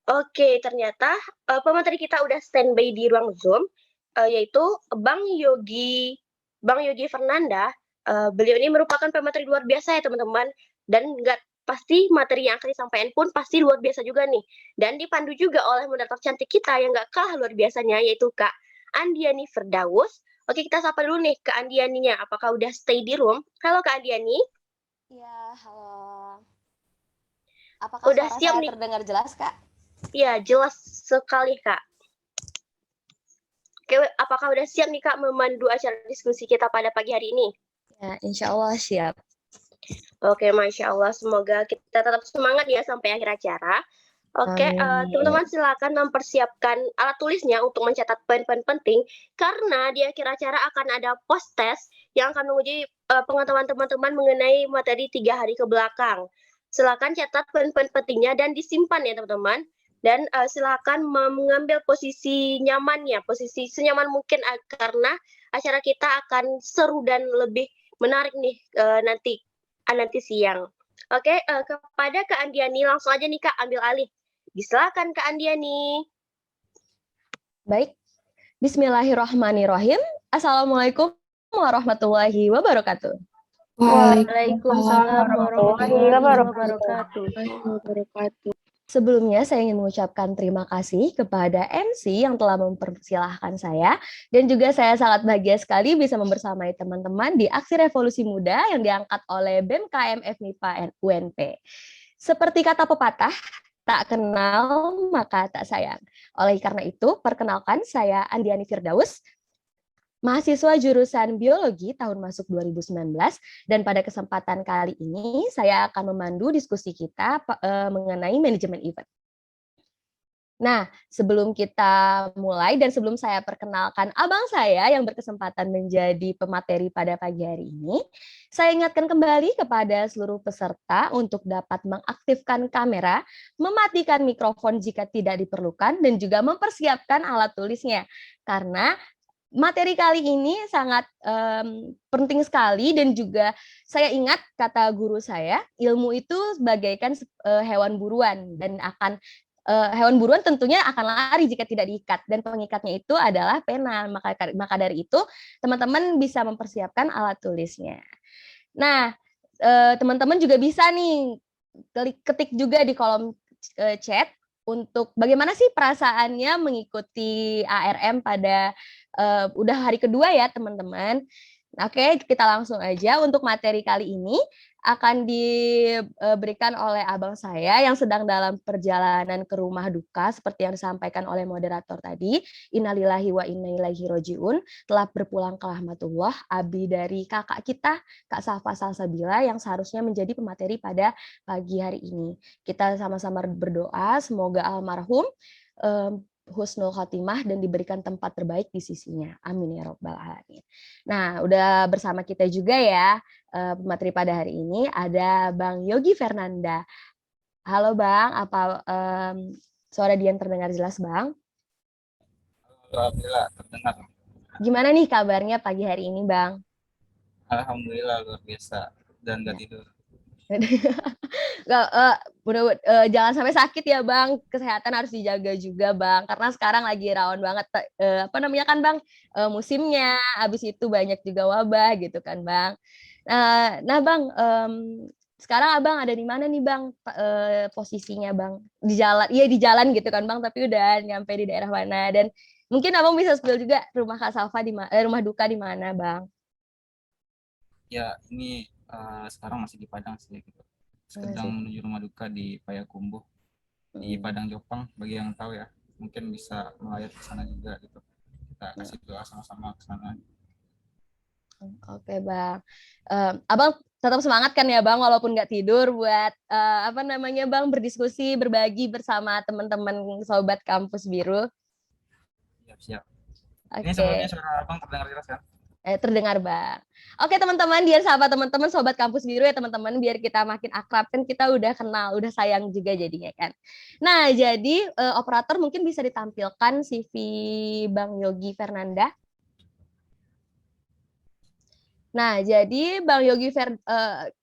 Oke, ternyata, pemateri kita udah standby di ruang Zoom, yaitu Bang Yogi Fernanda. Beliau ini merupakan pemateri luar biasa ya teman-teman, dan nggak pasti materi yang akan disampaikan pun pasti luar biasa juga nih. Dan dipandu juga oleh moderator cantik kita yang nggak kalah luar biasanya, yaitu Kak Andiani Firdaus. Oke, kita sapa dulu nih Kak Andianinya, apakah udah stay di room? Halo Kak Andiani. Iya, halo. Apakah Udah suara siap saya nih? terdengar jelas, Kak? Iya, jelas sekali Kak. Oke, apakah udah siap nih Kak memandu acara diskusi kita pada pagi hari ini? Ya, insya Allah siap. Oke, Masya Allah. Semoga kita tetap semangat ya sampai akhir acara. Oke, Amin. teman-teman silakan mempersiapkan alat tulisnya untuk mencatat poin-poin penting karena di akhir acara akan ada post test yang akan menguji pengetahuan teman-teman mengenai materi 3 hari ke belakang. Silakan catat poin-poin pentingnya dan disimpan ya teman-teman. Dan silakan mengambil posisi nyamannya, posisi senyaman mungkin karena acara kita akan seru dan lebih menarik nih nanti siang. Oke, kepada Kak Andiani langsung aja nih Kak ambil alih. Silakan Kak Andiani. Baik. Bismillahirrahmanirrahim. Assalamualaikum warahmatullahi wabarakatuh. Waalaikumsalam Warahmatullahi warahmatullahi wabarakatuh. wabarakatuh. Sebelumnya saya ingin mengucapkan terima kasih kepada MC yang telah mempersilahkan saya dan juga saya sangat bahagia sekali bisa membersamai teman-teman di aksi revolusi muda yang diangkat oleh BEM KM FMIPA UNP. Seperti kata pepatah, tak kenal maka tak sayang. Oleh karena itu, perkenalkan saya Andiani Firdaus, mahasiswa jurusan biologi tahun masuk 2019, dan pada kesempatan kali ini saya akan memandu diskusi kita mengenai manajemen event. Nah, sebelum kita mulai dan sebelum saya perkenalkan abang saya yang berkesempatan menjadi pemateri pada pagi hari ini, saya ingatkan kembali kepada seluruh peserta untuk dapat mengaktifkan kamera, mematikan mikrofon jika tidak diperlukan, dan juga mempersiapkan alat tulisnya. Karena materi kali ini sangat penting sekali dan juga saya ingat kata guru saya, ilmu itu bagaikan hewan buruan dan hewan buruan tentunya akan lari jika tidak diikat dan pengikatnya itu adalah pena. Maka dari itu teman-teman bisa mempersiapkan alat tulisnya. Nah, teman-teman juga bisa nih ketik juga di kolom chat untuk bagaimana sih perasaannya mengikuti ARM pada udah hari kedua ya teman-teman. Oke, kita langsung aja untuk materi kali ini akan diberikan oleh abang saya yang sedang dalam perjalanan ke rumah duka seperti yang disampaikan oleh moderator tadi. Innalillahi wa inna ilaihi rojiun, telah berpulang ke rahmatullah, abi dari kakak kita, Kak Safa Salsabila yang seharusnya menjadi pemateri pada pagi hari ini. Kita sama-sama berdoa semoga almarhum husnul khotimah dan diberikan tempat terbaik di sisinya. Amin ya robbal alamin. Nah, udah bersama kita juga ya pemateri pada hari ini ada Bang Yogi Fernanda. Halo Bang, apa suara Dian terdengar jelas Bang? Alhamdulillah terdengar. Gimana nih kabarnya pagi hari ini Bang? Alhamdulillah luar biasa dan gak Ya. tidur. Nggak, jangan sampai sakit ya Bang, kesehatan harus dijaga juga Bang, karena sekarang lagi rawan banget apa namanya kan Bang, musimnya, habis itu banyak juga wabah gitu kan Bang. Nah Bang, sekarang Abang ada di mana nih Bang, posisinya Bang? Di jalan, iya di jalan gitu kan Bang, tapi udah nyampe di daerah mana? Dan mungkin Abang bisa spill juga rumah Kak Salva rumah duka di mana Bang? Ya ini sekarang masih di Padang sih gitu. Sedang Sip. menuju rumah duka di Payakumbuh di Padang Jopang. Bagi yang tahu ya, mungkin bisa melayat ke sana juga gitu. Kita kasih doa sama-sama ke sana. Oke Bang, Abang tetap semangat kan ya Bang, walaupun nggak tidur buat apa namanya Bang berdiskusi, berbagi bersama teman-teman sobat kampus biru. Siap-siap. Ini sebelumnya Oke, suara abang terdengar jelas kan? terdengar Bang. Oke teman-teman, biar sahabat teman-teman sobat kampus biru ya teman-teman, biar kita makin akrab kan kita udah kenal, udah sayang juga jadinya kan. Nah jadi operator mungkin bisa ditampilkan CV Bang Yogi Fernanda. Nah, jadi Bang Yogi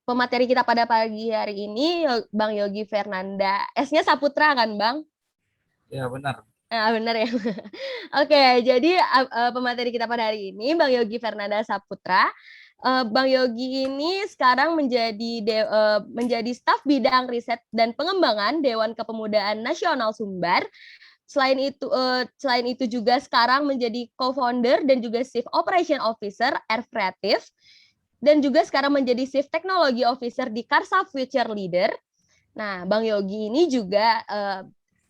pemateri kita pada pagi hari ini Bang Yogi Fernanda. S-nya Saputra kan, Bang? Ya benar. Ah, benar ya. Oke, jadi pemateri kita pada hari ini Bang Yogi Fernanda Saputra. Bang Yogi ini sekarang menjadi staf bidang riset dan pengembangan Dewan Kepemudaan Nasional Sumbar. Selain itu juga sekarang menjadi co-founder dan juga Chief Operation Officer Air Creative, dan juga sekarang menjadi Chief Technology Officer di Karsa Future Leader. Nah, Bang Yogi ini juga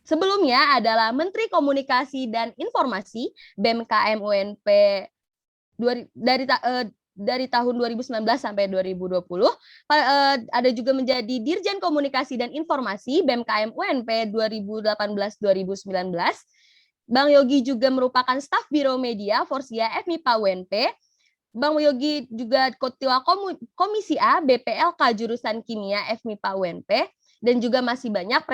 sebelumnya adalah Menteri Komunikasi dan Informasi BMKM UNP dari tahun 2019 sampai 2020. Ada juga menjadi Dirjen Komunikasi dan Informasi BMKM UNP 2018-2019. Bang Yogi juga merupakan staf Biro Media Forsia FMIPA UNP. Bang Yogi juga Ketua Komisi A BPLK jurusan Kimia FMIPA UNP, dan juga masih banyak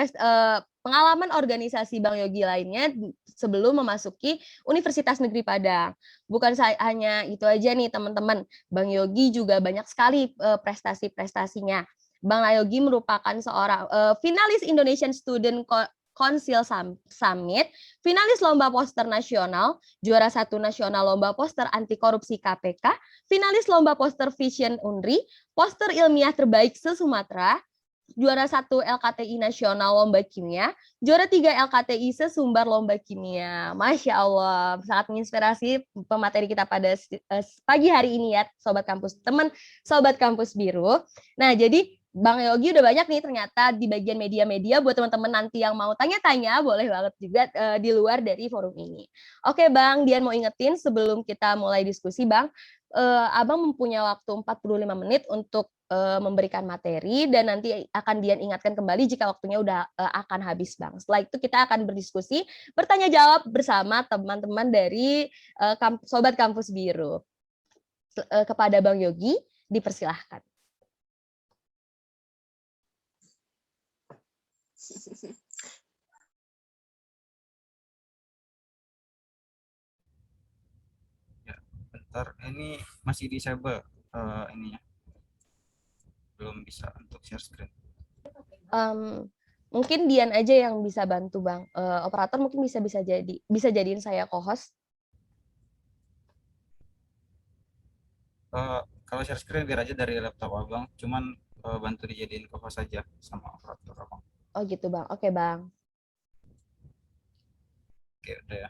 pengalaman organisasi Bang Yogi lainnya sebelum memasuki Universitas Negeri Padang. Bukan hanya itu aja nih teman-teman, Bang Yogi juga banyak sekali prestasi-prestasinya. Bang Yogi merupakan seorang finalis Indonesian Student Council Summit, finalis Lomba Poster Nasional, juara 1 nasional Lomba Poster Anti Korupsi KPK, finalis Lomba Poster Vision Unri, poster ilmiah terbaik se-Sumatera, juara 1 LKTI Nasional Lomba Kimia, juara 3 LKTI se-Sumbar Lomba Kimia. Masya Allah, sangat menginspirasi pemateri kita pada pagi hari ini ya, Sobat Kampus, teman Sobat Kampus Biru. Nah, jadi Bang Yogi udah banyak nih ternyata di bagian media-media. Buat teman-teman nanti yang mau tanya-tanya, boleh banget juga di luar dari forum ini. Oke Bang, Dian mau ingetin sebelum kita mulai diskusi Bang, Abang mempunyai waktu 45 menit untuk memberikan materi, dan nanti akan Dian ingatkan kembali jika waktunya udah akan habis Bang. Setelah itu kita akan berdiskusi, bertanya jawab bersama teman-teman dari Sobat Kampus Biru. Kepada Bang Yogi, dipersilahkan. Ya, bentar. Ini masih disable ininya. Belum bisa untuk share screen. Mungkin Dian aja yang bisa bantu Bang. Operator mungkin bisa jadiin saya co-host. Kalau share screen biar aja dari laptop abang, cuman bantu dijadiin co-host saja sama operator abang. Oh gitu Bang. Oke Bang. Oke, udah ya.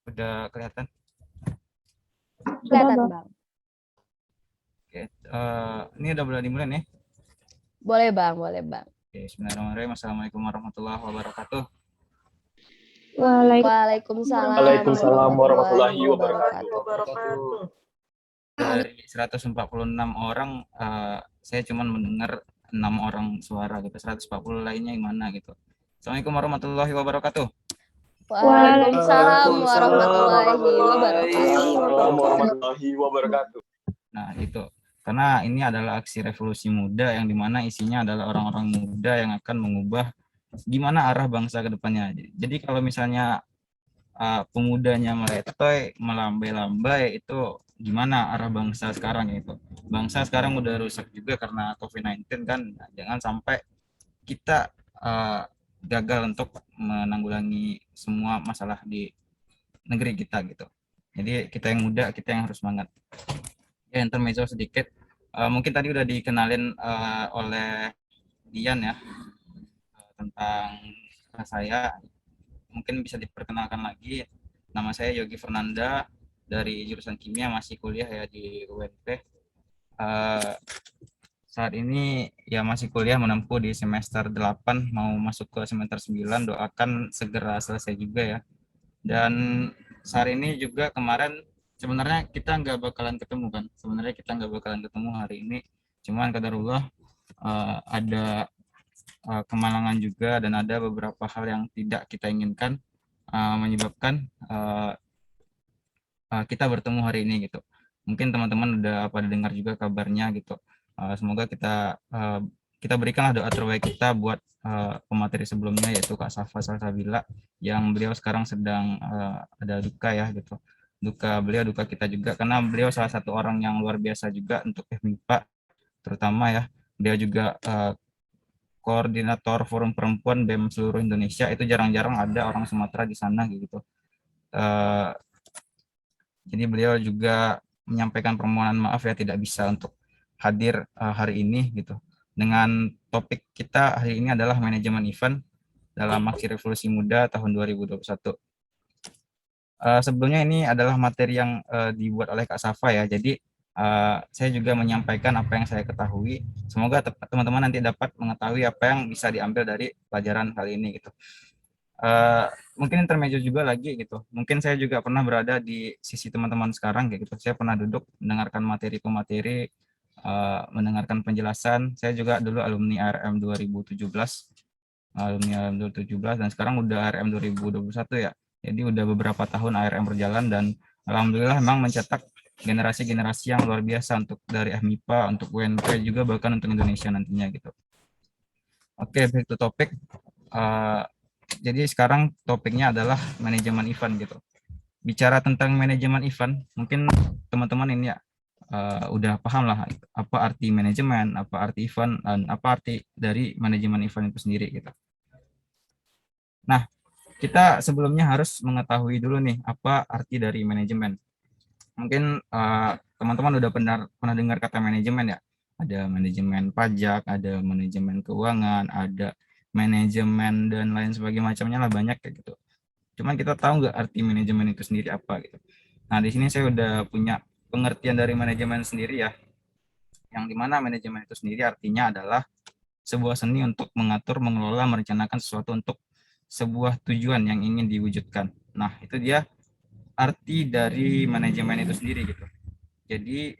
Udah kelihatan? Kelihatan Bang. Oke, ini udah boleh dimulai nih. Boleh Bang, boleh Bang. Oke, bismillahirrahmanirrahim. Assalamualaikum warahmatullahi wabarakatuh. Waalaikumsalam warahmatullahi wabarakatuh. Dari 146 orang, saya cuma mendengar 6 orang suara gitu. 140 lainnya yang mana gitu. Assalamualaikum warahmatullahi wabarakatuh. Waalaikumsalam warahmatullahi wabarakatuh. Nah, itu. Karena ini adalah aksi revolusi muda yang dimana isinya adalah orang-orang muda yang akan mengubah gimana arah bangsa ke depannya. Jadi kalau misalnya pemudanya meletoy, melambai-lambai, itu gimana arah bangsa sekarang itu. Bangsa sekarang udah rusak juga karena COVID-19 kan. Nah, jangan sampai kita gagal untuk menanggulangi semua masalah di negeri kita gitu. Jadi kita yang muda, kita yang harus semangat. Ya, intermezzo sedikit. Mungkin tadi udah dikenalin oleh Dian ya tentang saya. Mungkin bisa diperkenalkan lagi. Nama saya Yogi Fernanda dari jurusan kimia, masih kuliah ya di UNP. Saat ini ya masih kuliah menempuh di semester 8, mau masuk ke semester 9. Doakan segera selesai juga ya. Dan saat ini juga kemarin sebenarnya kita nggak bakalan ketemu kan. Sebenarnya kita nggak bakalan ketemu hari ini. Cuman qadarullah ada kemalangan juga, dan ada beberapa hal yang tidak kita inginkan menyebabkan kita bertemu hari ini gitu. Mungkin teman-teman udah pada dengar juga kabarnya gitu. Semoga kita berikanlah doa terbaik kita buat pemateri sebelumnya, yaitu Kak Safa Salsabila, yang beliau sekarang sedang ada duka ya gitu. duka beliau, duka kita juga, karena beliau salah satu orang yang luar biasa juga untuk FMIPA terutama ya. Dia juga koordinator forum perempuan BEM seluruh Indonesia, itu jarang-jarang ada orang Sumatera di sana gitu. Jadi beliau juga menyampaikan permohonan maaf ya tidak bisa untuk hadir hari ini gitu. Dengan topik kita hari ini adalah manajemen event dalam Aksi Revolusi Muda tahun 2021. Sebelumnya ini adalah materi yang dibuat oleh Kak Safa ya. Jadi saya juga menyampaikan apa yang saya ketahui. Semoga teman-teman nanti dapat mengetahui apa yang bisa diambil dari pelajaran kali ini gitu. Mungkin intermezzo juga lagi gitu. Mungkin saya juga pernah berada di sisi teman-teman sekarang kayak gitu. Saya pernah duduk mendengarkan materi ke materi, mendengarkan penjelasan. Saya juga dulu alumni ARM 2017, dan sekarang udah ARM 2021 ya. Jadi udah beberapa tahun ARM berjalan dan alhamdulillah memang mencetak generasi-generasi yang luar biasa untuk dari FMIPA, untuk UNP juga, bahkan untuk Indonesia nantinya gitu. Oke, back to topik. Jadi sekarang topiknya adalah manajemen event gitu. Bicara tentang manajemen event, mungkin teman-teman ini ya udah paham lah apa arti manajemen, apa arti event, dan apa arti dari manajemen event itu sendiri gitu. Nah, kita sebelumnya harus mengetahui dulu nih apa arti dari manajemen. Mungkin teman-teman udah pernah dengar kata manajemen ya. Ada manajemen pajak, ada manajemen keuangan, ada manajemen dan lain sebagainya macamnya lah, banyak kayak gitu. Cuman kita tahu nggak arti manajemen itu sendiri apa gitu. Nah, di sini saya udah punya pengertian dari manajemen sendiri ya. Yang dimana manajemen itu sendiri artinya adalah sebuah seni untuk mengatur, mengelola, merencanakan sesuatu untuk sebuah tujuan yang ingin diwujudkan. Nah, itu dia arti dari manajemen itu sendiri gitu. Jadi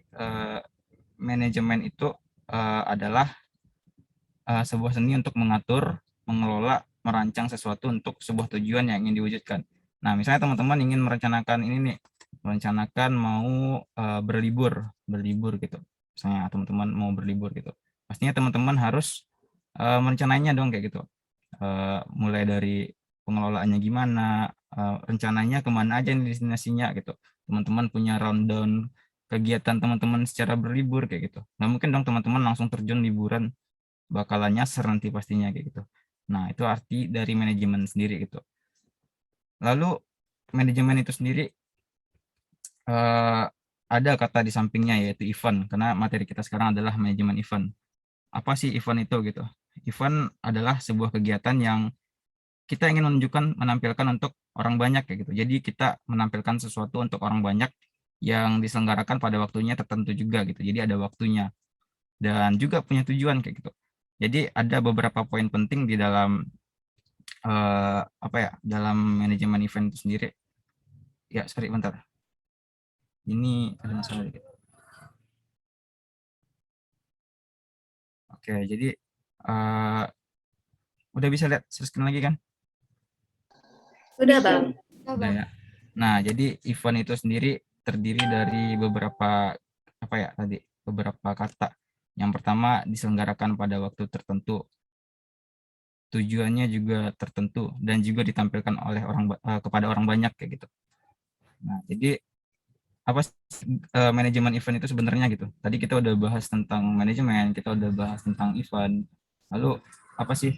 manajemen itu adalah sebuah seni untuk mengatur, mengelola, merancang sesuatu untuk sebuah tujuan yang ingin diwujudkan. Nah, misalnya teman-teman ingin merencanakan ini nih, merencanakan mau berlibur gitu. Misalnya teman-teman mau berlibur gitu. Pastinya teman-teman harus merencanainya dong kayak gitu. Mulai dari pengelolaannya gimana, rencananya kemana aja nih destinasinya gitu. Teman-teman punya rundown kegiatan teman-teman secara berlibur kayak gitu. Nggak mungkin dong teman-teman langsung terjun liburan, bakalan nyasar nanti pastinya kayak gitu. Nah, itu arti dari manajemen sendiri gitu. Lalu manajemen itu sendiri ada kata di sampingnya yaitu event, karena materi kita sekarang adalah manajemen event. Apa sih event itu gitu? Event adalah sebuah kegiatan yang kita ingin menunjukkan, menampilkan untuk orang banyak kayak gitu. Jadi kita menampilkan sesuatu untuk orang banyak yang diselenggarakan pada waktunya tertentu juga gitu. Jadi ada waktunya dan juga punya tujuan kayak gitu. Jadi ada beberapa poin penting di dalam dalam manajemen event itu sendiri. Ya, sorry bentar. Ini ada masalah dikit. Oke, jadi udah bisa lihat screen lagi kan? Udah, Bang. Udah ya. Nah, jadi event itu sendiri terdiri dari beberapa beberapa kata. Yang pertama, diselenggarakan pada waktu tertentu. Tujuannya juga tertentu dan juga ditampilkan oleh kepada orang banyak kayak gitu. Nah, jadi apa manajemen event itu sebenarnya gitu. Tadi kita udah bahas tentang manajemen, kita udah bahas tentang event. Lalu apa sih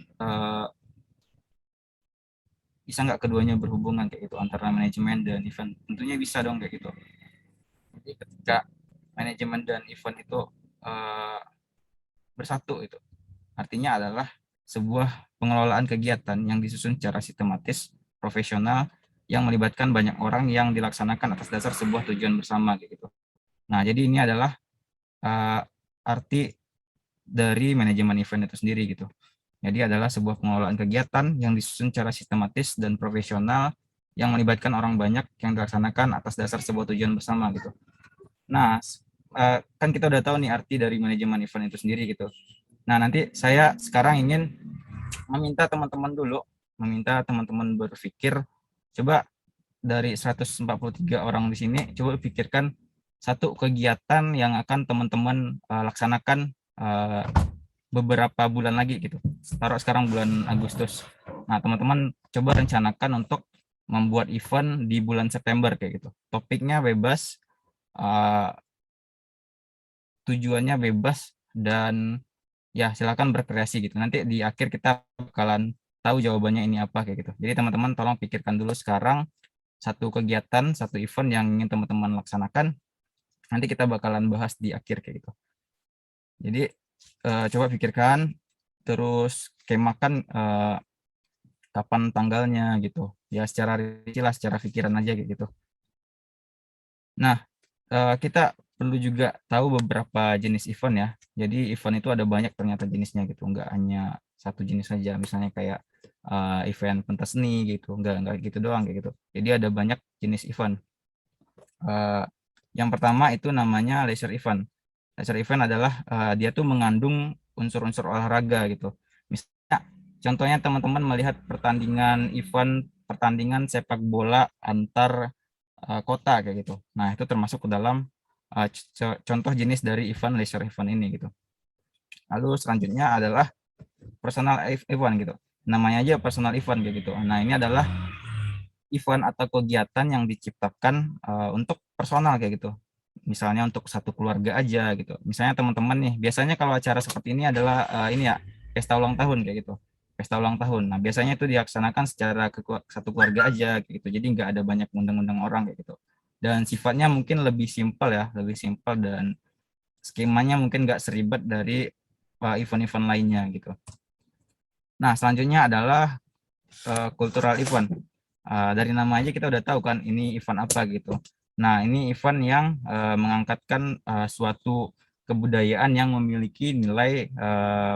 bisa nggak keduanya berhubungan kayak gitu antara manajemen dan event? Tentunya bisa dong kayak gitu. Jadi ketika manajemen dan event itu bersatu itu, artinya adalah sebuah pengelolaan kegiatan yang disusun secara sistematis, profesional, yang melibatkan banyak orang yang dilaksanakan atas dasar sebuah tujuan bersama gitu. Nah, jadi ini adalah arti dari manajemen event itu sendiri gitu. Jadi adalah sebuah pengelolaan kegiatan yang disusun secara sistematis dan profesional yang melibatkan orang banyak yang dilaksanakan atas dasar sebuah tujuan bersama gitu. Nah, kan kita udah tahu nih arti dari manajemen event itu sendiri gitu. Nah, nanti saya sekarang ingin meminta teman-teman berpikir, coba dari 143 orang di sini, coba pikirkan satu kegiatan yang akan teman-teman laksanakan beberapa bulan lagi gitu. Taruh sekarang bulan Agustus. Nah, teman-teman coba rencanakan untuk membuat event di bulan September kayak gitu. Topiknya bebas, tujuannya bebas, dan ya silakan berkreasi gitu. Nanti di akhir kita bakalan tahu jawabannya ini apa kayak gitu. Jadi teman-teman tolong pikirkan dulu sekarang satu kegiatan, satu event yang ingin teman-teman laksanakan. Nanti kita bakalan bahas di akhir kayak gitu. Jadi coba pikirkan, terus skemakan kapan tanggalnya gitu. Ya secara rinci lah, secara pikiran aja kayak gitu. Nah, kita perlu juga tahu beberapa jenis event ya. Jadi event itu ada banyak ternyata jenisnya gitu, nggak hanya satu jenis saja. Misalnya kayak event pentas seni gitu, nggak gitu doang kayak gitu. Jadi ada banyak jenis event. Yang pertama itu namanya leisure event. Leisure event adalah dia tuh mengandung unsur-unsur olahraga gitu. Misalnya, contohnya teman-teman melihat pertandingan sepak bola antar kota kayak gitu. Nah, itu termasuk ke dalam contoh jenis dari event leisure event ini gitu. Lalu selanjutnya adalah personal event gitu. Namanya aja personal event kayak gitu. Nah, ini adalah event atau kegiatan yang diciptakan untuk personal kayak gitu. Misalnya untuk satu keluarga aja gitu. Misalnya teman-teman nih, biasanya kalau acara seperti ini adalah ini ya, pesta ulang tahun kayak gitu. Pesta ulang tahun. Nah, biasanya itu dilaksanakan secara satu keluarga aja kayak gitu. Jadi nggak ada banyak undang-undang orang kayak gitu. Dan sifatnya mungkin lebih simpel ya, lebih simpel, dan skemanya mungkin nggak seribet dari event-event lainnya gitu. Nah, selanjutnya adalah cultural event. Dari nama aja kita udah tahu kan ini event apa gitu. Nah, ini event yang mengangkatkan suatu kebudayaan yang memiliki nilai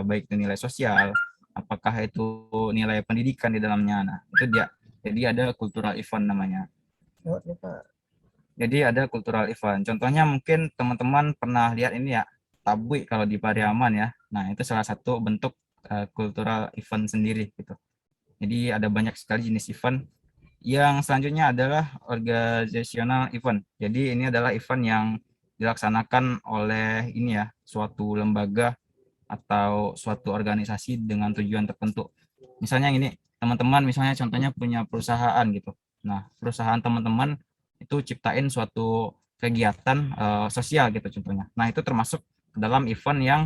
baik itu nilai sosial, apakah itu nilai pendidikan di dalamnya. Nah, itu dia. Jadi ada cultural event namanya. Jadi ada cultural event. Contohnya mungkin teman-teman pernah lihat ini ya, Tabui kalau di Pariaman ya. Nah, itu salah satu bentuk cultural event sendiri gitu. Jadi ada banyak sekali jenis event. Yang selanjutnya adalah organizational event. Jadi ini adalah event yang dilaksanakan oleh ini ya, suatu lembaga atau suatu organisasi dengan tujuan tertentu. Misalnya ini, teman-teman misalnya contohnya punya perusahaan gitu. Nah, perusahaan teman-teman itu ciptain suatu kegiatan sosial gitu contohnya. Nah, itu termasuk dalam event yang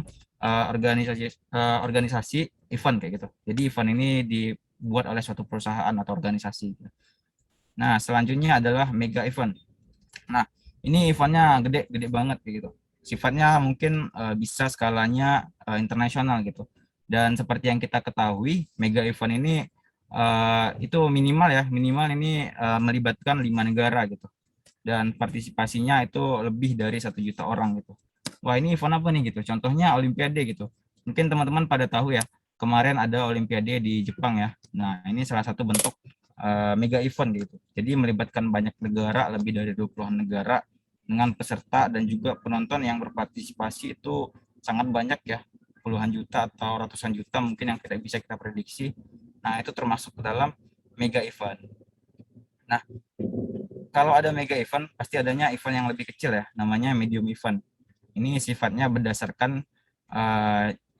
organisasi event kayak gitu. Jadi event ini dibuat oleh suatu perusahaan atau organisasi. Nah, selanjutnya adalah mega event. Nah, ini eventnya gede banget gitu. Sifatnya mungkin bisa skalanya internasional gitu. Dan seperti yang kita ketahui, mega event ini itu minimal ya, minimal ini melibatkan 5 negara gitu. Dan partisipasinya itu lebih dari 1 juta orang gitu. Wah, ini event apa nih gitu? Contohnya Olimpiade gitu. Mungkin teman-teman pada tahu ya, kemarin ada Olimpiade di Jepang ya. Nah, ini salah satu bentuk mega event gitu. Jadi melibatkan banyak negara, lebih dari 20-an negara dengan peserta dan juga penonton yang berpartisipasi itu sangat banyak ya, puluhan juta atau ratusan juta mungkin yang tidak bisa kita prediksi. Nah, itu termasuk ke dalam mega event. Nah, kalau ada mega event pasti adanya event yang lebih kecil ya, namanya medium event. Ini sifatnya berdasarkan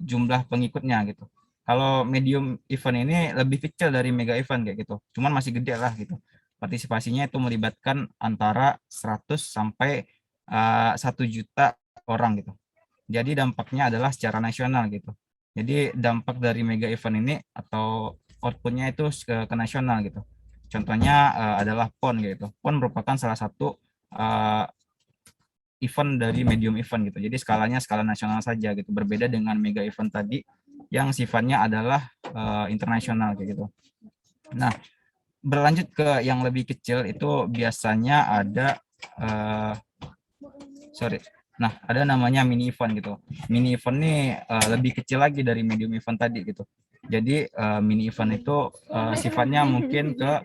jumlah pengikutnya gitu. Kalau medium event ini lebih kecil dari mega event kayak gitu, cuman masih gede lah gitu. Partisipasinya itu melibatkan antara 100 sampai 1 juta orang gitu. Jadi dampaknya adalah secara nasional gitu. Jadi dampak dari mega event ini atau outputnya itu ke nasional gitu. Contohnya adalah PON gitu. PON merupakan salah satu event dari medium event gitu. Jadi skalanya skala nasional saja gitu. Berbeda dengan mega event tadi yang sifatnya adalah internasional kayak gitu. Nah, berlanjut ke yang lebih kecil itu biasanya ada Nah, ada namanya mini event gitu. Mini event ini lebih kecil lagi dari medium event tadi gitu. Jadi mini event itu sifatnya mungkin ke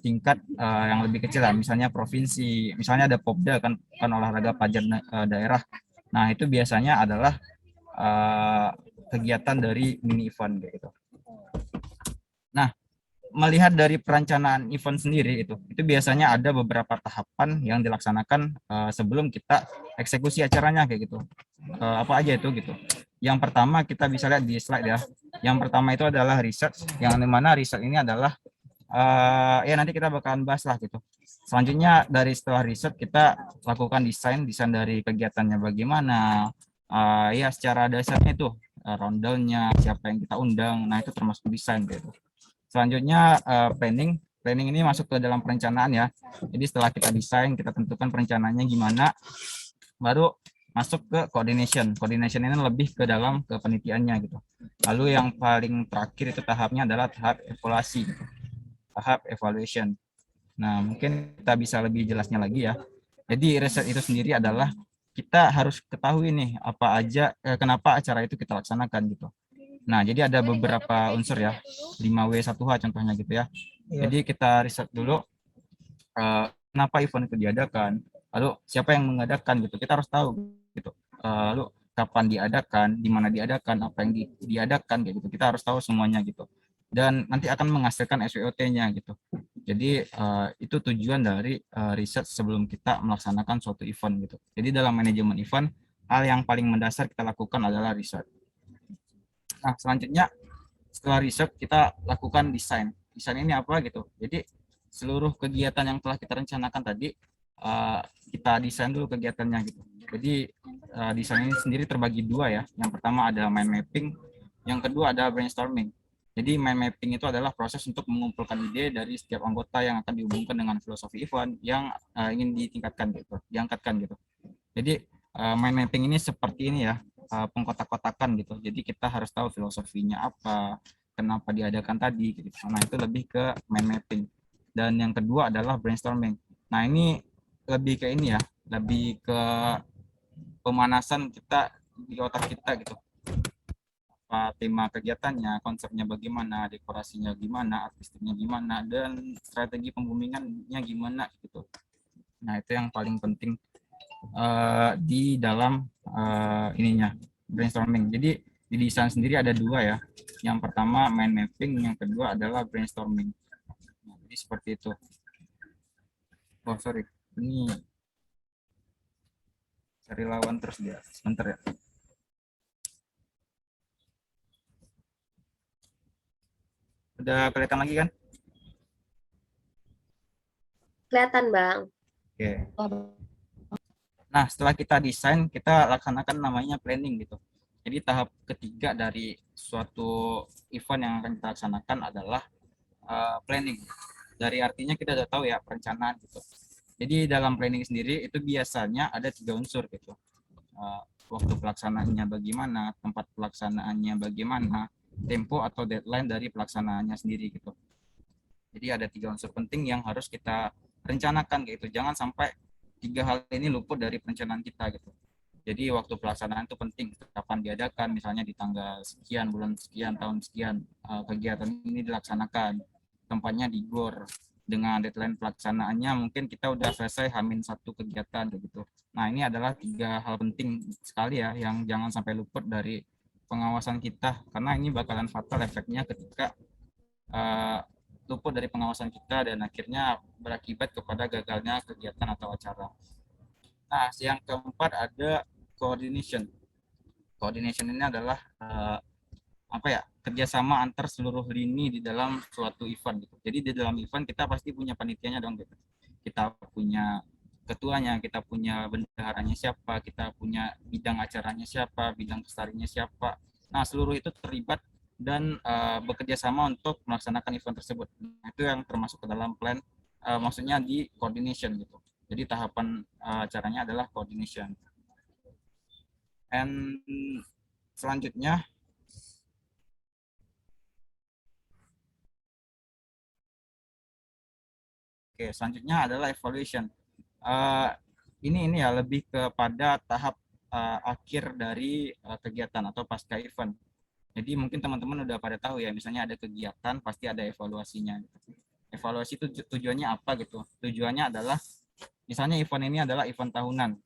tingkat yang lebih kecil lah, misalnya provinsi, misalnya ada Popda kan olahraga pajak daerah. Nah, itu biasanya adalah kegiatan dari mini event gitu. Nah, melihat dari perencanaan event sendiri itu biasanya ada beberapa tahapan yang dilaksanakan sebelum kita eksekusi acaranya kayak gitu. Apa aja itu gitu. Yang pertama kita bisa lihat di slide ya. Yang pertama itu adalah research, yang dimana research ini adalah ya nanti kita bakalan bahas lah gitu. Selanjutnya dari setelah riset kita lakukan desain dari kegiatannya bagaimana, ya secara dasarnya itu rondelnya, siapa yang kita undang, nah itu termasuk desain gitu. Selanjutnya planning. Planning ini masuk ke dalam perencanaan ya. Jadi setelah kita desain, kita tentukan perencanaannya gimana, baru masuk ke coordination. Coordination ini lebih ke dalam kepanitiaannya gitu. Lalu yang paling terakhir itu tahapnya adalah tahap evaluasi, gitu. Tahap evaluation. Nah, mungkin kita bisa lebih jelasnya lagi ya. Jadi riset itu sendiri adalah kita harus ketahui nih apa aja kenapa acara itu kita laksanakan gitu. Nah, jadi ada beberapa unsur ya, 5W1H contohnya gitu ya. Jadi kita riset dulu kenapa event itu diadakan, lalu siapa yang mengadakan gitu. Kita harus tahu gitu. Lalu kapan diadakan, di mana diadakan, apa yang diadakan gitu. Kita harus tahu semuanya gitu. Dan nanti akan menghasilkan SWOT-nya gitu. Jadi itu tujuan dari riset sebelum kita melaksanakan suatu event gitu. Jadi dalam manajemen event, hal yang paling mendasar kita lakukan adalah riset. Nah, selanjutnya setelah riset kita lakukan desain. Desain ini apa gitu. Jadi seluruh kegiatan yang telah kita rencanakan tadi kita desain dulu kegiatannya gitu. Jadi desain ini sendiri terbagi dua ya. Yang pertama ada mind mapping, yang kedua ada brainstorming. Jadi mind mapping itu adalah proses untuk mengumpulkan ide dari setiap anggota yang akan dihubungkan dengan filosofi event yang ingin ditingkatkan gitu, diangkatkan gitu. Jadi mind mapping ini seperti ini ya, pengkotak-kotakan gitu. Jadi kita harus tahu filosofinya apa, kenapa diadakan tadi gitu. Nah, itu lebih ke mind mapping. Dan yang kedua adalah brainstorming. Nah, ini lebih ke ini ya, lebih ke pemanasan kita di otak kita gitu. Apa tema kegiatannya, konsepnya bagaimana, dekorasinya gimana, artistiknya gimana, dan strategi pembumingannya gimana gitu. Nah, itu yang paling penting di dalam ininya brainstorming. Jadi di desain sendiri ada dua ya. Yang pertama mind mapping, yang kedua adalah brainstorming. Nah, jadi seperti itu. Oh sorry, ini cari lawan terus dia. Sebentar ya. Udah kelihatan lagi kan? Kelihatan, Bang. Oke. Nah, setelah kita desain, kita laksanakan namanya planning gitu. Jadi tahap ketiga dari suatu event yang akan kita laksanakan adalah planning. Dari artinya kita udah tahu ya perencanaan gitu. Jadi dalam planning sendiri itu biasanya ada 3 unsur gitu. Waktu pelaksanaannya bagaimana, tempat pelaksanaannya bagaimana, tempo atau deadline dari pelaksanaannya sendiri gitu. Jadi ada 3 unsur penting yang harus kita rencanakan gitu. Jangan sampai 3 hal ini luput dari perencanaan kita gitu. Jadi waktu pelaksanaan itu penting, kapan diadakan, misalnya di tanggal sekian, bulan sekian, tahun sekian, kegiatan ini dilaksanakan, tempatnya di GOR, dengan deadline pelaksanaannya mungkin kita udah selesai H-1 kegiatan gitu. Nah, ini adalah 3 hal penting sekali ya yang jangan sampai luput dari pengawasan kita, karena ini bakalan fatal efeknya ketika luput dari pengawasan kita dan akhirnya berakibat kepada gagalnya kegiatan atau acara. Nah, yang keempat ada coordination. Coordination ini adalah apa ya, kerjasama antar seluruh lini di dalam suatu event gitu. Jadi di dalam event kita pasti punya panitianya dong gitu. Kita punya ketuanya, kita punya bendaharanya siapa, kita punya bidang acaranya siapa, bidang kelestariannya siapa. Nah, seluruh itu terlibat dan bekerja sama untuk melaksanakan event tersebut. Nah, itu yang termasuk ke dalam plan, maksudnya di coordination gitu. Jadi tahapan acaranya adalah coordination. And selanjutnya adalah evaluation. Ini ya lebih kepada tahap akhir dari kegiatan atau pasca event. Jadi mungkin teman-teman udah pada tahu ya, misalnya ada kegiatan pasti ada evaluasinya. Evaluasi itu tujuannya apa gitu? Tujuannya adalah misalnya event ini adalah event tahunan.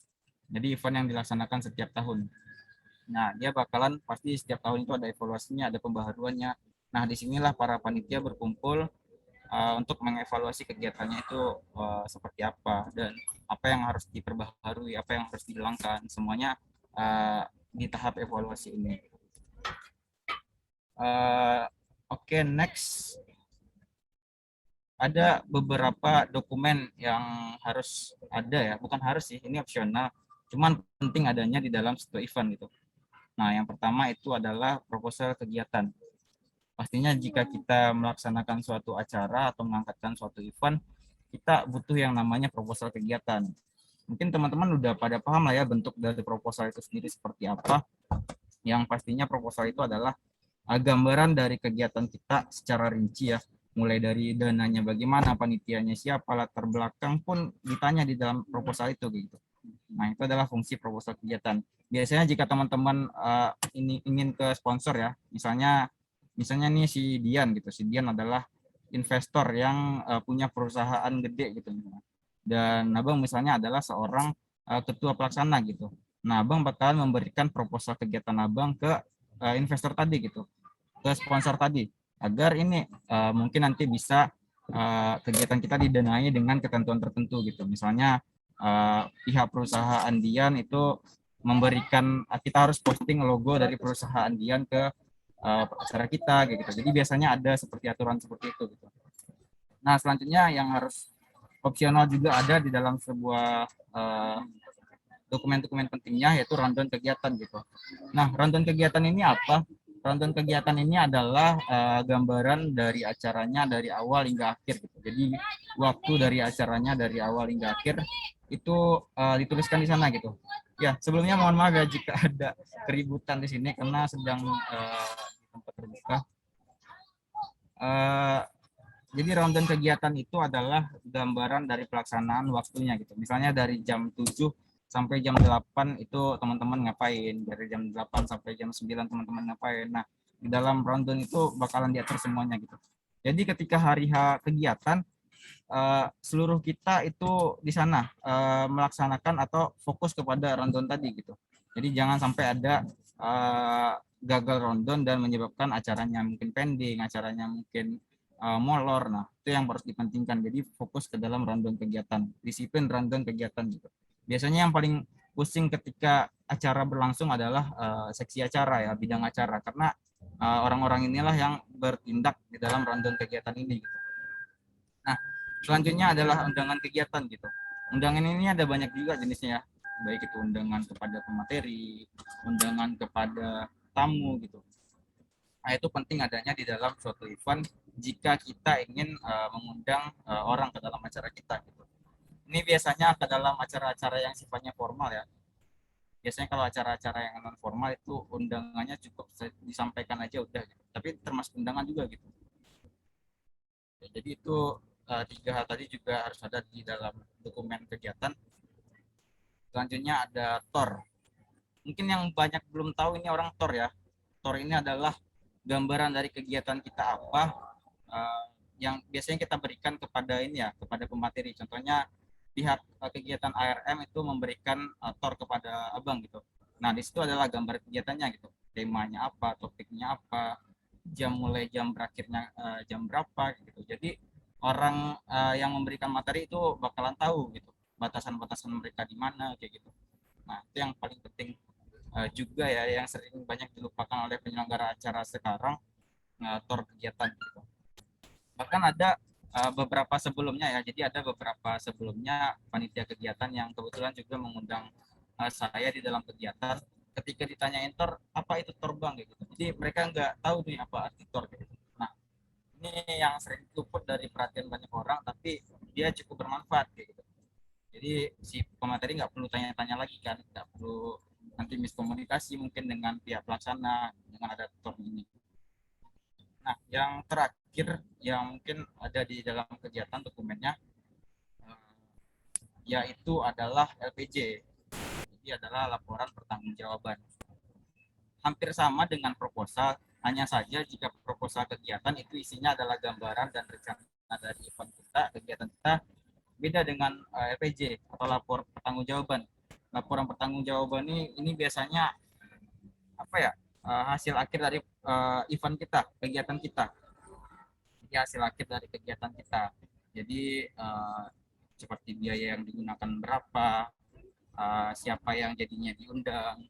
Jadi event yang dilaksanakan setiap tahun. Nah, dia bakalan pasti setiap tahun itu ada evaluasinya, ada pembaharuannya. Nah, disinilah para panitia berkumpul untuk mengevaluasi kegiatannya itu seperti apa dan apa yang harus diperbaharui, apa yang harus dihilangkan, semuanya di tahap evaluasi ini. Oke, next. ada beberapa dokumen yang harus ada ya, bukan harus sih, ini opsional, cuman penting adanya di dalam satu event gitu. Nah, yang pertama itu adalah proposal kegiatan. Pastinya jika kita melaksanakan suatu acara atau mengangkatkan suatu event, kita butuh yang namanya proposal kegiatan. Mungkin teman-teman udah pada paham lah ya bentuk dari proposal itu sendiri seperti apa. Yang pastinya proposal itu adalah gambaran dari kegiatan kita secara rinci ya, mulai dari dananya bagaimana, panitianya siapa, latar belakang pun ditanya di dalam proposal itu gitu. Nah, itu adalah fungsi proposal kegiatan. Biasanya jika teman-teman ini ingin ke sponsor ya, misalnya nih si Dian gitu. Si Dian adalah investor yang punya perusahaan gede gitu. Dan Abang misalnya adalah seorang ketua pelaksana gitu. Nah, Abang bakalan memberikan proposal kegiatan Abang ke investor tadi gitu, ke sponsor tadi, agar ini mungkin nanti bisa kegiatan kita didanai dengan ketentuan tertentu gitu. Misalnya pihak perusahaan Dian itu memberikan, kita harus posting logo dari perusahaan Dian ke acara kita kayak gitu. Jadi biasanya ada seperti aturan seperti itu gitu. Nah, selanjutnya yang harus opsional juga ada di dalam sebuah dokumen-dokumen pentingnya, yaitu rundown kegiatan gitu. Nah, rundown kegiatan ini apa? Rundown kegiatan ini adalah gambaran dari acaranya dari awal hingga akhir gitu. Jadi waktu dari acaranya dari awal hingga akhir itu dituliskan di sana gitu. Ya, sebelumnya mohon maaf ya jika ada keributan di sini karena sedang di tempat terbuka. Jadi rundown kegiatan itu adalah gambaran dari pelaksanaan waktunya gitu. Misalnya dari jam 7 sampai jam 8 itu teman-teman ngapain, dari jam 8 sampai jam 9 teman-teman ngapain. Nah, di dalam rundown itu bakalan diatur semuanya gitu. Jadi ketika hari H kegiatan, seluruh kita itu di sana melaksanakan atau fokus kepada rundown tadi gitu. Jadi jangan sampai ada gagal rundown dan menyebabkan acaranya mungkin pending, acaranya mungkin molor. Nah, itu yang harus dipentingkan. Jadi fokus ke dalam rundown kegiatan, disiplin rundown kegiatan gitu. Biasanya yang paling pusing ketika acara berlangsung adalah seksi acara ya, bidang acara, karena orang-orang inilah yang bertindak di dalam rundown kegiatan ini gitu. Nah, selanjutnya adalah undangan kegiatan gitu. Undangan ini ada banyak juga jenisnya ya, baik itu undangan kepada pemateri, undangan kepada tamu gitu. Nah, itu penting adanya di dalam suatu event jika kita ingin mengundang orang ke dalam acara kita gitu. Ini biasanya ke dalam acara-acara yang sifatnya formal ya. Biasanya kalau acara-acara yang non formal itu undangannya cukup disampaikan aja udah gitu. Tapi termasuk undangan juga gitu. Ya, jadi itu tiga hal tadi juga harus ada di dalam dokumen kegiatan. Selanjutnya ada TOR. Mungkin yang banyak belum tahu ini orang TOR ya. TOR ini adalah gambaran dari kegiatan kita apa yang biasanya kita berikan kepada ini ya, kepada pemateri. Contohnya pihak kegiatan ARM itu memberikan TOR kepada Abang gitu. Nah, di situ adalah gambar kegiatannya gitu. Temanya apa, topiknya apa, mulai jam berakhirnya jam berapa gitu. Jadi orang yang memberikan materi itu bakalan tahu gitu batasan-batasan mereka di mana kayak gitu. Nah, itu yang paling penting juga ya, yang sering banyak dilupakan oleh penyelenggara acara sekarang, TOR kegiatan gitu. Bahkan ada beberapa sebelumnya ya, jadi ada beberapa sebelumnya panitia kegiatan yang kebetulan juga mengundang saya di dalam kegiatan. Ketika ditanyain TOR, apa itu TOR Bang gitu. Jadi mereka nggak tahu nih apa arti TOR gitu. Nah, ini yang sering luput dari perhatian banyak orang, tapi dia cukup bermanfaat gitu. Jadi si pemateri nggak perlu tanya-tanya lagi kan, nggak perlu nanti miskomunikasi mungkin dengan pihak pelaksana dengan ada TOR ini. Nah, yang terakhir yang mungkin ada di dalam kegiatan dokumennya yaitu adalah LPJ. Jadi adalah laporan pertanggungjawaban. Hampir sama dengan proposal, hanya saja jika proposal kegiatan itu isinya adalah gambaran dan rencana dari event kita, kegiatan kita, beda dengan LPJ atau lapor pertanggungjawaban. Laporan pertanggungjawaban ini biasanya apa ya? Hasil akhir dari event kita, kegiatan kita. Jadi hasil akhir dari kegiatan kita. Jadi seperti biaya yang digunakan berapa, siapa yang jadinya diundang,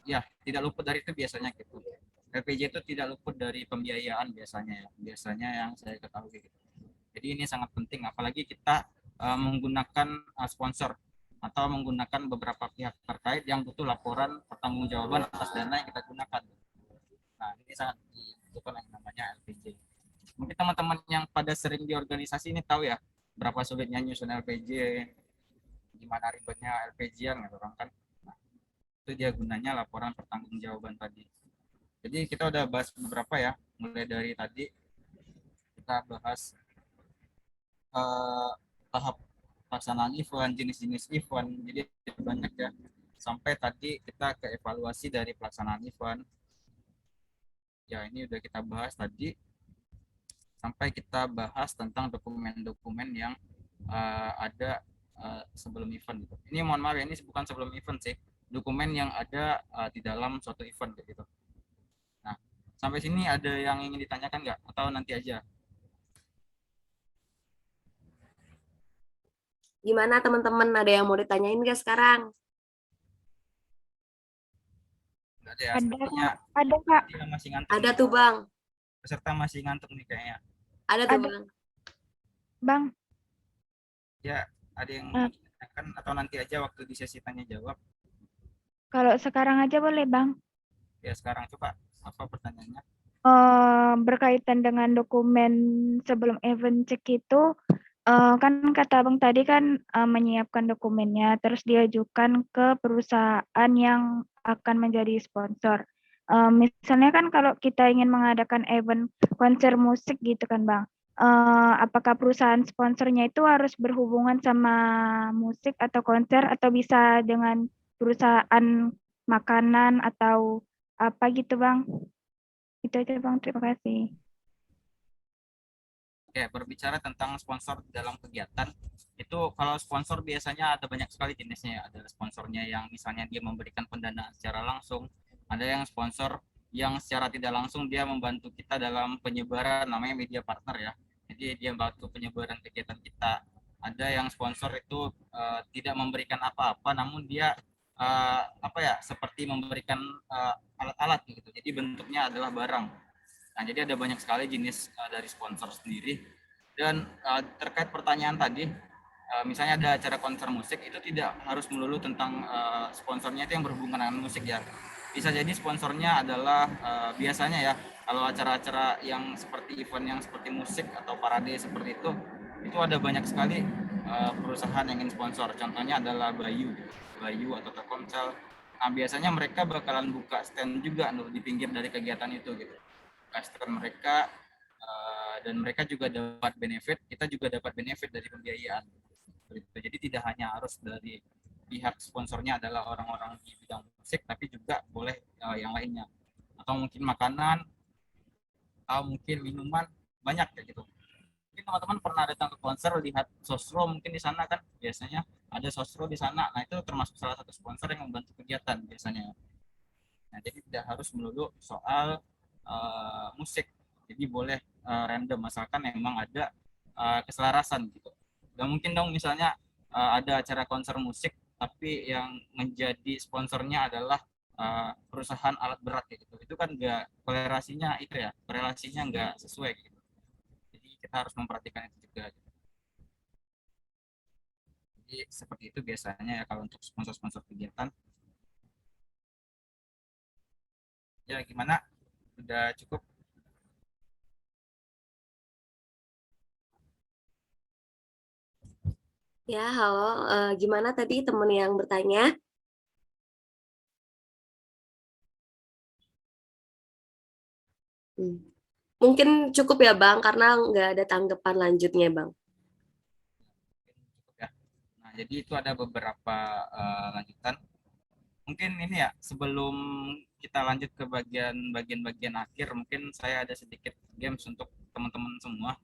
ya tidak luput dari itu biasanya gitu. LPJ itu tidak luput dari pembiayaan biasanya ya, biasanya yang saya ketahui gitu. Jadi ini sangat penting, apalagi kita menggunakan sponsor atau menggunakan beberapa pihak terkait yang butuh laporan pertanggungjawaban atas dana yang kita gunakan. Nah, ini sangat dibutuhkan yang namanya LPJ. Mungkin teman-teman yang pada sering di organisasi ini tahu ya, berapa sulitnya nyusun LPJ, gimana ribetnya LPJ-an gitu kan. Nah, itu dia gunanya laporan pertanggungjawaban tadi. Jadi kita udah bahas beberapa ya, mulai dari tadi kita bahas eh, tahap pelaksanaan event, jenis-jenis event, jadi banyak ya. Sampai tadi kita ke evaluasi dari pelaksanaan event. Ya ini udah kita bahas tadi. Sampai kita bahas tentang dokumen-dokumen yang ada sebelum event gitu. Ini mohon maaf ya, ini bukan sebelum event sih, dokumen yang ada di dalam suatu event gitu. Nah, sampai sini ada yang ingin ditanyakan nggak? Atau nanti aja? Gimana teman-teman, ada yang mau ditanyain nggak sekarang? Nggak ada ya, Ada, sepertinya ada Kak, dia masih ngantuk. Ada nih. tuh Bang, Peserta masih ngantuk nih kayaknya. ada tuh Ada. Bang. Bang. Ya, ada yang Eh. ditanyakan atau nanti aja waktu di sesi tanya jawab. Kalau sekarang aja boleh Bang. Ya sekarang coba apa pertanyaannya? Berkaitan dengan dokumen sebelum event cek itu, kan kata Abang tadi kan menyiapkan dokumennya, terus diajukan ke perusahaan yang akan menjadi sponsor. Misalnya kan kalau kita ingin mengadakan event konser musik gitu kan Bang, apakah perusahaan sponsornya itu harus berhubungan sama musik atau konser atau bisa dengan perusahaan makanan atau apa gitu Bang? Itu aja Bang, terima kasih. Oke, berbicara tentang sponsor dalam kegiatan, itu kalau sponsor biasanya ada banyak sekali jenisnya ya. Ada sponsornya yang misalnya dia memberikan pendanaan secara langsung, ada yang sponsor yang secara tidak langsung dia membantu kita dalam penyebaran, namanya media partner ya. Jadi dia membantu penyebaran kegiatan kita. Ada yang sponsor itu tidak memberikan apa-apa, namun dia apa ya, seperti memberikan alat-alat gitu. Jadi bentuknya adalah barang. Nah, jadi ada banyak sekali jenis dari sponsor sendiri. Dan terkait pertanyaan tadi, misalnya ada acara konser musik, itu tidak harus melulu tentang sponsornya itu yang berhubungan dengan musik ya. Bisa jadi sponsornya adalah biasanya ya, kalau acara-acara yang seperti event yang seperti musik atau parade seperti itu ada banyak sekali perusahaan yang ingin sponsor. Contohnya adalah Bayu atau Telkomsel. Nah, biasanya mereka bakalan buka stand juga di pinggir dari kegiatan itu gitu. Stand mereka dan mereka juga dapat benefit, kita juga dapat benefit dari pembiayaan. Jadi tidak hanya harus dari pihak sponsornya adalah orang-orang di bidang musik, tapi juga boleh yang lainnya. Atau mungkin makanan, atau mungkin minuman, banyak kayak gitu. Mungkin teman-teman pernah datang ke konser, lihat sosro mungkin di sana kan, biasanya ada sosro di sana. Nah itu termasuk salah satu sponsor yang membantu kegiatan biasanya. Nah jadi tidak harus melulu soal musik. Jadi boleh random asalkan memang ada keselarasan gitu. Gak mungkin dong misalnya ada acara konser musik tapi yang menjadi sponsornya adalah perusahaan alat berat gitu. Itu kan enggak korelasinya itu ya, korelasinya enggak sesuai gitu. Jadi kita harus memperhatikan itu juga. Jadi seperti itu biasanya ya kalau untuk sponsor-sponsor kegiatan. Ya gimana? Udah cukup? Ya, halo. Gimana tadi teman yang bertanya? Mungkin cukup ya Bang, karena nggak ada tanggapan lanjutnya Bang. Cukup ya. Nah jadi itu ada beberapa lanjutan. Mungkin ini ya, sebelum kita lanjut ke bagian akhir, mungkin saya ada sedikit games untuk teman-teman semua.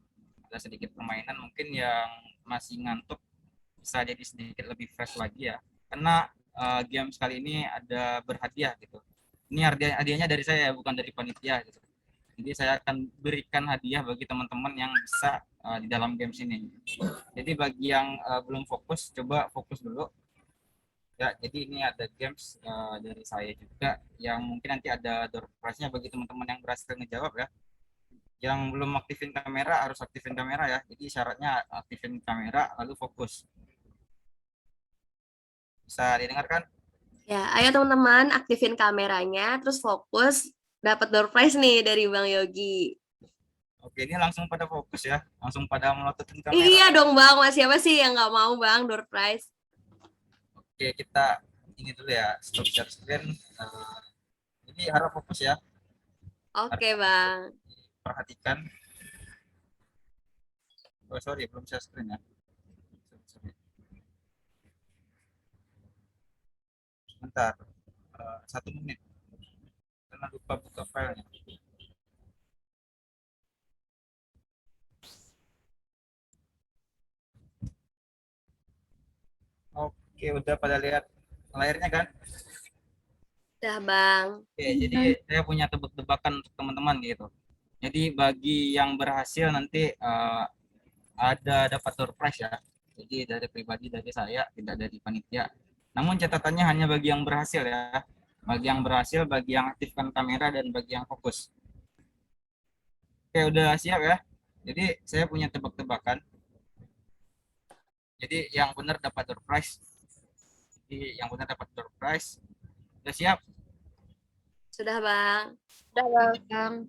Ada sedikit permainan mungkin yang masih ngantuk bisa jadi sedikit lebih fresh lagi ya. Karena game kali ini ada berhadiah gitu. Ini hadiahnya dari saya bukan dari panitia gitu. Jadi saya akan berikan hadiah bagi teman-teman yang bisa di dalam games ini. Jadi bagi yang belum fokus, coba fokus dulu. Ya, jadi ini ada games dari saya juga yang mungkin nanti ada door prize-nya bagi teman-teman yang berhasil ngejawab ya. Yang belum aktifin kamera harus aktifin kamera ya. Jadi syaratnya aktifin kamera lalu fokus. Bisa didengarkan? Ya, ayo teman-teman aktifin kameranya, terus fokus. Dapat door prize nih dari Bang Yogi. Oke, ini langsung pada fokus ya. Langsung pada melototin Iya kamera. dong Bang, Mas siapa sih yang nggak mau Bang door prize? Oke, kita ini dulu ya. Stop share screen. Jadi harap fokus ya. Oke Bang. Perhatikan. Oh, sorry, belum share screen ya. Sorry. Sebentar. 1 menit. Karena lupa buka filenya. Oke, udah pada lihat layarnya kan? Udah Bang. Oke, jadi saya punya tebak-tebakan untuk teman-teman gitu. Jadi bagi yang berhasil nanti ada dapat door prize ya. Jadi dari pribadi dari saya, tidak dari panitia. Namun catatannya hanya bagi yang berhasil ya. Bagi yang berhasil, bagi yang aktifkan kamera dan bagi yang fokus. Oke, udah siap ya. Jadi saya punya tebak-tebakan. Jadi yang benar dapat door prize. Jadi yang benar dapat door prize. Udah siap? Sudah Bang. Udah, Bang.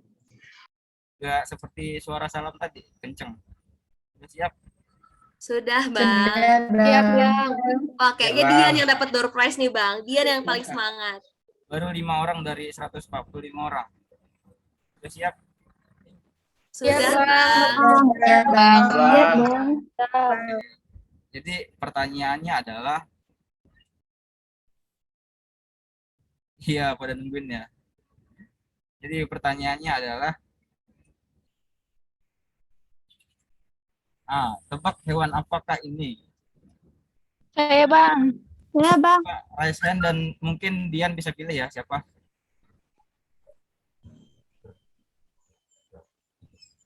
Gak seperti suara salam tadi, kenceng. Udah siap? Sudah Bang. Siap, Bang. Wah, kayaknya Ya, Dian Bang. yang dapat door prize nih Bang. Dian yang paling semangat. Baru 5 orang dari 145 orang. Udah siap? Sudah Bang. Bang. Jadi pertanyaannya adalah, iya pada nungguin ya. Jadi pertanyaannya adalah, tebak hewan apakah ini? Saya Bang. Ya Bang. Pak, raise hand dan mungkin Dian bisa pilih ya siapa?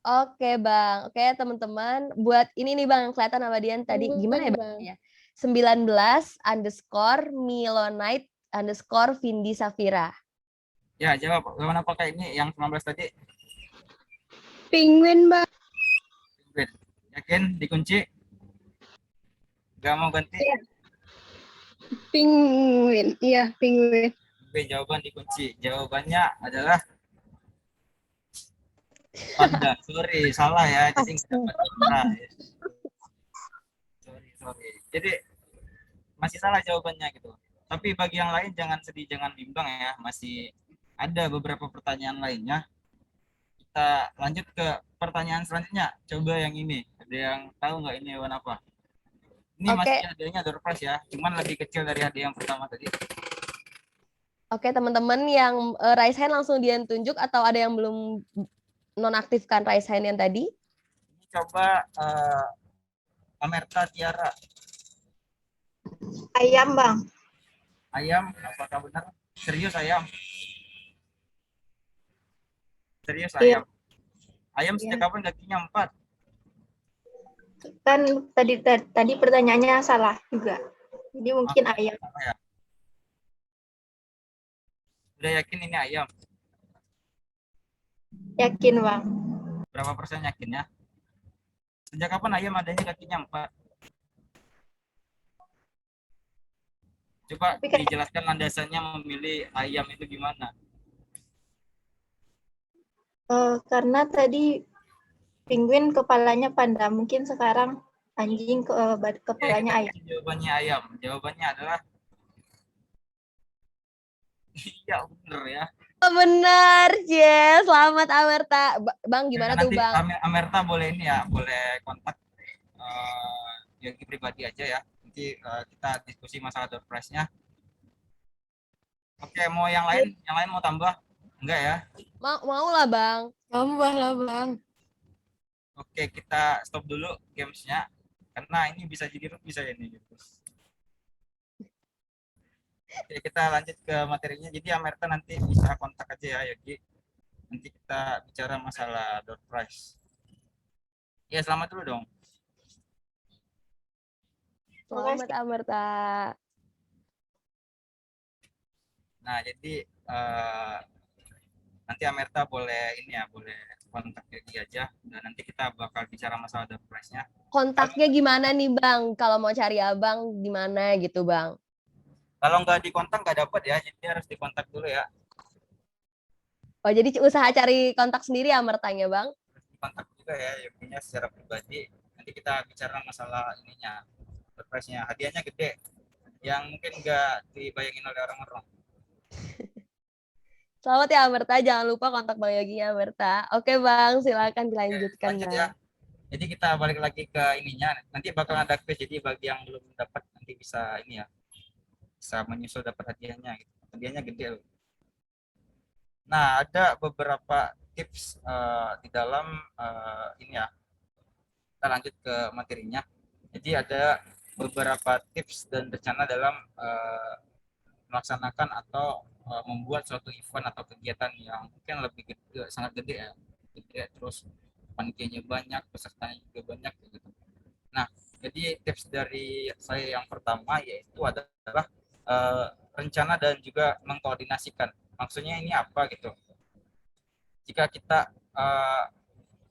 Oke Bang, oke teman-teman, buat ini nih Bang, kelihatan sama Dian tadi gimana ya Bang? Ya? 19_Milonite_Vindi Safira. Ya, jawab. Hewan apakah ini yang 19 tadi? Penguin, Bang. Penguin. Yakin dikunci? Gak mau ganti? Penguin. Iya, penguin. Oke, jawaban dikunci. Jawabannya adalah panda. Sorry, salah ya. Jadi nggak dapat kontra. Sorry. Jadi masih salah jawabannya gitu. Tapi bagi yang lain jangan sedih, jangan bimbang ya. Masih ada beberapa pertanyaan lainnya. Kita lanjut ke pertanyaan selanjutnya. Coba yang ini. Ada yang tahu nggak ini hewan apa? Ini Oke. masih hadiahnya door prize ya. Cuman lebih kecil dari hadiah yang pertama tadi. Oke teman-teman yang raise hand langsung Dian tunjuk atau ada yang belum nonaktifkan raise hand yang tadi? Ini coba Amerta Tiara. Ayam, Bang. Ayam, apakah benar? Serius ayam? Serius Iya. ayam? Ayam sejak kapan kakinya 4? Kan tadi pertanyaannya salah juga. Jadi mungkin ayam. Apa ya? Udah yakin ini ayam? Yakin, Bang. Berapa persen yakinnya? Sejak kapan ayam adanya kakinya 4? Coba dijelaskan landasannya memilih ayam itu gimana? Karena tadi penguin kepalanya panda, mungkin sekarang anjing kepalanya ayam. Jawabannya ayam. Jawabannya adalah iya bener ya. Oh, benar, yes. Selamat Amerta. Bang, gimana tuh Nanti Bang? Amerta boleh ini ya, boleh kontak Yogi pribadi aja ya. Nanti kita diskusi masalah door prize-nya. Oke, mau yang lain? Yang lain mau tambah? Enggak ya? Mau lah Bang. Tambah lah Bang. Oke, kita stop dulu games-nya. Karena ini bisa jadi bisa ini. Gitu. Oke, kita lanjut ke materinya. Jadi Amerta nanti bisa kontak aja ya Yogi. Nanti kita bicara masalah door prize. Ya, selamat dulu dong. Selamat Amerta. Nah, jadi nanti Amerta boleh ini ya, boleh kontak Yogi aja, dan nanti kita bakal bicara masalah door prize-nya. Kontaknya gimana nih Bang? Kalau mau cari abang di mana gitu Bang? Kalau nggak dikontak nggak dapat ya, jadi harus dikontak dulu ya. Oh jadi usaha cari kontak sendiri ya Mertanya Bang? Harus dikontak juga ya, Yoginya secara pribadi. Nanti kita bicara masalah ininya, door prize-nya. Hadiahnya gede, yang mungkin nggak dibayangin oleh orang-orang. Selamat ya Amerta, jangan lupa kontak Bang Yoginya Amerta. Oke Bang, silakan Oke, dilanjutkan lanjut Bang. ya. Jadi kita balik lagi ke ininya. Nanti bakal ada quiz. Jadi bagi yang belum dapat nanti bisa ini ya, bisa menyusul dapat hadiahnya. Gitu. Hadiahnya gede loh. Nah, ada beberapa tips di dalam ini ya. Kita lanjut ke materinya. Jadi ada beberapa tips dan rencana dalam melaksanakan atau membuat suatu event atau kegiatan yang mungkin lebih gede, sangat gede ya. Gede, terus panitianya banyak, pesertanya juga banyak gitu. Nah, jadi tips dari saya yang pertama yaitu adalah rencana dan juga mengkoordinasikan. Maksudnya ini apa gitu? Jika kita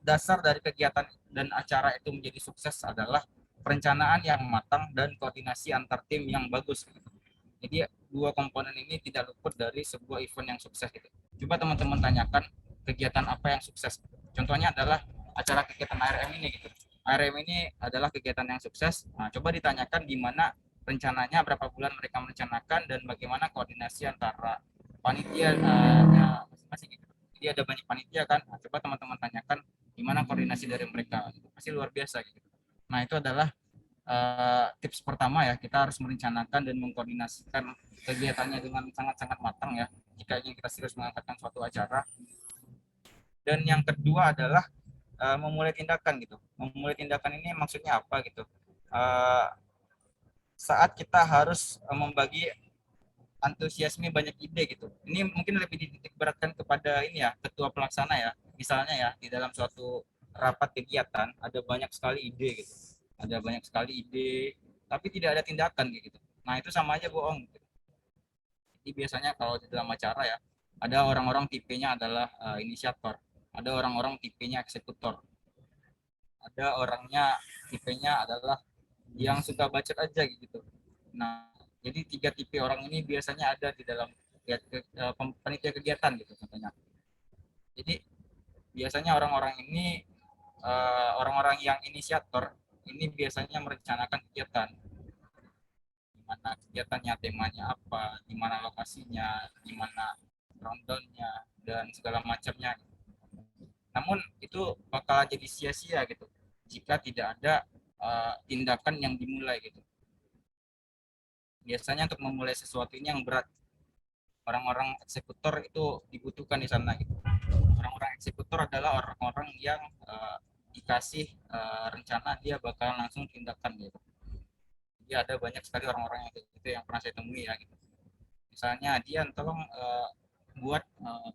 dasar dari kegiatan dan acara itu menjadi sukses adalah perencanaan yang matang dan koordinasi antar tim yang bagus. Gitu. Jadi dua komponen ini tidak luput dari sebuah event yang sukses. Gitu. Coba teman-teman tanyakan kegiatan apa yang sukses. Contohnya adalah acara kegiatan ARM ini. Gitu. ARM ini adalah kegiatan yang sukses. Nah, coba ditanyakan di mana rencananya, berapa bulan mereka merencanakan, dan bagaimana koordinasi antara panitia masing-masing. Gitu. Jadi ada banyak panitia kan. Nah, coba teman-teman tanyakan gimana koordinasi dari mereka. Gitu. Pasti luar biasa. Gitu. Nah, itu adalah tips pertama ya, kita harus merencanakan dan mengkoordinasikan kegiatannya dengan sangat-sangat matang ya jika ingin kita serius mengangkatkan suatu acara. Dan yang kedua adalah memulai tindakan gitu. Memulai tindakan ini maksudnya apa gitu? Saat kita harus membagi antusiasme banyak ide gitu. Ini mungkin lebih dititik beratkan kepada ini ya, ketua pelaksana ya. Misalnya ya, di dalam suatu rapat kegiatan ada banyak sekali ide gitu. Ada banyak sekali ide, tapi tidak ada tindakan gitu. Nah, itu sama aja bohong. Gitu. Jadi biasanya kalau di dalam acara ya, ada orang-orang tipenya adalah inisiator, ada orang-orang tipenya eksekutor, ada orangnya tipenya adalah yang suka bacot aja gitu. Nah, jadi tiga tipe orang ini biasanya ada di dalam panitia kegiatan gitu contohnya. Jadi biasanya orang-orang ini orang-orang yang inisiator ini biasanya merencanakan kegiatan, di mana kegiatannya, temanya apa, di mana lokasinya, di mana rundownnya dan segala macamnya. Namun itu bakal jadi sia-sia gitu jika tidak ada tindakan yang dimulai gitu. Biasanya untuk memulai sesuatu ini yang berat, orang-orang eksekutor itu dibutuhkan di sana gitu. Orang-orang eksekutor adalah orang-orang yang dikasih rencana, dia bakal langsung tindakan gitu. Jadi ada banyak sekali orang-orang yang gitu yang pernah saya temui ya gitu. Misalnya dia tolong buat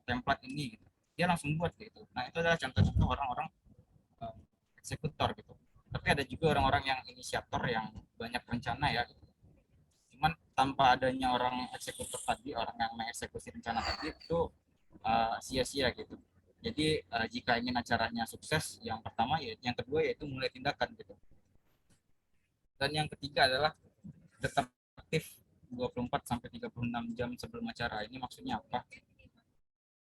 template ini gitu. Dia langsung buat gitu. Nah, itu adalah contoh-contoh orang-orang eksekutor gitu. Tapi ada juga orang-orang yang inisiator yang banyak rencana ya gitu. Cuman tanpa adanya orang eksekutor tadi, orang yang mengeksekusi rencana tadi itu sia-sia gitu. Jadi jika ingin acaranya sukses, yang pertama ya, yang kedua yaitu mulai tindakan gitu. Dan yang ketiga adalah tetap aktif 24 sampai 36 jam sebelum acara. Ini maksudnya apa?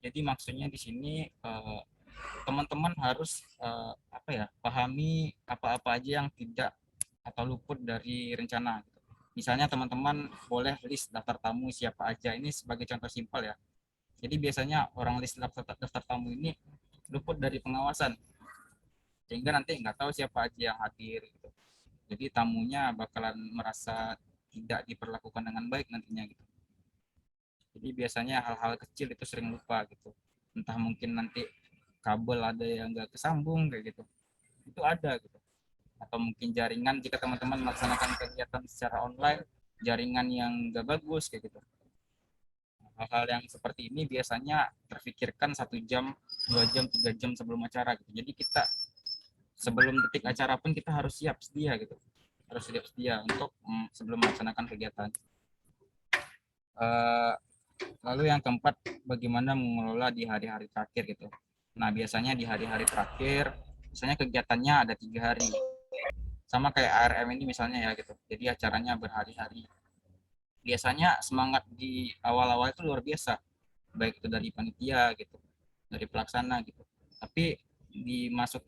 Jadi maksudnya di sini teman-teman harus apa ya, pahami apa-apa aja yang tidak atau luput dari rencana. Misalnya teman-teman boleh list daftar tamu siapa aja. Ini sebagai contoh simpel ya. Jadi biasanya orang list daftar tamu ini luput dari pengawasan, sehingga nanti nggak tahu siapa aja yang hadir. Gitu. Jadi tamunya bakalan merasa tidak diperlakukan dengan baik nantinya. Gitu. Jadi biasanya hal-hal kecil itu sering lupa gitu. Entah mungkin nanti kabel ada yang nggak kesambung kayak gitu. Itu ada gitu. Atau mungkin jaringan jika teman-teman melaksanakan kegiatan secara online, jaringan yang nggak bagus kayak gitu. Hal-hal yang seperti ini biasanya terfikirkan 1 jam, 2 jam, 3 jam sebelum acara gitu. Jadi kita sebelum detik acara pun kita harus siap sedia gitu. Harus siap sedia untuk sebelum melaksanakan kegiatan. Lalu yang keempat, bagaimana mengelola di hari-hari terakhir gitu. Nah, biasanya di hari-hari terakhir, misalnya kegiatannya ada 3 hari. Sama kayak ARM ini misalnya ya gitu. Jadi acaranya berhari-hari. Biasanya semangat di awal-awal itu luar biasa. Baik itu dari panitia gitu, dari pelaksana gitu. Tapi masuk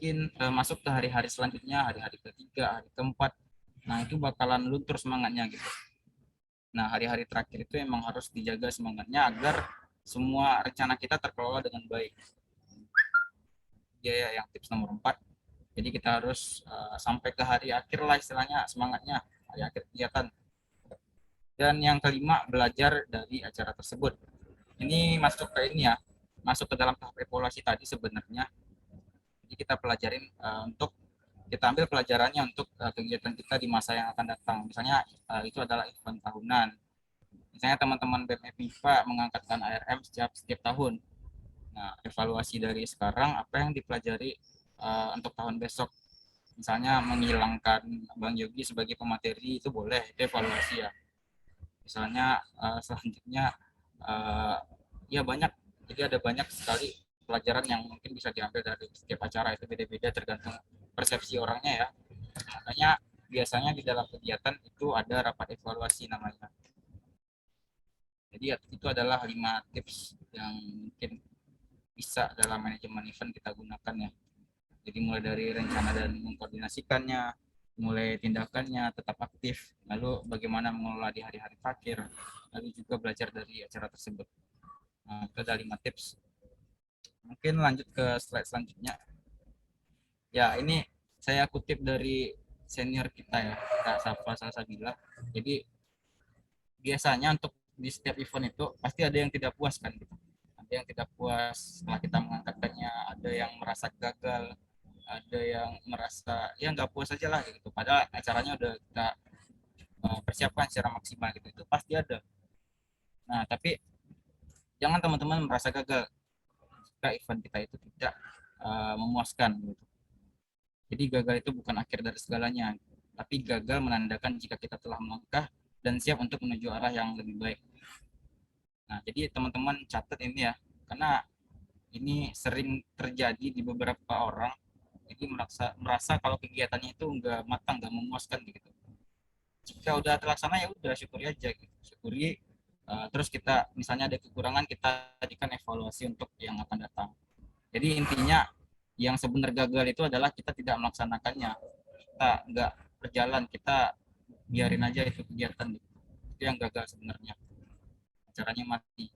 ke hari-hari selanjutnya, hari-hari ketiga, hari keempat. Nah, itu bakalan luntur semangatnya gitu. Nah, hari-hari terakhir itu emang harus dijaga semangatnya agar semua rencana kita terkelola dengan baik. Ya, yang tips nomor 4. Jadi kita harus sampai ke hari akhir lah istilahnya semangatnya, hari akhir kegiatan. Dan yang kelima, belajar dari acara tersebut. Ini masuk ke ini ya, masuk ke dalam tahap evaluasi tadi sebenarnya. Jadi kita pelajarin untuk kita ambil pelajarannya untuk kegiatan kita di masa yang akan datang. Misalnya itu adalah event tahunan. Misalnya teman-teman BEM MIPA mengangkatkan ARM setiap tahun. Nah, evaluasi dari sekarang apa yang dipelajari untuk tahun besok. Misalnya menghilangkan Bang Yogi sebagai pemateri itu boleh, itu evaluasi ya. Misalnya selanjutnya ya banyak, jadi ada banyak sekali pelajaran yang mungkin bisa diambil dari setiap acara, itu beda-beda tergantung persepsi orangnya ya. Makanya biasanya di dalam kegiatan itu ada rapat evaluasi namanya. Jadi itu adalah 5 tips yang mungkin bisa dalam manajemen event kita gunakan ya. Jadi mulai dari rencana dan mengkoordinasikannya, mulai tindakannya tetap aktif, lalu bagaimana mengelola di hari-hari terakhir, lalu juga belajar dari acara tersebut. Nah, itu ada 5 tips. Mungkin lanjut ke slide selanjutnya. Ya, ini saya kutip dari senior kita ya, Kak Safa Salsabila. Jadi biasanya untuk di setiap event itu pasti ada yang tidak puas kan gitu. Ada yang tidak puas setelah kita mengangkatkannya, ada yang merasa gagal, ada yang merasa ya nggak puas aja lah gitu. Padahal acaranya udah kita persiapkan secara maksimal gitu. Itu pasti ada. Nah, tapi jangan teman-teman merasa gagal jika event kita itu tidak memuaskan gitu. Jadi gagal itu bukan akhir dari segalanya, tapi gagal menandakan jika kita telah melangkah dan siap untuk menuju arah yang lebih baik. Nah, jadi teman-teman catat ini ya, karena ini sering terjadi di beberapa orang. Jadi merasa kalau kegiatannya itu nggak matang, nggak memuaskan gitu. Jika udah terlaksana ya udah syukuri aja gitu. Syukuri terus kita misalnya ada kekurangan, kita jadikan evaluasi untuk yang akan datang. Jadi intinya yang sebenarnya gagal itu adalah kita tidak melaksanakannya, kita nggak berjalan, kita biarin aja itu kegiatan gitu. Itu yang gagal sebenarnya, acaranya mati.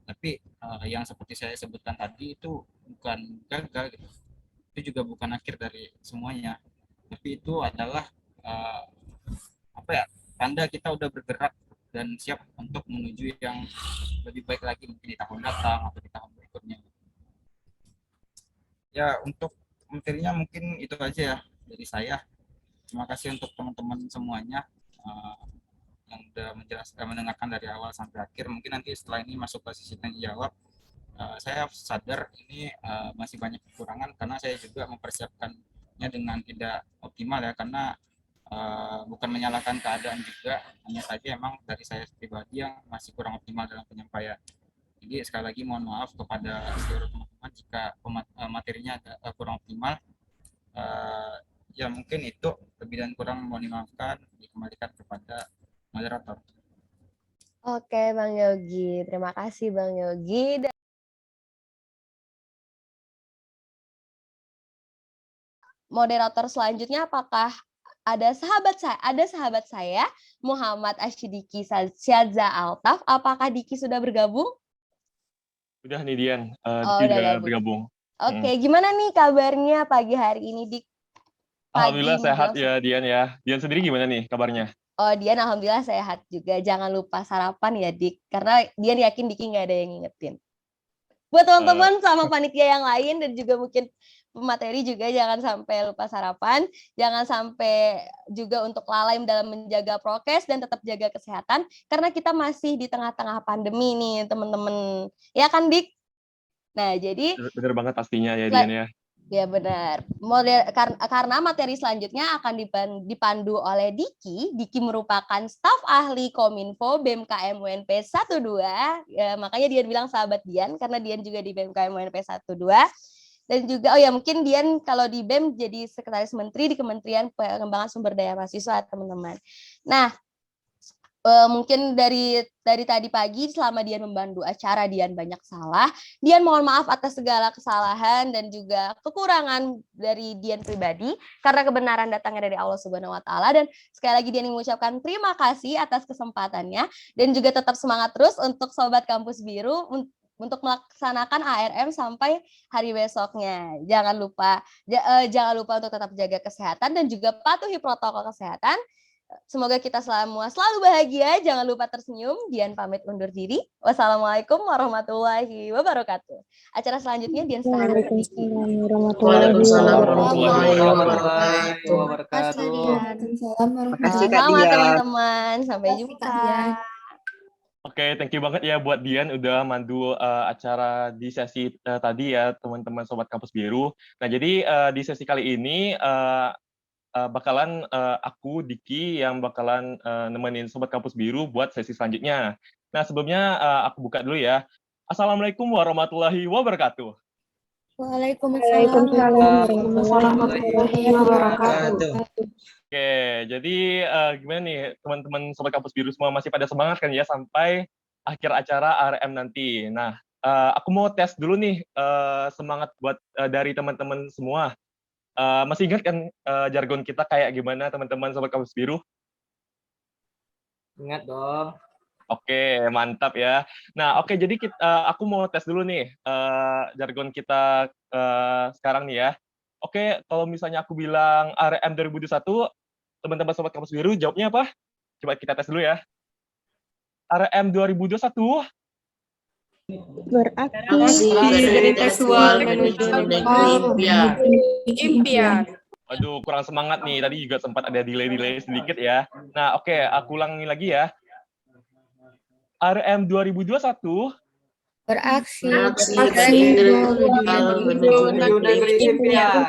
Tapi yang seperti saya sebutkan tadi itu bukan gagal gitu. Itu juga bukan akhir dari semuanya, tapi itu adalah apa ya, tanda kita udah bergerak dan siap untuk menuju yang lebih baik lagi mungkin di tahun datang atau di tahun berikutnya. Ya, untuk materinya mungkin itu aja ya dari saya. Terima kasih untuk teman-teman semuanya yang udah menjelaskan, mendengarkan dari awal sampai akhir. Mungkin nanti setelah ini masuk ke sesi tanya jawab. Saya sadar ini masih banyak kekurangan karena saya juga mempersiapkannya dengan tidak optimal ya, karena bukan menyalahkan keadaan juga, hanya saja emang dari saya pribadi yang masih kurang optimal dalam penyampaian. Jadi sekali lagi mohon maaf kepada seluruh teman-teman jika materinya kurang optimal. Ya mungkin itu lebih dan kurang mohon dimaafkan, dikembalikan kepada moderator. Oke, Bang Yogi. Terima kasih, Bang Yogi. Moderator selanjutnya apakah ada sahabat saya Muhammad Ashidiki Syadza Altaf. Apakah Diki sudah bergabung? Udah nih Dian, Oh, Diki udah udah bergabung. Oke, gimana nih kabarnya pagi hari ini, Dik? Alhamdulillah sehat ya Dian ya. Dian sendiri gimana nih kabarnya? Oh, Dian alhamdulillah sehat juga. Jangan lupa sarapan ya, Dik. Karena Dian yakin Diki nggak ada yang ngingetin. Buat teman-teman sama panitia yang lain dan juga mungkin pemateri juga jangan sampai lupa sarapan. Jangan sampai juga untuk lalai dalam menjaga prokes dan tetap jaga kesehatan. Karena kita masih di tengah-tengah pandemi nih, teman-teman. Ya kan, Dik? Nah, jadi Bener banget pastinya ya Dian ya. Ya benar. Karena materi selanjutnya akan dipandu oleh Diki. Diki merupakan staf ahli Kominfo BMKM UNP 12. Ya, makanya Dian bilang sahabat Dian karena Dian juga di BMKM UNP 12. Dan juga, oh ya mungkin Dian kalau di BEM jadi Sekretaris Menteri di Kementerian Pengembangan Sumber Daya Mahasiswa, teman-teman. Nah, mungkin dari tadi pagi selama Dian membantu acara, Dian banyak salah. Dian mohon maaf atas segala kesalahan dan juga kekurangan dari Dian pribadi, karena kebenaran datangnya dari Allah Subhanahu wa Ta'ala. Dan sekali lagi Dian mengucapkan terima kasih atas kesempatannya, dan juga tetap semangat terus untuk Sobat Kampus Biru untuk melaksanakan ARM sampai hari besoknya. Jangan lupa untuk tetap jaga kesehatan dan juga patuhi protokol kesehatan. Semoga kita semua selalu bahagia. Jangan lupa tersenyum. Dian pamit undur diri. Wassalamualaikum warahmatullahi wabarakatuh. Acara selanjutnya Dian serahkan ke Diki. Waalaikumsalam warahmatullahi wabarakatuh. wabarakatuh. Waalaikumsalam Makasih Kak Sama-sama Dian. teman-teman. Sampai Makasih, jumpa. Kak Dian. Oke, thank you banget ya buat Dian udah mandu acara di sesi tadi ya, teman-teman Sobat Kampus Biru. Nah, jadi di sesi kali ini bakalan aku, Diki, yang bakalan nemenin Sobat Kampus Biru buat sesi selanjutnya. Nah, sebelumnya aku buka dulu ya. Assalamualaikum warahmatullahi wabarakatuh. Waalaikumsalam warahmatullahi wabarakatuh. Oke, jadi gimana nih teman-teman Sobat Kampus Biru semua, masih pada semangat kan ya sampai akhir acara ARM nanti. Nah, aku mau tes dulu nih semangat buat dari teman-teman semua. Masih ingat kan jargon kita kayak gimana teman-teman Sobat Kampus Biru? Ingat dong. Oke, mantap ya. Nah, oke, jadi aku mau tes dulu nih jargon kita sekarang nih ya. Oke, kalau misalnya aku bilang ARM 2021, teman-teman Sobat Kampus Biru jawabnya apa? Coba kita tes dulu ya. ARM 2021 Beraksi dari tekstual menuju impian. Aduh, kurang semangat nih. Tadi juga sempat ada delay-delay sedikit ya. Nah, oke, aku ulangi lagi ya. ARM 2021 Beraksi menuju negeri impian.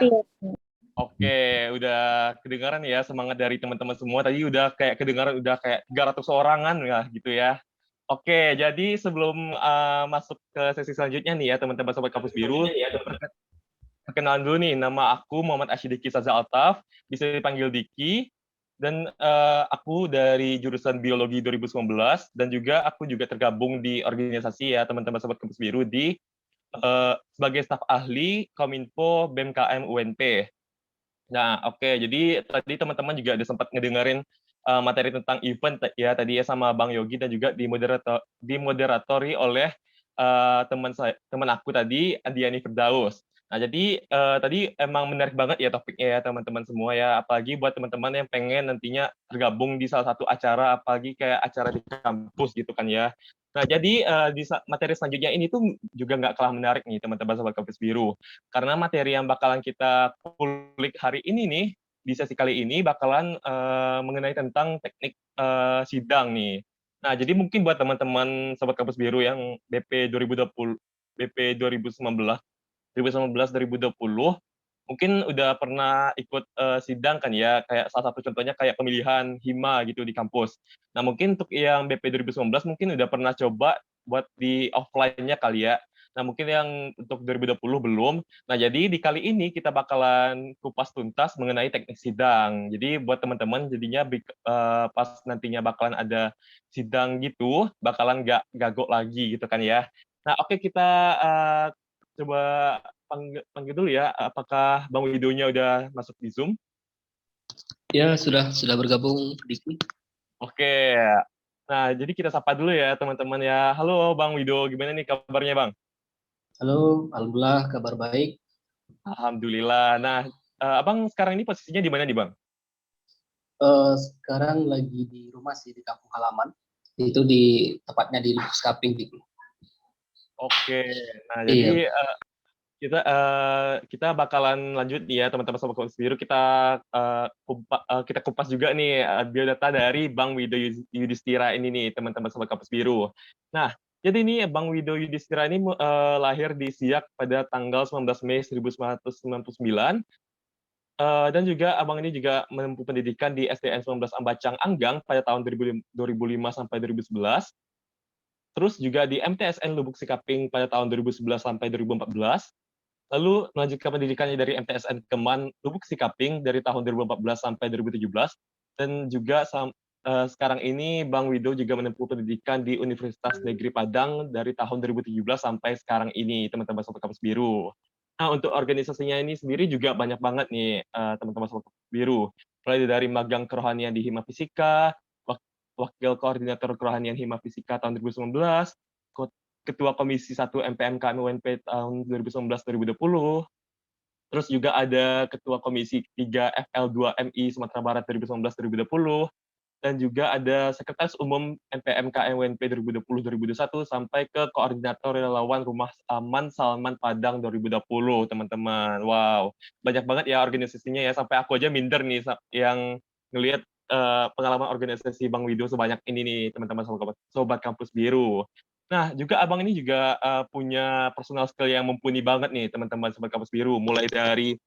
Oke, udah kedengaran ya semangat dari teman-teman semua. Tadi udah kayak kedengaran udah kayak 300 orangan ya gitu ya. Oke, jadi sebelum masuk ke sesi selanjutnya nih ya teman-teman Sobat Kampus Biru, perkenalan dulu nih, nama aku Muhammad Asyidiki Saza Altaf, bisa dipanggil Diki, dan aku dari jurusan Biologi 2019, dan juga aku juga tergabung di organisasi ya teman-teman Sobat Kampus Biru di sebagai staf ahli Kominfo BMKM UNP. Nah, oke, jadi tadi teman-teman juga ada sempat ngedengerin materi tentang event ya tadi ya sama Bang Yogi, dan juga dimoderatori oleh teman aku tadi, Andiani Firdaus. Nah, jadi tadi emang menarik banget ya topiknya ya teman-teman semua ya, apalagi buat teman-teman yang pengen nantinya tergabung di salah satu acara, apalagi kayak acara di kampus gitu kan ya. Nah, jadi di materi selanjutnya ini tuh juga nggak kalah menarik nih teman-teman Sobat Kampus Biru. Karena materi yang bakalan kita kulik hari ini nih, di sesi kali ini bakalan mengenai tentang teknik sidang nih. Nah, jadi mungkin buat teman-teman Sobat Kampus Biru yang BP 2020, BP 2019-2020, mungkin udah pernah ikut sidang kan ya, kayak salah satu contohnya kayak pemilihan hima gitu di kampus. Nah, mungkin untuk yang BP 2019 mungkin udah pernah coba buat di offline-nya kali ya. Nah, mungkin yang untuk 2020 belum. Nah, jadi di kali ini kita bakalan kupas tuntas mengenai teknik sidang. Jadi buat teman-teman jadinya pas nantinya bakalan ada sidang gitu, bakalan nggak gagok lagi gitu kan ya. Nah, oke, kita coba panggil dulu ya, apakah Bang Widonya udah masuk di Zoom? Ya, sudah bergabung, Diki. Oke. Nah, jadi kita sapa dulu ya, teman-teman ya. Halo, Bang Wido. Gimana nih kabarnya, Bang? Halo, alhamdulillah kabar baik. Alhamdulillah. Nah, Abang sekarang ini posisinya di mana nih, Bang? Sekarang lagi di rumah sih, di kampung halaman. Itu tepatnya di Lubuk Kaping, Diki. Oke. Nah, jadi kita bakalan lanjut nih ya teman-teman Sobat Kampus Biru, kita kupas juga nih biodata dari Bang Wido Yudhistira ini nih teman-teman Sobat Kampus Biru. Nah, jadi ini Bang Wido Yudhistira ini lahir di Siak pada tanggal 19 Mei 1999, dan juga abang ini juga menempuh pendidikan di SDN 19 Ambacang Anggang pada tahun 2005 sampai 2011. Terus juga di MTSN Lubuk Sikaping pada tahun 2011 sampai 2014. lalu melanjutkan pendidikannya dari MTSN Keman Lubuk Sikaping dari tahun 2014 sampai 2017, dan juga sekarang ini Bang Wido juga menempuh pendidikan di Universitas Negeri Padang dari tahun 2017 sampai sekarang ini, teman-teman Sobat Kampus Biru. Nah, untuk organisasinya ini sendiri juga banyak banget nih, teman-teman Sobat Kampus Biru. Mulai dari magang kerohanian di Hima Fisika, Wakil Koordinator Kerohanian Hima Fisika tahun 2019, Ketua Komisi 1 MPMK UNP tahun 2019-2020, terus juga ada Ketua Komisi 3 FL2 MI Sumatera Barat 2019-2020, dan juga ada Sekretaris Umum MPMK UNP 2020-2021 sampai ke Koordinator Relawan Rumah Aman Salman Padang 2020, teman-teman. Wow, banyak banget ya organisasinya ya, sampai aku aja minder nih yang ngelihat pengalaman organisasi Bang Wido sebanyak ini nih, teman-teman Sobat Kampus Biru. Nah, juga abang ini juga punya personal skill yang mumpuni banget nih, teman-teman Sobat Kampus Biru. Mulai dari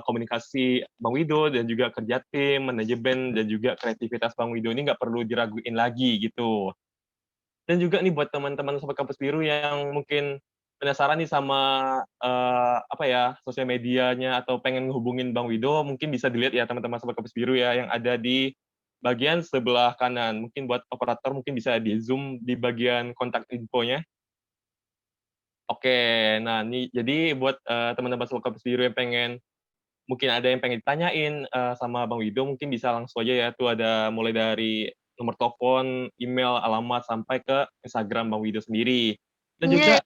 komunikasi Bang Wido, dan juga kerja tim, manajemen, dan juga kreativitas Bang Wido ini nggak perlu diraguin lagi gitu. Dan juga nih buat teman-teman Sobat Kampus Biru yang mungkin penasaran nih sama sosial medianya atau pengen ngehubungin Bang Wido, mungkin bisa dilihat ya teman-teman Sobat Kampus Biru ya yang ada di bagian sebelah kanan. Mungkin buat operator mungkin bisa di zoom di bagian kontak infonya. Oke, nah nih jadi buat teman-teman Sobat Kampus Biru yang mungkin ada yang pengen ditanyain sama Bang Wido, mungkin bisa langsung aja ya, tuh ada mulai dari nomor telepon, email, alamat, sampai ke Instagram Bang Wido sendiri. Dan juga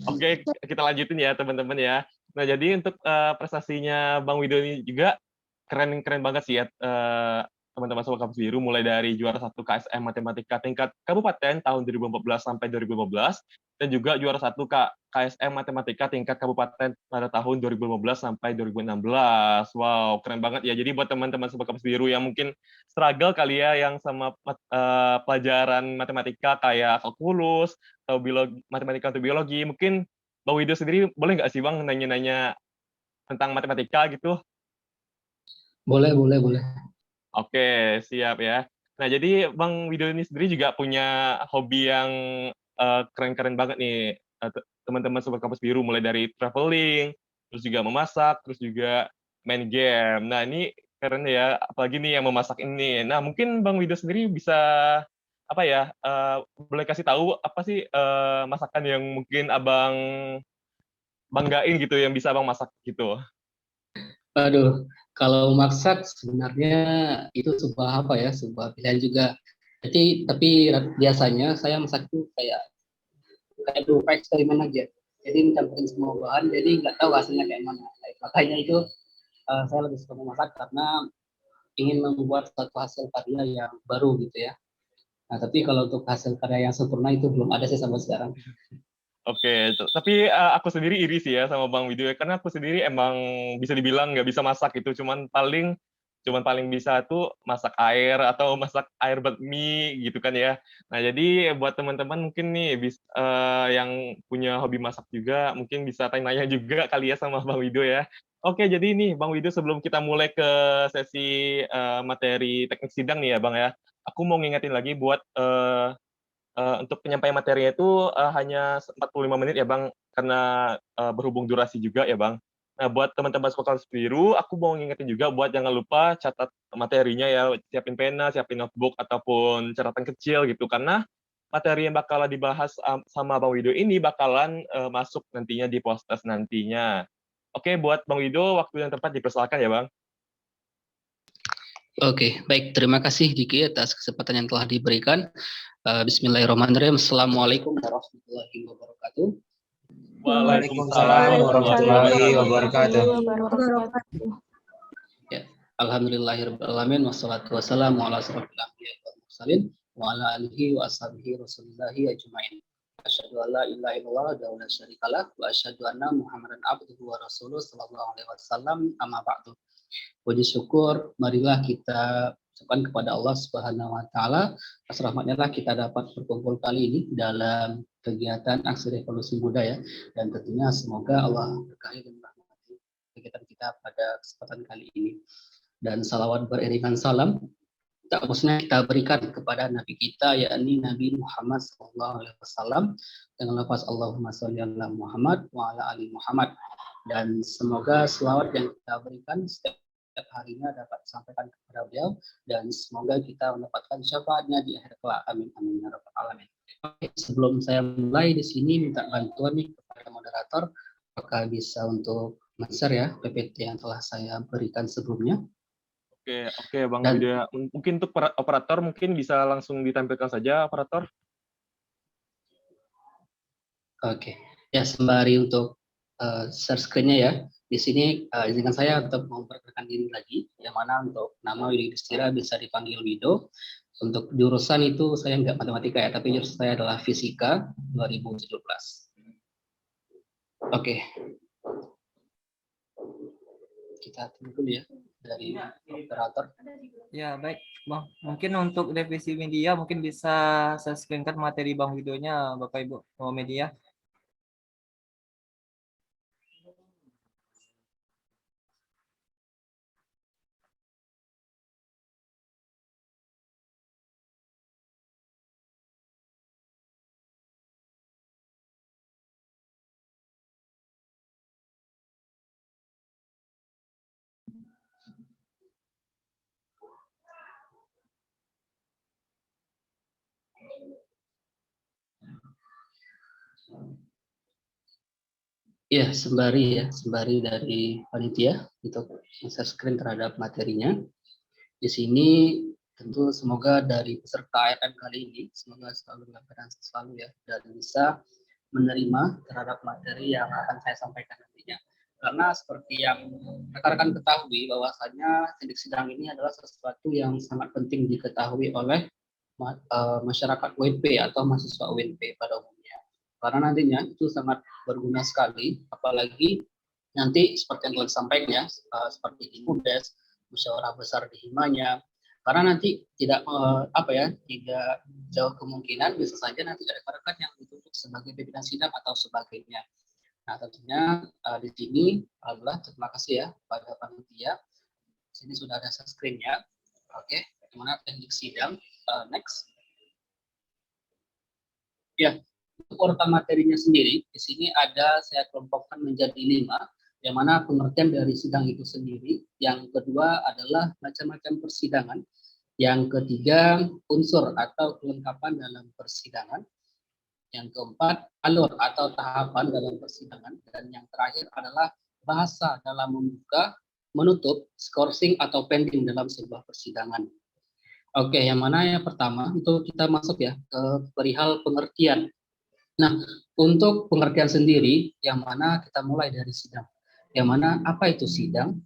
oke, kita lanjutin ya teman-teman ya. Nah, jadi untuk prestasinya Bang Wido ini juga keren banget sih ya, teman-teman Sobat Kampus Biru, mulai dari juara 1 KSM Matematika tingkat kabupaten tahun 2014 sampai 2015, dan juga juara 1 KSM Matematika tingkat kabupaten pada tahun 2015 sampai 2016. Wow, keren banget ya. Jadi buat teman-teman Sobat Kampus Biru yang mungkin struggle kali ya yang sama pelajaran matematika kayak kalkulus atau matematika atau biologi, mungkin Bang Wido sendiri boleh nggak sih Bang nanya-nanya tentang matematika gitu? Boleh, boleh, boleh. Oke, siap ya. Nah, jadi Bang Wido ini sendiri juga punya hobi yang keren-keren banget nih, teman-teman Sobat Kampus Biru, mulai dari traveling, terus juga memasak, terus juga main game. Nah, ini keren ya, apalagi nih yang memasak ini. Nah, mungkin Bang Wido sendiri bisa boleh kasih tahu apa sih masakan yang mungkin Abang banggain gitu, yang bisa Abang masak gitu? Aduh, kalau masak sebenarnya itu sebuah sebuah pilihan juga. Tapi biasanya saya masak itu kayak berupa eksperimen aja. Jadi mencampurin semua bahan, jadi nggak tahu hasilnya kayak mana. Makanya itu saya lebih suka memasak karena ingin membuat suatu hasil karya yang baru gitu ya. Nah, tapi kalau untuk hasil karya yang sempurna itu belum ada sih sampai sekarang. Oke, tapi aku sendiri iri sih ya sama Bang Wido ya, karena aku sendiri emang bisa dibilang nggak bisa masak gitu, cuman paling bisa tuh masak air atau masak air bakmi gitu kan ya. Nah, jadi buat teman-teman mungkin nih yang punya hobi masak juga, mungkin bisa tanya-tanya juga kali ya sama Bang Wido ya. Oke, jadi nih Bang Wido, sebelum kita mulai ke sesi materi teknik sidang nih ya Bang ya, aku mau ngingetin lagi buat untuk penyampaian materinya itu hanya 45 menit ya Bang, karena berhubung durasi juga ya Bang. Nah, buat teman-teman Sobat Kampus Biru, aku mau ngingetin juga buat jangan lupa catat materinya ya, siapin pena, siapin notebook, ataupun catatan kecil gitu, karena materi yang bakalan dibahas sama Bang Wido ini bakalan masuk nantinya di postas nantinya. Oke, buat Bang Wido, waktu yang tepat dipersilakan ya Bang. Oke, baik. Terima kasih Diki atas kesempatan yang telah diberikan. Bismillahirrahmanirrahim. Assalamualaikum warahmatullahi wabarakatuh. Waalaikumsalam warahmatullahi wabarakatuh. Ya, alhamdulillahirrahmanirrahim. Wassalatu wassalamu ala asrofil anbiya'i wal mursalin wa ala alihi wa ashabihi rasulillahi ajma'in. Asyhadu an la ilaha illallah wa la syarikalah wa asyhadu anna Muhammadan abduhu wa rasuluh sallallahu alaihi wasallam, amma ba'du. Puji syukur marilah kita ucapkan kepada Allah Subhanahu wa taala, atas rahmatnya lah kita dapat berkumpul kali ini dalam kegiatan aksi revolusi muda ya, dan tentunya semoga Allah berkahi dan merahmati kegiatan kita pada kesempatan kali ini. Dan salawat beriringan salam tak bosan kita berikan kepada Nabi kita, yakni Nabi Muhammad SAW, dengan lafaz Allahumma sholli ala Muhammad wa ala ali Muhammad. Dan semoga selawat yang kita berikan setiap harinya dapat disampaikan kepada beliau, dan semoga kita mendapatkan syafaatnya di akhir kelak. Amin amin ya rabbal alamin. Oke, sebelum saya mulai di sini minta bantuan nih kepada moderator, apakah bisa untuk men-share ya PPT yang telah saya berikan sebelumnya. Oke, Bang Dan Widya. Mungkin untuk operator mungkin bisa langsung ditampilkan saja, operator. oke, ya sembari untuk share screen-nya ya. Di sini izinkan saya untuk memperkenalkan diri lagi, yang mana untuk nama Widi Yudhistira bisa dipanggil Wido. Untuk jurusan itu saya nggak matematika ya, tapi jurusan saya adalah fisika 2017. Oke, kita tunggu dulu ya dari operator. Ya, baik, Bang. Mungkin untuk revisi media mungkin bisa saya screenkan materi Bang Widonya, Bapak Ibu media. Ya, sembari dari panitia untuk share screen terhadap materinya. Di sini tentu semoga dari peserta ARM kali ini semoga selalu dalam keadaan selalu ya, dan bisa menerima terhadap materi yang akan saya sampaikan nantinya. Karena seperti yang rekan-rekan ketahui bahwasanya sidik sidang ini adalah sesuatu yang sangat penting diketahui oleh masyarakat UNP atau mahasiswa UNP pada umumnya. Karena nantinya itu sangat berguna sekali, apalagi nanti seperti yang telah disampaikan ya, seperti di MUDES, musyawarah besar di himanya. Karena nanti tidak tidak jauh kemungkinan bisa saja nanti ada rekan-rekan yang ditunjuk sebagai pimpinan sidang atau sebagainya. Nah, tentunya di sini adalah terima kasih ya pada panitia. Di sini sudah ada share screen-nya. Oke, bagaimana teknik sidang? Next. Ya, untuk urutan materinya sendiri, di sini ada saya kelompokkan menjadi 5, yang mana pengertian dari sidang itu sendiri. Yang kedua adalah macam-macam persidangan. Yang ketiga, unsur atau kelengkapan dalam persidangan. Yang keempat, alur atau tahapan dalam persidangan. Dan yang terakhir adalah bahasa dalam membuka, menutup, skorsing atau pending dalam sebuah persidangan. Oke, yang mana yang pertama itu kita masuk ya ke perihal pengertian. Nah, untuk pengertian sendiri, yang mana kita mulai dari sidang. Yang mana apa itu sidang?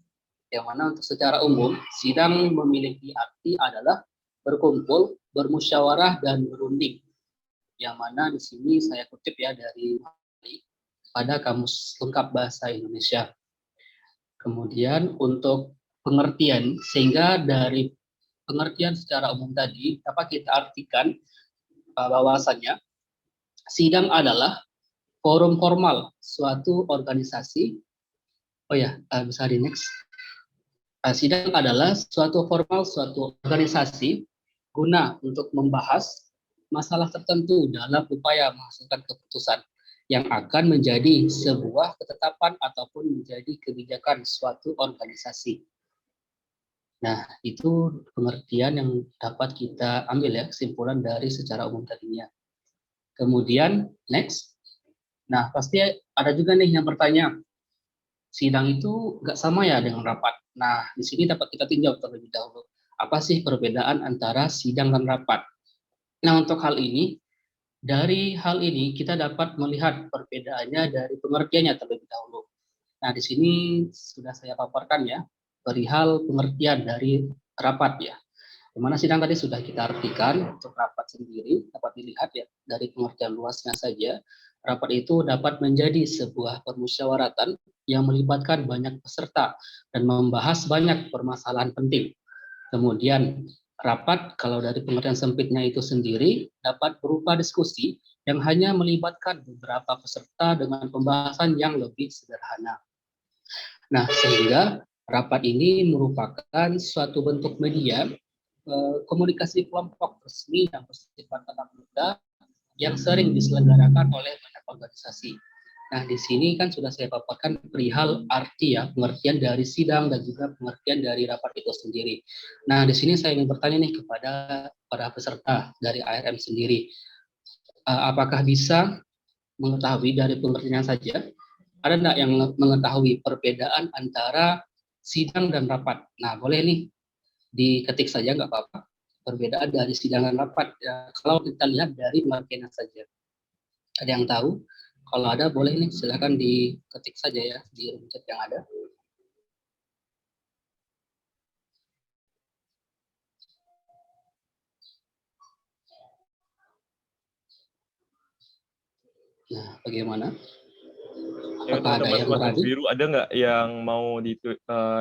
Yang mana untuk secara umum, sidang memiliki arti adalah berkumpul, bermusyawarah, dan berunding. Yang mana di sini saya kutip ya dari pada Kamus Lengkap Bahasa Indonesia. Kemudian untuk pengertian, sehingga dari pengertian secara umum tadi dapat kita artikan bahwasannya sidang adalah forum formal suatu organisasi. Oh ya, bisa di next. Sidang adalah suatu formal suatu organisasi guna untuk membahas masalah tertentu dalam upaya menghasilkan keputusan yang akan menjadi sebuah ketetapan ataupun menjadi kebijakan suatu organisasi. Nah, itu pengertian yang dapat kita ambil ya, kesimpulan dari secara umum tadinya. Kemudian, next. Nah, pasti ada juga nih yang bertanya, sidang itu nggak sama ya dengan rapat. Nah, di sini dapat kita tinjau terlebih dahulu. Apa sih perbedaan antara sidang dan rapat? Nah, untuk hal ini, dari hal ini kita dapat melihat perbedaannya dari pengertiannya terlebih dahulu. Nah, di sini sudah saya paparkan ya, perihal pengertian dari rapat ya. Dimana sidang tadi sudah kita artikan, untuk rapat sendiri dapat dilihat ya dari pengertian luasnya saja. Rapat itu dapat menjadi sebuah permusyawaratan yang melibatkan banyak peserta dan membahas banyak permasalahan penting. Kemudian rapat kalau dari pengertian sempitnya itu sendiri dapat berupa diskusi yang hanya melibatkan beberapa peserta dengan pembahasan yang lebih sederhana. Nah, sehingga rapat ini merupakan suatu bentuk media komunikasi kelompok resmi yang bersifat tatap muka yang sering diselenggarakan oleh banyak organisasi. Nah, di sini kan sudah saya paparkan perihal arti ya, pengertian dari sidang dan juga pengertian dari rapat itu sendiri. Nah, di sini saya ingin bertanya nih kepada para peserta dari ARM sendiri, apakah bisa mengetahui dari pengertian saja, ada enggak yang mengetahui perbedaan antara sidang dan rapat? Nah, boleh nih diketik saja nggak apa-apa. Perbedaan dari sidang dan rapat. Ya, kalau kita lihat dari pengertian saja. Ada yang tahu? Kalau ada boleh nih silakan diketik saja ya di room chat yang ada. Nah, bagaimana? Ya, Apakah ada teman-teman yang Mahasiswa ragu? Biru ada nggak yang mau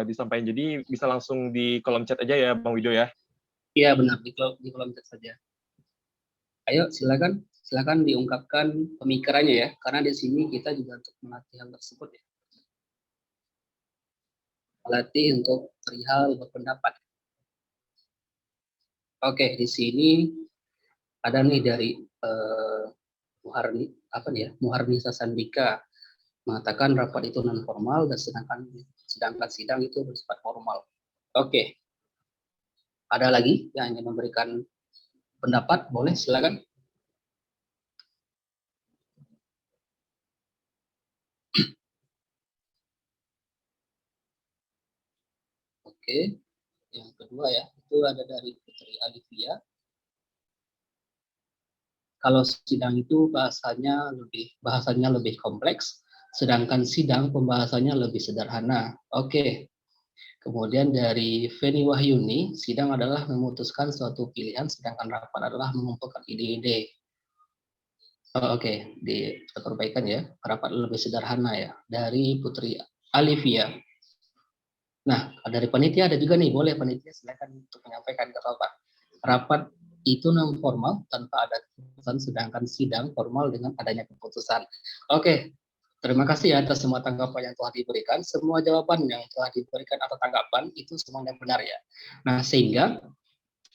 disampaikan? Jadi bisa langsung di kolom chat aja ya, Bang Wido ya. Iya benar, di kolom chat saja. Ayo silakan, silakan diungkapkan pemikirannya ya, karena di sini kita juga untuk melatih hal tersebut ya. Melatih untuk perihal berpendapat. Oke, di sini ada nih dari Muharni Sasandika mengatakan rapat itu non formal dan sedangkan sidang itu bersifat formal. Oke. Ada lagi yang ingin memberikan pendapat? Boleh silakan. Oke. Yang kedua ya, itu ada dari Putri Alivia. Kalau sidang itu bahasanya lebih kompleks, sedangkan sidang pembahasannya lebih sederhana. Oke. Kemudian dari Feni Wahyuni, sidang adalah memutuskan suatu pilihan, sedangkan rapat adalah mengumpulkan ide-ide. Oke, diperbaikan ya. Rapat lebih sederhana ya. Dari Putri Alivia. Nah, dari panitia ada juga nih, boleh panitia silakan untuk menyampaikan ke apa. Rapat itu non formal tanpa ada keputusan, sedangkan sidang formal dengan adanya keputusan. Oke, terima kasih ya atas semua tanggapan yang telah diberikan. Semua jawaban yang telah diberikan atau tanggapan itu semuanya benar ya. Nah, sehingga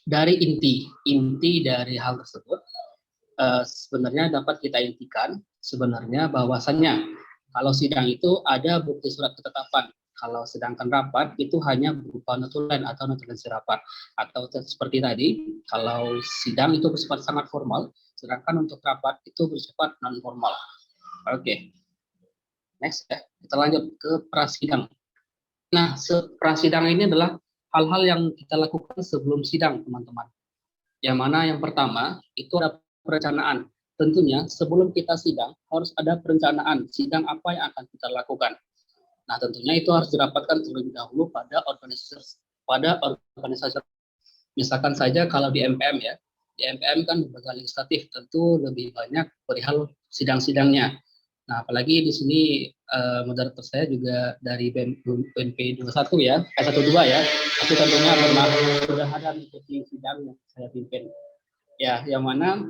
dari inti dari hal tersebut sebenarnya dapat kita intikan sebenarnya bahwasannya kalau sidang itu ada bukti surat ketetapan. Kalau sedangkan rapat itu hanya berupa notulen atau notulensi rapat. Atau seperti tadi, kalau sidang itu bersifat sangat formal, sedangkan untuk rapat itu bersifat non formal. Oke. Next ya, kita lanjut ke prasidang. Nah, prasidang ini adalah hal-hal yang kita lakukan sebelum sidang, teman-teman. Yang mana yang pertama, itu ada perencanaan. Tentunya sebelum kita sidang, harus ada perencanaan sidang apa yang akan kita lakukan. Nah, tentunya itu harus dirapatkan terlebih dahulu pada organisasi. Misalkan saja kalau di MPM ya, di MPM kan lembaga legislatif tentu lebih banyak perihal sidang-sidangnya. Nah, apalagi di sini moderator saya juga dari BNP 21 ya, 12 ya. Tapi tentunya sudah ada mengikuti sidang yang saya pimpin. Ya, yang mana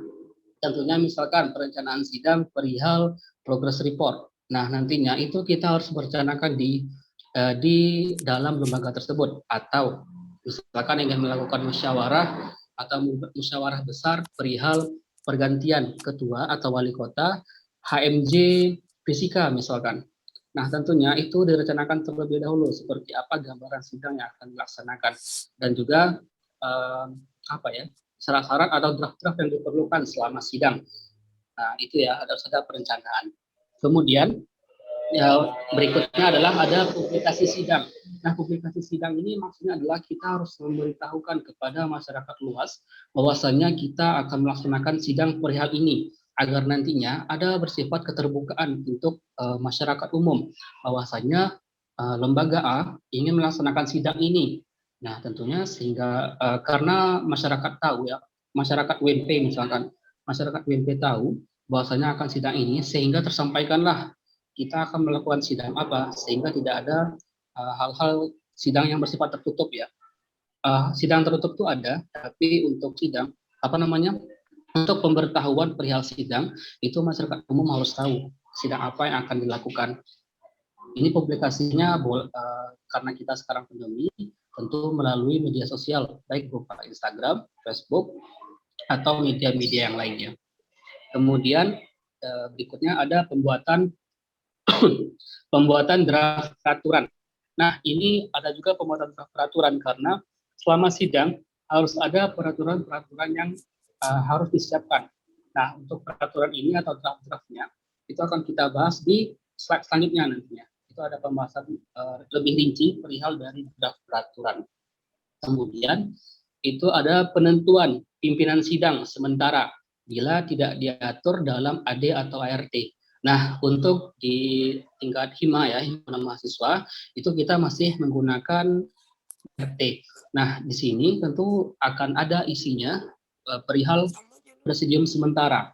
tentunya misalkan perencanaan sidang perihal progress report. Nah, nantinya itu kita harus merencanakan di dalam lembaga tersebut, atau misalkan ingin melakukan musyawarah atau musyawarah besar perihal pergantian ketua atau wali kota, HMJ fisika misalkan. Nah, tentunya itu direncanakan terlebih dahulu seperti apa gambaran sidang yang akan dilaksanakan, dan juga syarat-syarat atau draft-draft yang diperlukan selama sidang. Nah, itu ya, harus ada perencanaan. Kemudian ya, berikutnya adalah ada publikasi sidang. Nah, publikasi sidang ini maksudnya adalah kita harus memberitahukan kepada masyarakat luas bahwasannya kita akan melaksanakan sidang perihal ini, agar nantinya ada bersifat keterbukaan untuk masyarakat umum bahwasannya lembaga A ingin melaksanakan sidang ini. Nah, tentunya sehingga karena masyarakat tahu ya, masyarakat UNP misalkan, masyarakat UNP tahu bahwasanya akan sidang ini, sehingga tersampaikanlah kita akan melakukan sidang apa, sehingga tidak ada hal-hal sidang yang bersifat tertutup ya. Sidang tertutup itu ada, tapi untuk sidang untuk pemberitahuan perihal sidang itu masyarakat umum harus tahu sidang apa yang akan dilakukan. Ini publikasinya karena kita sekarang pandemi, tentu melalui media sosial, baik berupa Instagram, Facebook, atau media-media yang lainnya. Kemudian berikutnya ada pembuatan draft peraturan. Nah, ini ada juga pembuatan draft peraturan karena selama sidang harus ada peraturan-peraturan yang harus disiapkan. Nah, untuk peraturan ini atau draft-draftnya itu akan kita bahas di slide selanjutnya nantinya. Itu ada pembahasan lebih rinci perihal dari draft peraturan. Kemudian itu ada penentuan pimpinan sidang sementara bila tidak diatur dalam AD atau ART. Nah, untuk di tingkat HIMA ya, himpunan mahasiswa, itu kita masih menggunakan ART. Nah, di sini tentu akan ada isinya perihal presidium sementara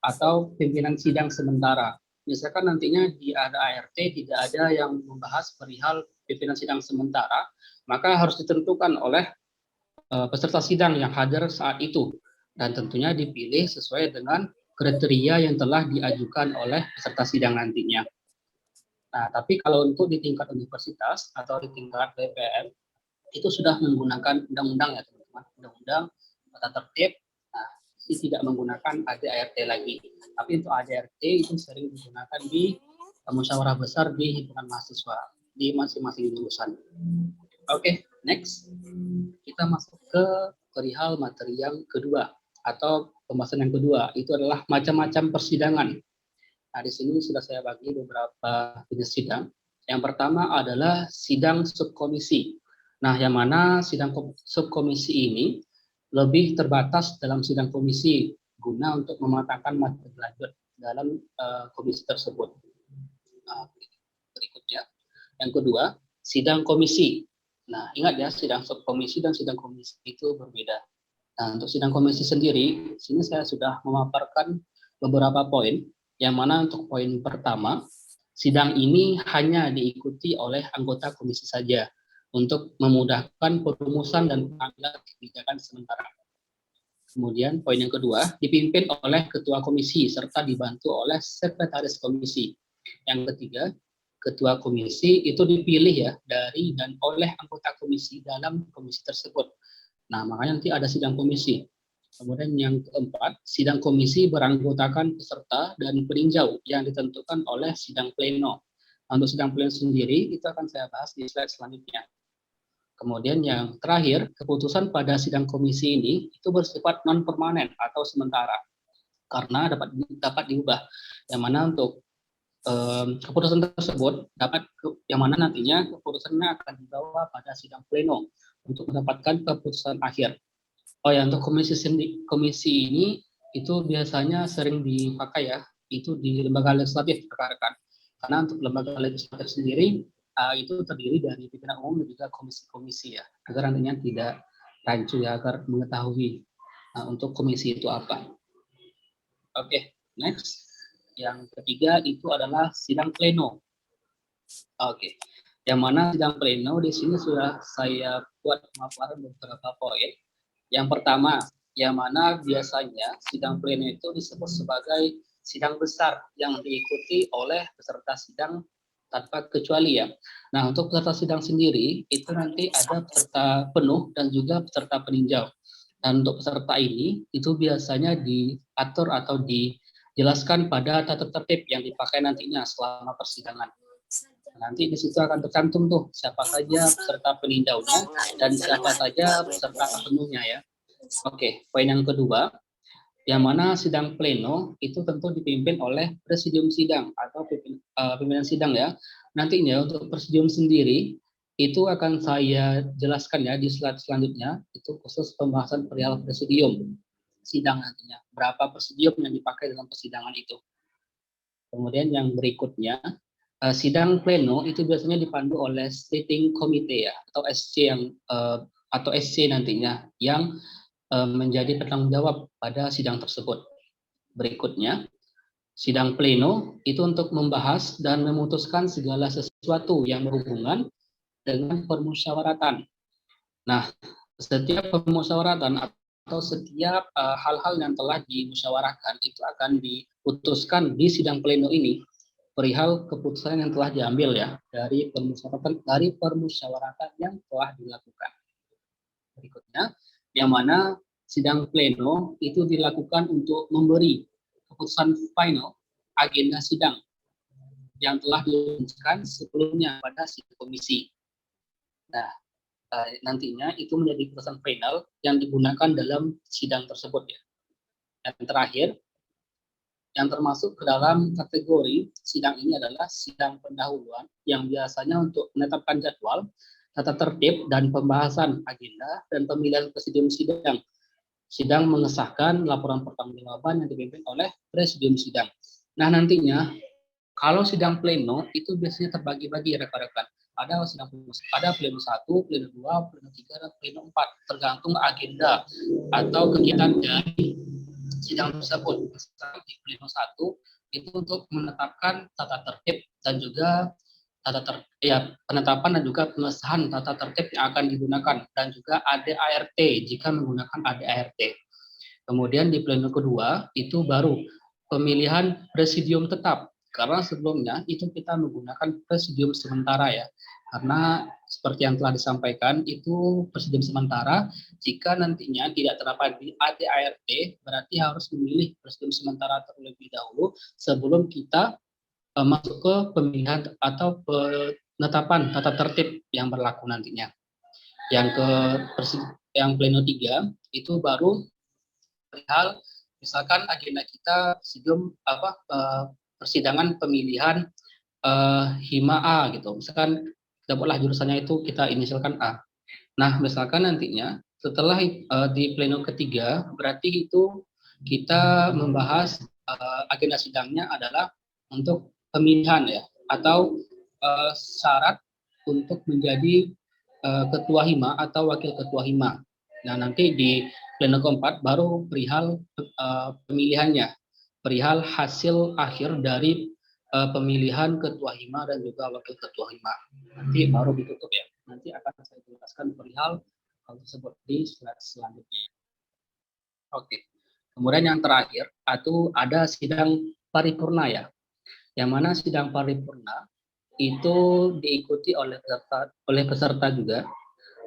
atau pimpinan sidang sementara. Misalkan nantinya di ada ART tidak ada yang membahas perihal pimpinan sidang sementara, maka harus ditentukan oleh peserta sidang yang hadir saat itu, dan tentunya dipilih sesuai dengan kriteria yang telah diajukan oleh peserta sidang nantinya. Nah, tapi kalau untuk di tingkat universitas atau di tingkat BPM itu sudah menggunakan undang-undang ya teman-teman, undang-undang tata tertib. Nah, ini tidak menggunakan ADART lagi, tapi untuk ADART itu sering digunakan di musyawarah besar di himpunan mahasiswa di masing-masing jurusan. Oke, next. Kita masuk ke perihal materi yang kedua atau pembahasan yang kedua, itu adalah macam-macam persidangan. Nah, di sini sudah saya bagi beberapa jenis sidang. Yang pertama adalah sidang subkomisi. Nah, yang mana sidang subkomisi ini lebih terbatas dalam sidang komisi guna untuk mematangkan materi lanjut dalam komisi tersebut. Berikutnya, yang kedua, sidang komisi. Nah, ingat ya, sidang subkomisi dan sidang komisi itu berbeda. Nah, untuk sidang komisi sendiri, sini saya sudah memaparkan beberapa poin, yang mana untuk poin pertama, sidang ini hanya diikuti oleh anggota komisi saja untuk memudahkan perumusan dan pengambilan kebijakan sementara. Kemudian poin yang kedua, dipimpin oleh ketua komisi serta dibantu oleh sekretaris komisi. Yang ketiga, ketua komisi itu dipilih ya dari dan oleh anggota komisi dalam komisi tersebut. Nah, makanya nanti ada sidang komisi. Kemudian yang keempat, sidang komisi beranggotakan peserta dan peninjau yang ditentukan oleh sidang pleno. Untuk sidang pleno sendiri itu akan saya bahas di slide selanjutnya. Kemudian yang terakhir, keputusan pada sidang komisi ini itu bersifat non permanen atau sementara karena dapat diubah. Yang mana untuk keputusan tersebut yang mana nantinya keputusannya akan dibawa pada sidang pleno untuk mendapatkan keputusan akhir. Oh ya, untuk komisi ini itu biasanya sering dipakai ya, itu di lembaga legislatif rekan-rekan. Karena untuk lembaga legislatif sendiri itu terdiri dari pimpinan umum dan juga komisi-komisi ya, agar nantinya tidak rancu ya, agar mengetahui untuk komisi itu apa. Oke, next. Yang ketiga itu adalah sidang pleno. Oke, yang mana sidang pleno di sini sudah saya buat pemaparan beberapa poin. Yang pertama, yang mana biasanya sidang pleno itu disebut sebagai sidang besar yang diikuti oleh peserta sidang tanpa kecuali ya. Nah, untuk peserta sidang sendiri itu nanti ada peserta penuh dan juga peserta peninjau. Dan untuk peserta ini itu biasanya diatur atau dijelaskan pada tata tertib yang dipakai nantinya selama persidangan. Nanti di situ akan tercantum tuh siapa saja peserta peninjaunya dan siapa saja peserta penuhnya ya. Oke, poin yang kedua, yang mana sidang pleno itu tentu dipimpin oleh presidium sidang atau pimpinan sidang ya. Nantinya untuk presidium sendiri itu akan saya jelaskan ya di slide selanjutnya, itu khusus pembahasan perihal presidium sidang nantinya. Berapa presidium yang dipakai dalam persidangan itu. Kemudian yang berikutnya, sidang pleno itu biasanya dipandu oleh sitting committee ya, atau SC atau SC nantinya yang menjadi penanggung jawab pada sidang tersebut. Berikutnya, sidang pleno itu untuk membahas dan memutuskan segala sesuatu yang berhubungan dengan permusyawaratan. Nah, setiap permusyawaratan atau setiap hal-hal yang telah dimusyawarahkan itu akan diputuskan di sidang pleno ini perihal keputusan yang telah diambil ya dari permusyawaratan yang telah dilakukan. Berikutnya, yang mana sidang pleno itu dilakukan untuk memberi keputusan final agenda sidang yang telah dilakukan sebelumnya pada sidang komisi. Nah, nantinya itu menjadi keputusan final yang digunakan dalam sidang tersebut ya. Dan terakhir, yang termasuk ke dalam kategori sidang ini adalah sidang pendahuluan yang biasanya untuk menetapkan jadwal, tata tertib, dan pembahasan agenda dan pemilihan presidium sidang. Sidang mengesahkan laporan pertanggungjawaban yang dipimpin oleh presidium sidang. Nah, nantinya kalau sidang pleno itu biasanya terbagi-bagi rekan-rekan. Ada sidang pleno, ada pleno 1, pleno 2, pleno 3, dan pleno 4, tergantung agenda atau kegiatan dari sidang tersebut. Misalnya di pleno 1 itu untuk menetapkan tata tertib dan juga penetapan dan juga pengesahan tata tertib yang akan digunakan, dan juga ADART jika menggunakan ADART. Kemudian di pleno kedua itu baru pemilihan presidium tetap, karena sebelumnya itu kita menggunakan presidium sementara ya, karena seperti yang telah disampaikan itu presidium sementara, jika nantinya tidak terdapat di ADART berarti harus memilih presidium sementara terlebih dahulu sebelum kita masuk ke pemilihan atau penetapan tata tertib yang berlaku nantinya. Yang pleno 3 itu baru perihal misalkan agenda kita persidangan pemilihan HIMA A gitu. Misalkan dapatlah jurusannya itu kita inisialkan A. Nah, misalkan nantinya setelah di pleno ketiga berarti itu kita membahas agenda sidangnya adalah untuk pemilihan ya, atau syarat untuk menjadi ketua HIMA atau wakil ketua HIMA. Nah, nanti di pleno keempat baru perihal pemilihannya, perihal hasil akhir dari pemilihan ketua HIMA dan juga wakil ketua HIMA. Nanti baru ditutup ya. Nanti akan saya jelaskan perihal hal tersebut di slide selanjutnya. Oke. Kemudian yang terakhir, itu ada sidang paripurna ya. Yang mana sidang paripurna itu diikuti oleh peserta juga,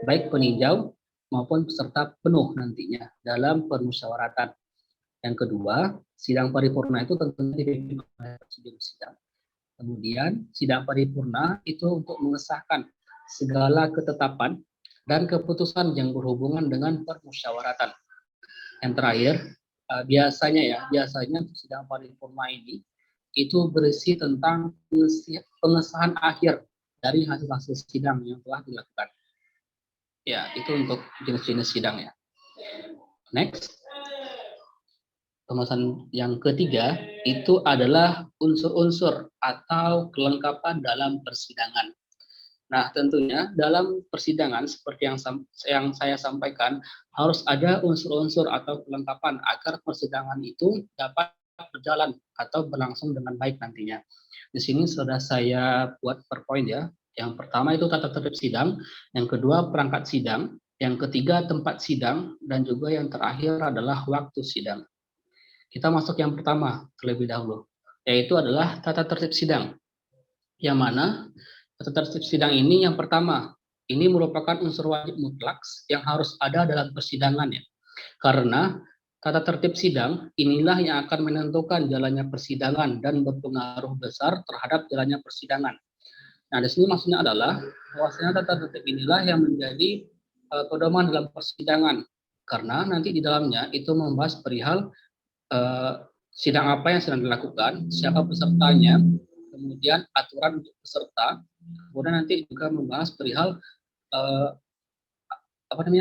baik peninjau maupun peserta penuh nantinya dalam permusyawaratan. Yang kedua, sidang paripurna itu tentunya dipimpin oleh presidium sidang. Kemudian sidang paripurna itu untuk mengesahkan segala ketetapan dan keputusan yang berhubungan dengan permusyawaratan. Yang terakhir, biasanya sidang paripurna ini itu berisi tentang pengesahan akhir dari hasil-hasil sidang yang telah dilakukan. Ya, itu untuk jenis-jenis sidang ya. Next. Pembahasan yang ketiga itu adalah unsur-unsur atau kelengkapan dalam persidangan. Nah, tentunya dalam persidangan seperti yang saya sampaikan harus ada unsur-unsur atau kelengkapan agar persidangan itu dapat berjalan atau berlangsung dengan baik nantinya. Di sini sudah saya buat per poin ya. Yang pertama itu tata tertib sidang, yang kedua perangkat sidang, yang ketiga tempat sidang, dan juga yang terakhir adalah waktu sidang. Kita masuk yang pertama terlebih dahulu, yaitu adalah tata tertib sidang. Yang mana tata tertib sidang ini yang pertama, ini merupakan unsur wajib mutlak yang harus ada dalam persidangan ya. Karena tata tertib sidang inilah yang akan menentukan jalannya persidangan dan berpengaruh besar terhadap jalannya persidangan. Nah, di sini maksudnya adalah bahwasanya tata tertib inilah yang menjadi pedoman dalam persidangan, karena nanti di dalamnya itu membahas perihal sidang apa yang sedang dilakukan, siapa pesertanya, kemudian aturan untuk peserta, kemudian nanti juga membahas perihal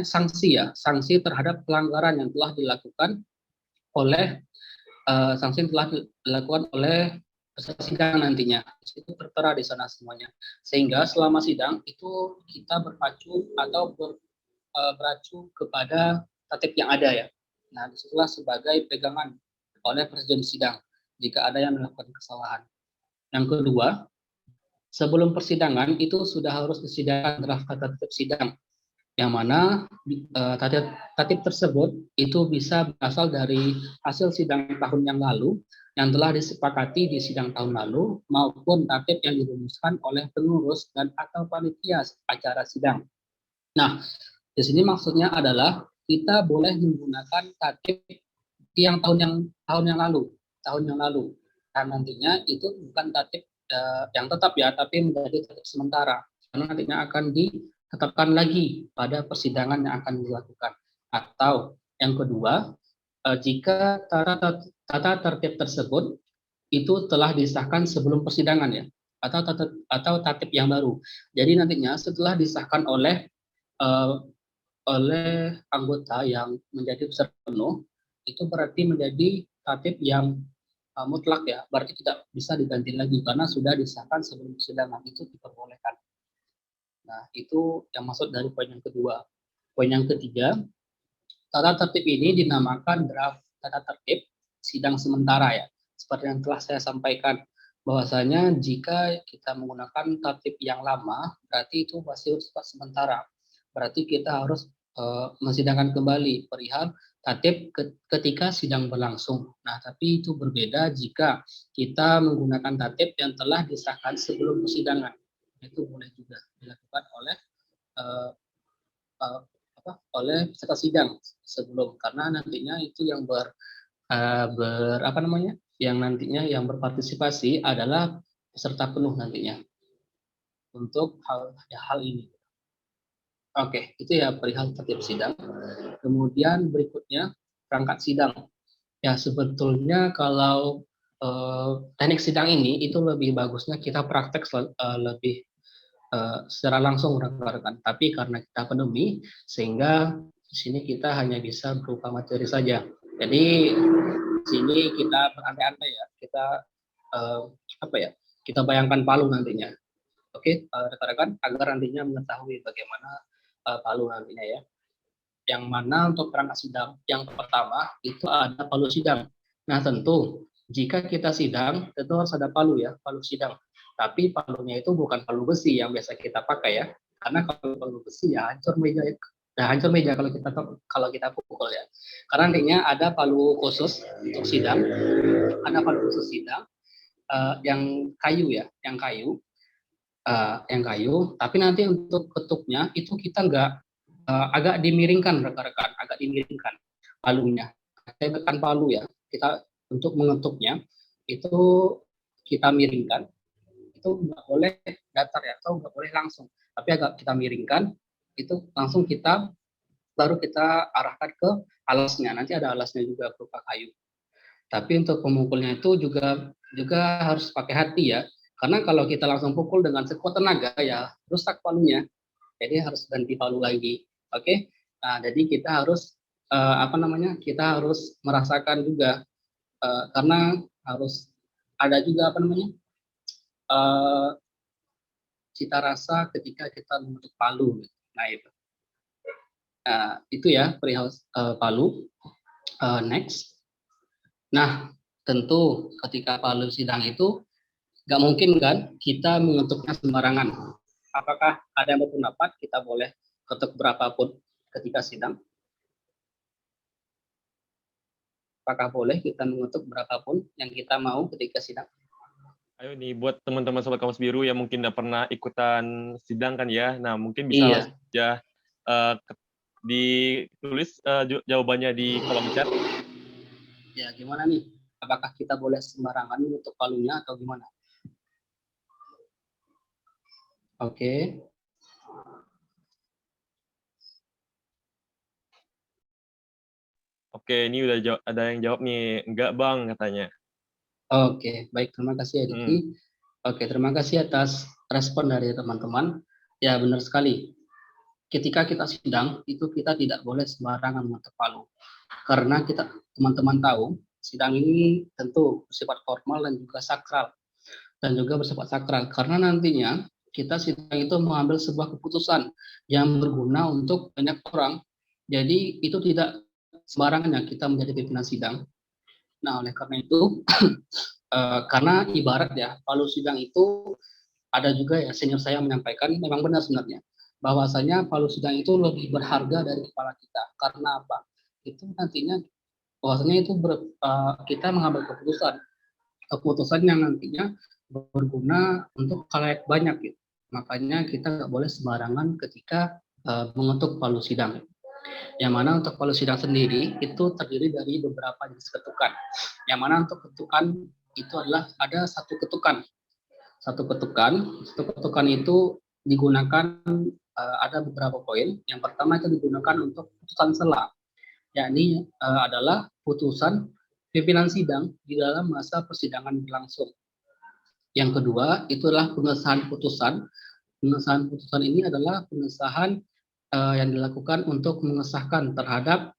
sanksi ya, sanksi terhadap pelanggaran yang telah dilakukan oleh peserta sidang nantinya. Itu tertera di sana semuanya. Sehingga selama sidang itu kita berpacu atau beracu kepada tatip yang ada ya. Nah, disitulah sebagai pegangan oleh presidium sidang jika ada yang melakukan kesalahan. Yang kedua, sebelum persidangan itu sudah harus disediakan draft tata tertib sidang, yang mana tatip tersebut itu bisa berasal dari hasil sidang tahun yang lalu yang telah disepakati di sidang tahun lalu maupun tatip yang dirumuskan oleh pengurus dan atau panitia acara sidang. Nah, di sini maksudnya adalah kita boleh menggunakan tatip yang tahun yang lalu. tahun yang lalu. Dan nantinya itu bukan tatip yang tetap ya, tapi menjadi tatip sementara. Karena nantinya akan ditetapkan lagi pada persidangan yang akan dilakukan. Atau yang kedua, jika tata tertib tersebut itu telah disahkan sebelum persidangan ya, atau tatip yang baru. Jadi nantinya setelah disahkan oleh anggota yang menjadi peserta penuh, itu berarti menjadi tatip yang mutlak ya, berarti tidak bisa diganti lagi karena sudah disahkan sebelum persidangan, itu diperbolehkan. Nah, itu yang maksud dari poin yang kedua. Poin yang ketiga, tata tertib ini dinamakan draft tata tertib sidang sementara ya. Seperti yang telah saya sampaikan, bahwasanya jika kita menggunakan tatip yang lama, berarti itu masih bersifat sementara. Berarti kita harus mensidangkan kembali perihal tatip ketika sidang berlangsung. Nah, tapi itu berbeda jika kita menggunakan tatip yang telah disahkan sebelum persidangan. Itu boleh juga dilakukan oleh oleh peserta sidang sebelum, karena nantinya itu yang yang nantinya yang berpartisipasi adalah peserta penuh nantinya untuk hal ini. Oke, itu ya perihal tertib sidang. Kemudian berikutnya perangkat sidang. Ya sebetulnya kalau teknik sidang ini itu lebih bagusnya kita praktek lebih secara langsung rekan-rekan. Tapi karena kita pandemi, sehingga di sini kita hanya bisa berupa materi saja. Jadi di sini kita berandai-andai ya, kita kita bayangkan Palu nantinya. Oke, rekan-rekan, agar nantinya mengetahui bagaimana Palu nantinya ya. Yang mana untuk perangkat sidang yang pertama itu ada Palu sidang. Nah tentu jika kita sidang tentu harus ada Palu ya, Palu sidang. Tapi palunya itu bukan palu besi yang biasa kita pakai ya, karena kalau palu besi ya hancur meja kalau kita pukul ya. Karena nantinya ada palu khusus untuk sidang, ada palu khusus sidang yang kayu ya, yang kayu. Tapi nanti untuk ketuknya itu kita agak dimiringkan rekan-rekan, agak dimiringkan palunya. Tekan palu ya, kita untuk mengetuknya itu kita miringkan. Itu nggak boleh datar ya, atau nggak boleh langsung, tapi agak kita miringkan, itu langsung baru kita arahkan ke alasnya. Nanti ada alasnya juga berupa kayu. Tapi untuk pemukulnya itu juga harus pakai hati ya, karena kalau kita langsung pukul dengan sekuat tenaga ya rusak palunya. Jadi harus ganti palu lagi. Oke. Nah, jadi kita harus kita harus merasakan juga karena harus ada juga cita rasa ketika kita membentuk palu. Nah itu ya perihal palu. Next. Nah tentu ketika palu sidang itu nggak mungkin kan kita mengetuknya sembarangan. Apakah ada yang berpendapat kita boleh ketuk berapapun ketika sidang? Apakah boleh kita mengetuk berapapun yang kita mau ketika sidang? Ayo nih buat teman-teman sobat Kamus Biru yang mungkin udah pernah ikutan sidang kan ya. Nah, mungkin bisa langsung aja ditulis jawabannya di kolom chat. Ya, gimana nih? Apakah kita boleh sembarangan untuk palunya atau gimana? Oke. Oke, ini udah ada yang jawab nih. Enggak, Bang, katanya. Oke, baik. Terima kasih, Aditi. Oke, terima kasih atas respon dari teman-teman. Ya, benar sekali. Ketika kita sidang, itu kita tidak boleh sembarangan mengetuk palu. Karena teman-teman tahu, sidang ini tentu bersifat formal dan juga sakral. Dan juga bersifat sakral. Karena nantinya, kita sidang itu mengambil sebuah keputusan yang berguna untuk banyak orang. Jadi, itu tidak sembarangan ya kita menjadi pimpinan sidang. Nah, oleh karena itu, karena ibarat ya, palu sidang itu ada juga ya, senior saya menyampaikan, memang benar sebenarnya, bahwasanya palu sidang itu lebih berharga dari kepala kita. Karena apa? Itu nantinya, bahwasanya itu kita mengambil keputusan yang nantinya berguna untuk khalayak banyak gitu. Makanya kita nggak boleh sembarangan ketika mengetuk palu sidang. Yang mana untuk palu sidang sendiri itu terdiri dari beberapa jenis ketukan. Yang mana untuk ketukan itu adalah ada satu ketukan. Satu ketukan itu digunakan ada beberapa poin. Yang pertama itu digunakan untuk putusan sela, yakni adalah putusan pimpinan sidang di dalam masa persidangan berlangsung. Yang kedua itu adalah pengesahan putusan. Pengesahan putusan ini adalah pengesahan yang dilakukan untuk mengesahkan terhadap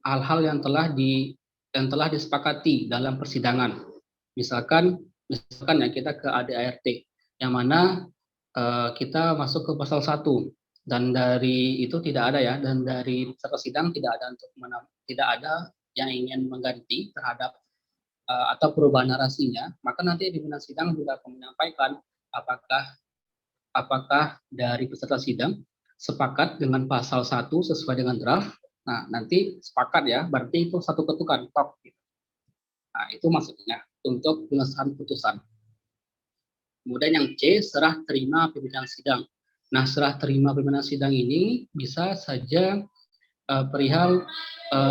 hal-hal yang telah disepakati dalam persidangan. Misalkan ya kita ke ADART yang mana kita masuk ke pasal 1 dan dari itu tidak ada ya, dan dari peserta sidang tidak ada yang ingin mengganti terhadap atau perubahan narasinya, maka nanti pimpinan sidang juga akan menyampaikan apakah dari peserta sidang sepakat dengan pasal 1 sesuai dengan draft. Nah, nanti sepakat ya, berarti itu satu ketukan top. Nah, itu maksudnya untuk pengesahan putusan. Kemudian yang C, serah terima pimpinan sidang. Nah, serah terima pimpinan sidang ini bisa saja perihal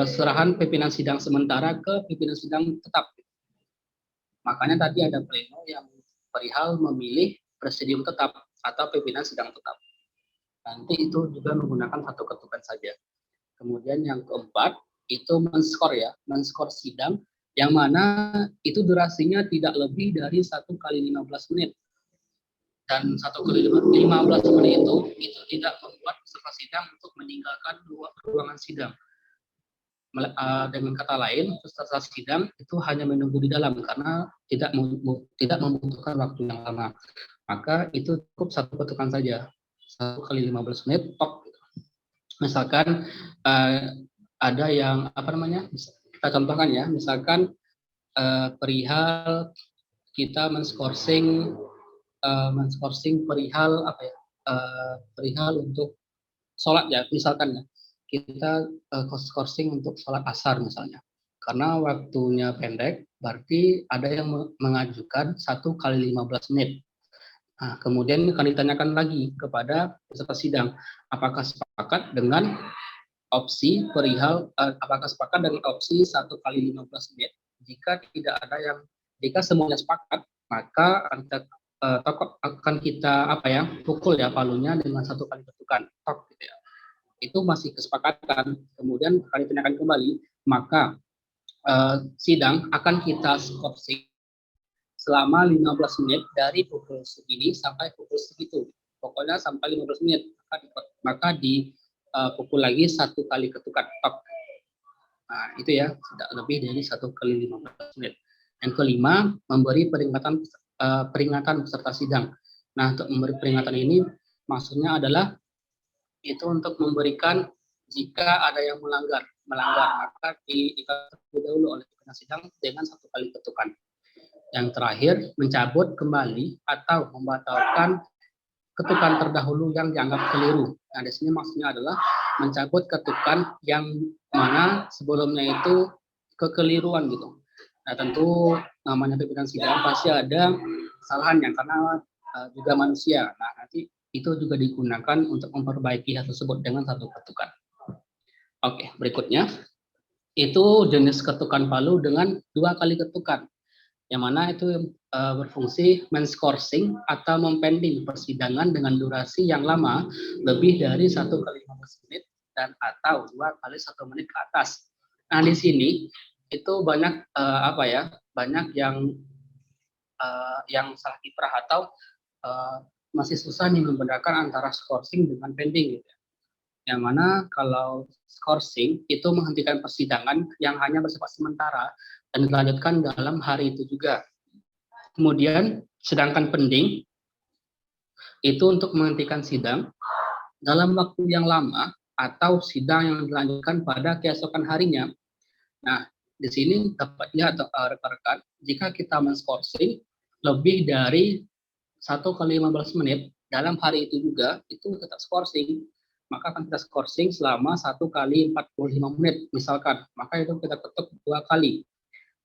serahan pimpinan sidang sementara ke pimpinan sidang tetap. Makanya tadi ada pleno yang perihal memilih presidium tetap atau pimpinan sidang tetap. Nanti itu juga menggunakan satu ketukan saja. Kemudian yang keempat itu men-skor sidang yang mana itu durasinya tidak lebih dari 1 kali 15 menit. Dan 1 kali 15 menit itu tidak membuat peserta sidang untuk meninggalkan ruangan sidang. Dengan kata lain, peserta sidang itu hanya menunggu di dalam karena tidak membutuhkan waktu yang lama. Maka itu cukup satu ketukan saja, 1 kali 15 menit top. Misalkan ada yang kita contohkan ya, misalkan perihal kita men-skorsing perihal perihal untuk sholat ya, misalkan ya kita skorsing untuk sholat asar misalnya, karena waktunya pendek, berarti ada yang mengajukan 1 kali 15 menit. Nah, kemudian akan ditanyakan lagi kepada peserta sidang, apakah sepakat dengan opsi perihal, apakah sepakat dengan opsi 1 kali 15 menit. Jika semuanya sepakat, maka akan kita pukul ya palunya dengan 1 kali ketukan, tok gitu ya. Itu masih kesepakatan, kemudian akan ditanyakan kembali, maka sidang akan kita skorsing selama 15 menit dari pukul segini sampai pukul segitu. Pokoknya sampai 15 menit, maka dipukul lagi 1 kali ketukan tok. Nah, itu ya, tidak lebih dari 1 kali 15 menit. Yang kelima, memberi peringatan peserta sidang. Nah, untuk memberi peringatan ini maksudnya adalah itu untuk memberikan jika ada yang melanggar maka diketahui dahulu oleh pimpinan sidang dengan 1 kali ketukan. Yang terakhir, mencabut kembali atau membatalkan ketukan terdahulu yang dianggap keliru. Nah, di sini maksudnya adalah mencabut ketukan yang mana sebelumnya itu kekeliruan gitu. Nah, tentu namanya pimpinan sidang pasti ada kesalahannya karena juga manusia. Nah, nanti itu juga digunakan untuk memperbaiki hal tersebut dengan 1 ketukan. Oke, berikutnya itu jenis ketukan palu dengan 2 kali ketukan, yang mana itu berfungsi men-skorsing atau mempending persidangan dengan durasi yang lama lebih dari 1 kali 15 menit dan atau 2 kali 1 menit ke atas. Nah, di sini itu banyak banyak yang salah kiprah atau masih susah nih membedakan antara skorsing dengan pending gitu. Yang mana kalau skorsing itu menghentikan persidangan yang hanya bersifat sementara dan dilanjutkan dalam hari itu juga. Kemudian sedangkan pending itu untuk menghentikan sidang dalam waktu yang lama atau sidang yang dilanjutkan pada keesokan harinya. Nah, di sini dapatnya atau rekan-rekan, jika kita men-skorsing lebih dari 1 kali 15 menit dalam hari itu juga, itu tetap skorsing. Maka akan kita skorsing selama 1 kali 45 menit misalkan, maka itu kita ketuk 2 kali.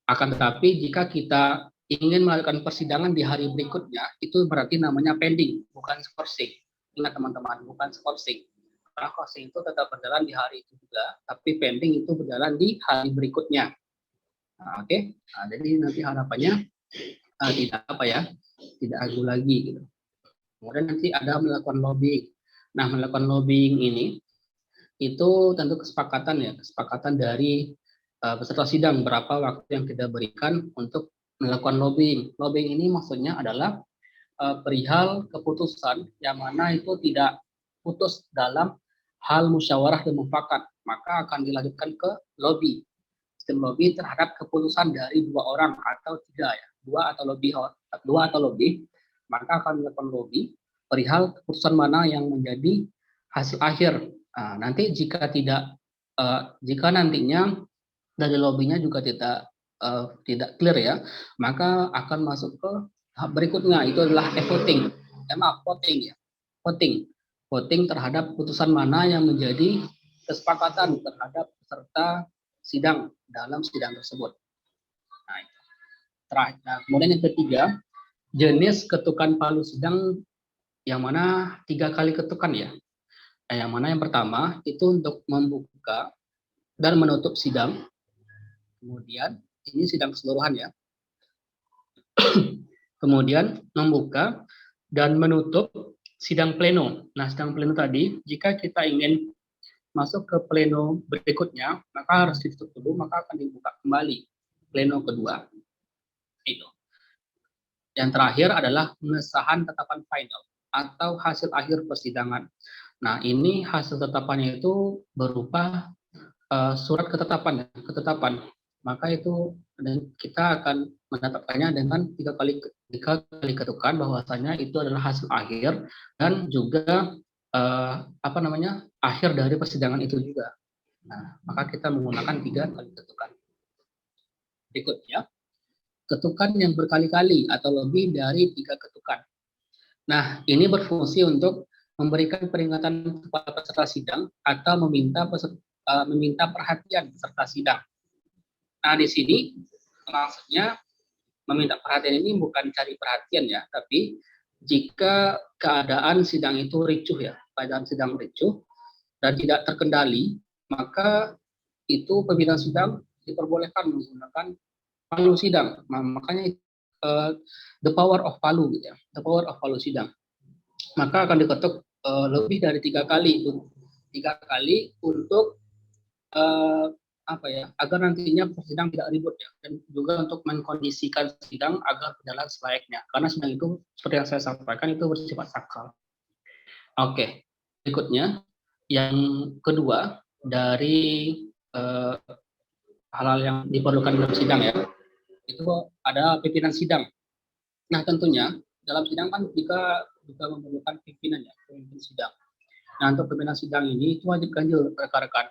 Akan tetapi jika kita ingin melakukan persidangan di hari berikutnya, itu berarti namanya pending, bukan skorsing. Ingat teman-teman, bukan skorsing. Karena closing itu tetap berjalan di hari itu juga, tapi pending itu berjalan di hari berikutnya. Nah, oke. Nah, jadi nanti harapannya tidak agu lagi gitu. Kemudian nanti ada melakukan lobbying. Nah, melakukan lobbying ini itu tentu kesepakatan dari peserta sidang berapa waktu yang kita berikan untuk melakukan lobbying. Lobbying ini maksudnya adalah perihal keputusan yang mana itu tidak putus dalam hal musyawarah dan mufakat, maka akan dilanjutkan ke lobby. Sistem lobby terhadap keputusan dari 2 orang atau 3 ya, 2 atau lebih, maka akan dilakukan lobby perihal keputusan mana yang menjadi hasil akhir. Nah, nanti jika nantinya dari lobbynya juga tidak clear ya, maka akan masuk ke tahap berikutnya, itu adalah voting terhadap putusan mana yang menjadi kesepakatan terhadap peserta sidang dalam sidang tersebut. Nah, terakhir. Nah, kemudian yang ketiga, jenis ketukan palu sidang yang mana 3 kali ketukan ya. Yang mana yang pertama itu untuk membuka dan menutup sidang. Kemudian ini sidang keseluruhan ya. Kemudian membuka dan menutup sidang pleno. Nah, sidang pleno tadi, jika kita ingin masuk ke pleno berikutnya, maka harus ditutup dulu, maka akan dibuka kembali pleno kedua. Itu. Yang terakhir adalah pengesahan tetapan final atau hasil akhir persidangan. Nah, ini hasil tetapannya itu berupa surat ketetapan. Maka itu kita akan menetapkannya dengan 3 kali ketukan bahwasanya itu adalah hasil akhir dan juga akhir dari persidangan itu juga. Nah, maka kita menggunakan 3 kali ketukan. Berikutnya, ketukan yang berkali-kali atau lebih dari 3 ketukan. Nah, ini berfungsi untuk memberikan peringatan kepada peserta sidang atau meminta perhatian peserta sidang. Nah, di sini maksudnya meminta perhatian ini bukan cari perhatian ya, tapi jika keadaan sidang itu ricuh ya, keadaan sidang ricuh dan tidak terkendali, maka itu pimpinan sidang diperbolehkan menggunakan palu sidang. Nah, makanya the power of palu gitu ya, the power of palu sidang. Maka akan diketuk lebih dari 3 kali untuk agar nantinya sidang tidak ribut ya, dan juga untuk mengkondisikan sidang agar berjalan selayaknya, karena sidang itu seperti yang saya sampaikan itu bersifat sakral. Oke, berikutnya yang kedua dari hal-hal yang diperlukan dalam sidang ya, itu ada pimpinan sidang. Nah, tentunya dalam sidang kan juga memerlukan pimpinan sidang. Nah, untuk pimpinan sidang ini itu wajib ganjil rekan-rekan.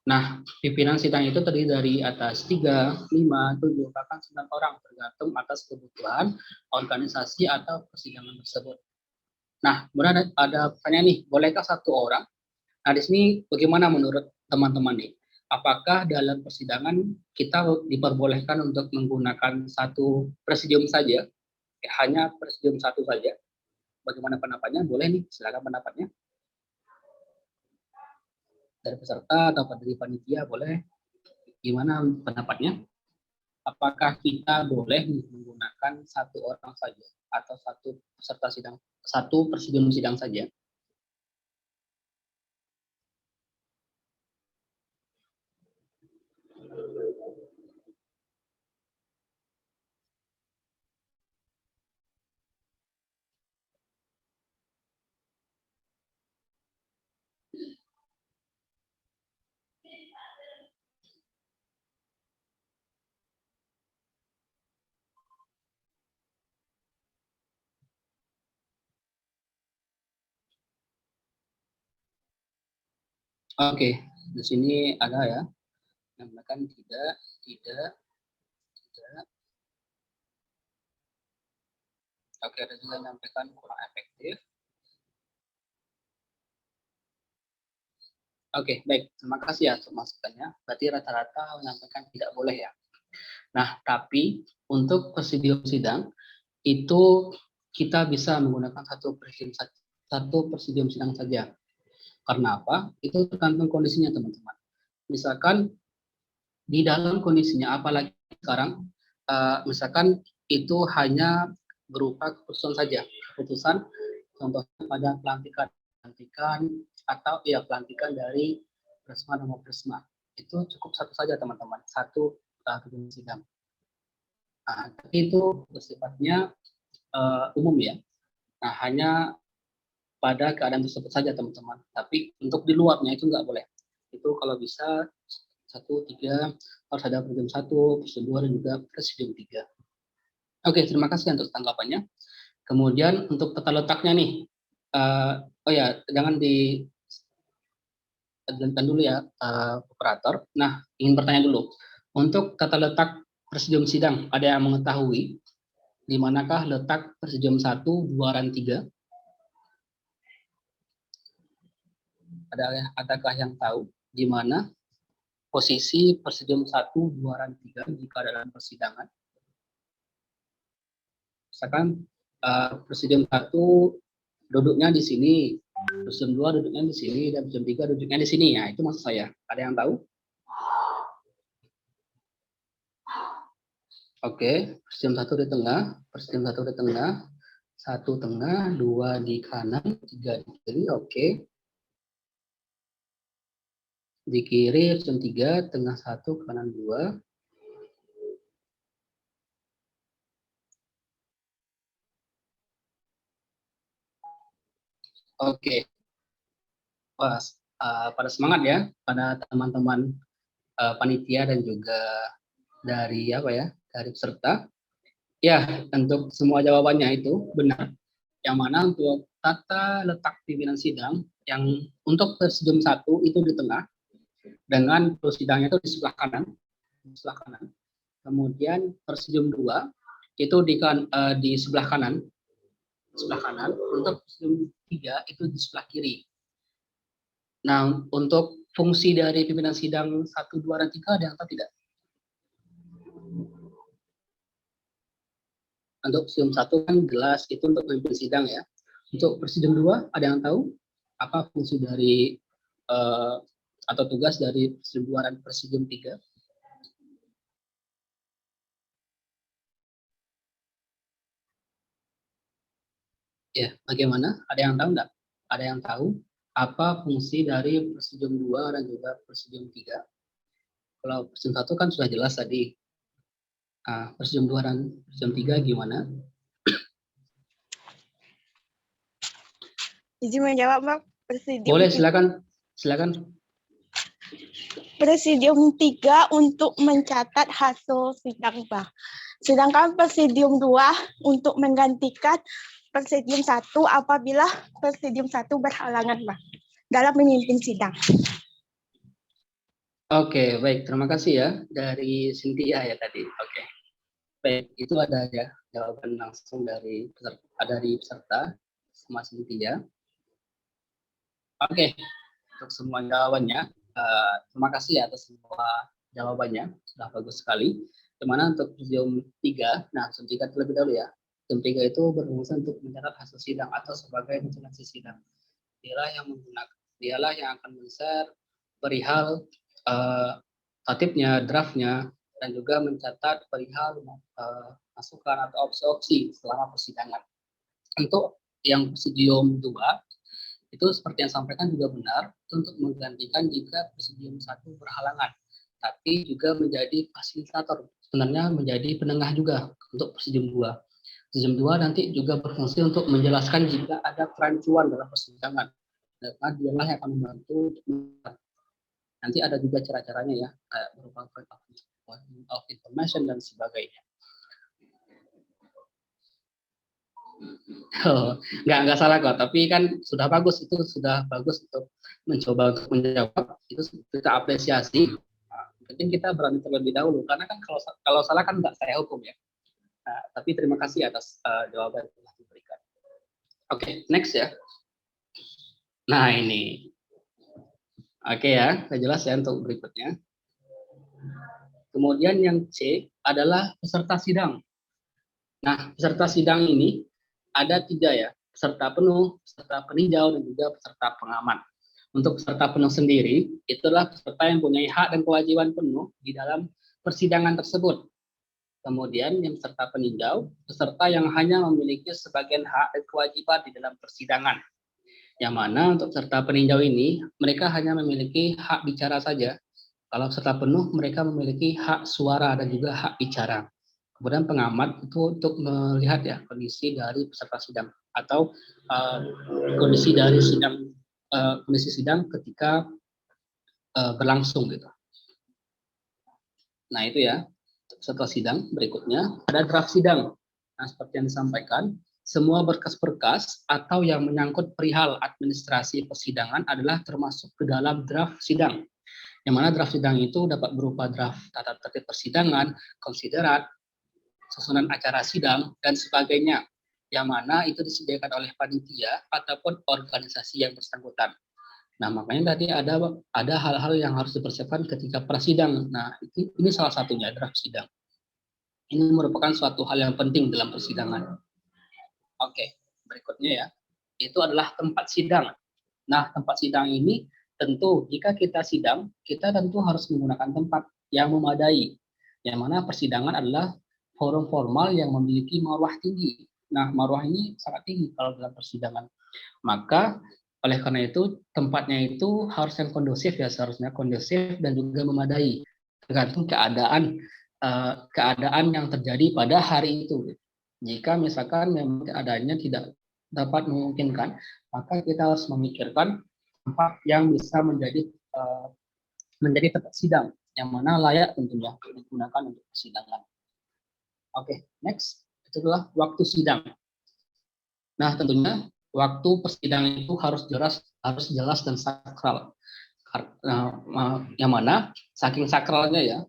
Nah, pimpinan sidang itu terdiri dari atas 3, 5, 7, bahkan 9 orang tergantung atas kebutuhan organisasi atau persidangan tersebut. Nah, kemudian ada pertanyaan nih, bolehkah 1 orang? Nah, di sini bagaimana menurut teman-teman nih? Apakah dalam persidangan kita diperbolehkan untuk menggunakan 1 presidium saja? Hanya presidium 1 saja? Bagaimana pendapatnya? Boleh nih, silakan pendapatnya. Dari peserta atau dari panitia boleh, gimana pendapatnya? Apakah kita boleh menggunakan 1 orang saja atau 1 peserta sidang, 1 presidium sidang saja? Oke, di sini ada ya, mengatakan tidak. Oke, ada juga yang menyampaikan kurang efektif. Oke, baik. Terima kasih ya untuk masukannya. Berarti rata-rata menyampaikan tidak boleh ya. Nah, tapi untuk presidium sidang itu kita bisa menggunakan 1 presidium sidang saja. Karena apa? Itu tergantung kondisinya teman-teman. Misalkan di dalam kondisinya, apalagi sekarang, misalkan itu hanya berupa keputusan saja, keputusan contohnya pada pelantikan atau ya pelantikan dari Prisma nomor Prisma, itu cukup satu saja teman-teman, satu gedung sidang. Tapi itu bersifatnya umum ya. Nah, hanya pada keadaan tersebut saja teman-teman. Tapi untuk di luarnya itu nggak boleh. Itu kalau bisa 1, 3 harus ada presidium 1, presidium 2 dan juga presidium 3. Oke, terima kasih untuk tanggapannya. Kemudian untuk tata letaknya nih, oh ya, jangan dilanjutkan dulu ya, operator. Nah, ingin bertanya dulu, untuk tata letak presidium sidang, ada yang mengetahui di manakah letak presidium 1, 2, dan 3? Adakah yang tahu di mana posisi presidium 1, 2, dan 3 jika dalam persidangan? Misalkan presidium 1 duduknya di sini, presidium 2 duduknya di sini, dan presidium 3 duduknya di sini. Ya, itu maksud saya. Ada yang tahu? Oke, presidium 1 di tengah, presidium 1 di tengah, 1 tengah, 2 di kanan, 3 di kiri. Oke. Di kiri presidium 3, tengah 1, kanan 2. Oke. Pas, pada semangat ya, pada teman-teman panitia dan juga dari dari peserta. Ya, untuk semua jawabannya itu benar. Yang mana untuk tata letak pimpinan sidang yang untuk presidium 1 itu di tengah dengan sidangnya itu di sebelah kanan. Kemudian presidium 2 itu di sebelah kanan. Untuk presidium 3 itu di sebelah kiri. Nah, untuk fungsi dari pimpinan sidang 1, 2, dan 3 ada yang tahu tidak? Untuk presidium 1 kan jelas itu untuk pemimpin sidang ya. Untuk presidium 2 ada yang tahu apa fungsi dari atau tugas dari presidium 2 dan presidium 3? Ya, bagaimana? Ada yang tahu enggak? Ada yang tahu apa fungsi dari presidium 2 dan juga presidium 3? Kalau presidium 1 kan sudah jelas tadi. Presidium 2 dan presidium 3 gimana? Izin menjawab, Bang. Presidium Boleh, silakan. Presidium 3 untuk mencatat hasil sidang, Bang. Sedangkan Presidium 2 untuk menggantikan Presidium 1 apabila Presidium 1 berhalangan, Bang, dalam memimpin sidang. Oke, baik. Terima kasih ya dari Cynthia ya tadi. Oke. Baik, itu ada ya jawaban langsung dari peserta sama Cynthia. Oke, untuk semua jawabannya, terima kasih atas semua jawabannya, sudah bagus sekali. Dimana untuk presidium 3, nah presidium 3 terlebih dahulu ya. Presidium 3 itu berfungsi untuk mencatat hasil sidang atau sebagai dokumentasi sidang. Dialah yang akan men-share perihal tatipnya, draftnya, dan juga mencatat perihal masukan atau opsi-opsi selama persidangan. Untuk yang presidium 2, itu seperti yang sampaikan juga benar, untuk menggantikan jika presidium 1 berhalangan, tapi juga menjadi fasilitator, sebenarnya menjadi penengah juga untuk presidium 2. Presidium 2 nanti juga berfungsi untuk menjelaskan jika ada kerancuan dalam persidangan, karena dialah yang akan membantu untuk nanti ada juga cara-caranya ya, kayak berupa of information dan sebagainya. Nggak salah kok, tapi kan sudah bagus, itu sudah bagus untuk mencoba untuk menjawab, itu kita apresiasi. Mungkin kita berani terlebih dahulu, karena kan kalau salah kan nggak saya hukum ya. Tapi terima kasih atas jawaban yang telah diberikan. Oke, next ya. Nah ini, oke ya, saya jelas ya untuk berikutnya. Kemudian yang C adalah peserta sidang. Nah, peserta sidang ini ada 3 ya, peserta penuh, peserta peninjau, dan juga peserta pengaman. Untuk peserta penuh sendiri, itulah peserta yang punya hak dan kewajiban penuh di dalam persidangan tersebut. Kemudian yang peserta peninjau, peserta yang hanya memiliki sebagian hak dan kewajiban di dalam persidangan. Yang mana untuk peserta peninjau ini, mereka hanya memiliki hak bicara saja. Kalau peserta penuh, mereka memiliki hak suara dan juga hak bicara. Kemudian pengamat itu untuk melihat ya kondisi dari peserta sidang atau kondisi dari sidang kondisi sidang ketika berlangsung gitu. Nah itu ya, setelah sidang berikutnya ada draft sidang. Nah seperti yang disampaikan, semua berkas-berkas atau yang menyangkut perihal administrasi persidangan adalah termasuk ke dalam draft sidang. Yang mana draft sidang itu dapat berupa draft tata tertib persidangan, konsiderat, susunan acara sidang, dan sebagainya. Yang mana itu disediakan oleh panitia ataupun organisasi yang bersangkutan. Nah, makanya tadi ada hal-hal yang harus dipersiapkan ketika prasidang. Nah, ini salah satunya draft sidang. Ini merupakan suatu hal yang penting dalam persidangan. Oke, berikutnya ya. Itu adalah tempat sidang. Nah, tempat sidang ini tentu jika kita sidang, kita tentu harus menggunakan tempat yang memadai. Yang mana persidangan adalah forum formal yang memiliki marwah tinggi. Nah, marwah ini sangat tinggi kalau dalam persidangan. Maka oleh karena itu tempatnya itu harus yang kondusif ya, seharusnya kondusif dan juga memadai tergantung keadaan yang terjadi pada hari itu. Jika misalkan memang keadaannya tidak dapat memungkinkan, maka kita harus memikirkan tempat yang bisa menjadi tempat sidang yang mana layak tentunya digunakan untuk persidangan. Oke, next itu adalah waktu sidang. Nah tentunya waktu persidangan itu harus jelas dan sakral. Yang mana saking sakralnya ya,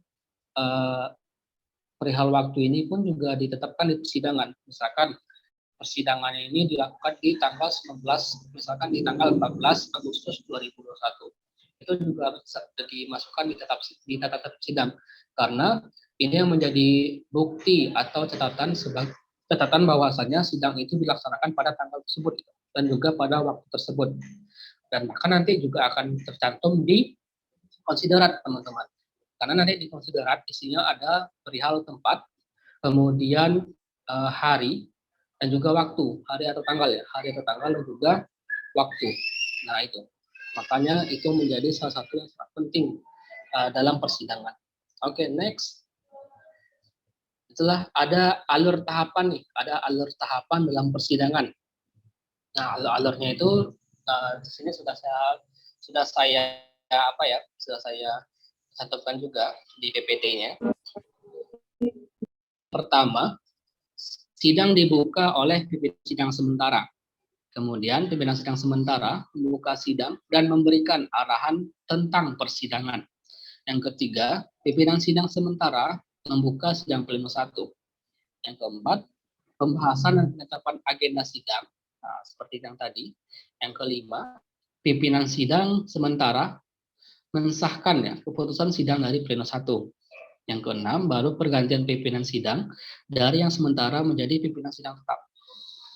perihal waktu ini pun juga ditetapkan di persidangan. Misalkan persidangannya ini dilakukan di tanggal 19, misalkan di tanggal 14 Agustus 2021. Itu juga harus dimasukkan di tata tertib sidang. Karena ini yang menjadi bukti atau catatan bahwasannya sidang itu dilaksanakan pada tanggal tersebut dan juga pada waktu tersebut. Dan maka nanti juga akan tercantum di konsiderat teman-teman. Karena nanti di konsiderat isinya ada perihal tempat, kemudian hari, dan juga waktu, hari atau tanggal ya, hari atau tanggal dan juga waktu. Nah itu, makanya itu menjadi salah satu yang sangat penting dalam persidangan. Oke, next. Itulah ada alur tahapan nih, ada alur tahapan dalam persidangan. Nah, alurnya itu di sini sudah saya cantumkan juga di PPT-nya. Pertama, sidang dibuka oleh pimpinan sidang sementara. Kemudian pimpinan sidang sementara membuka sidang dan memberikan arahan tentang persidangan. Yang ketiga, pimpinan sidang sementara membuka sidang pleno 1. Yang keempat, pembahasan dan penetapan agenda sidang, nah, seperti yang tadi. Yang kelima, pimpinan sidang sementara mensahkan ya keputusan sidang dari pleno 1. Yang keenam, baru pergantian pimpinan sidang dari yang sementara menjadi pimpinan sidang tetap.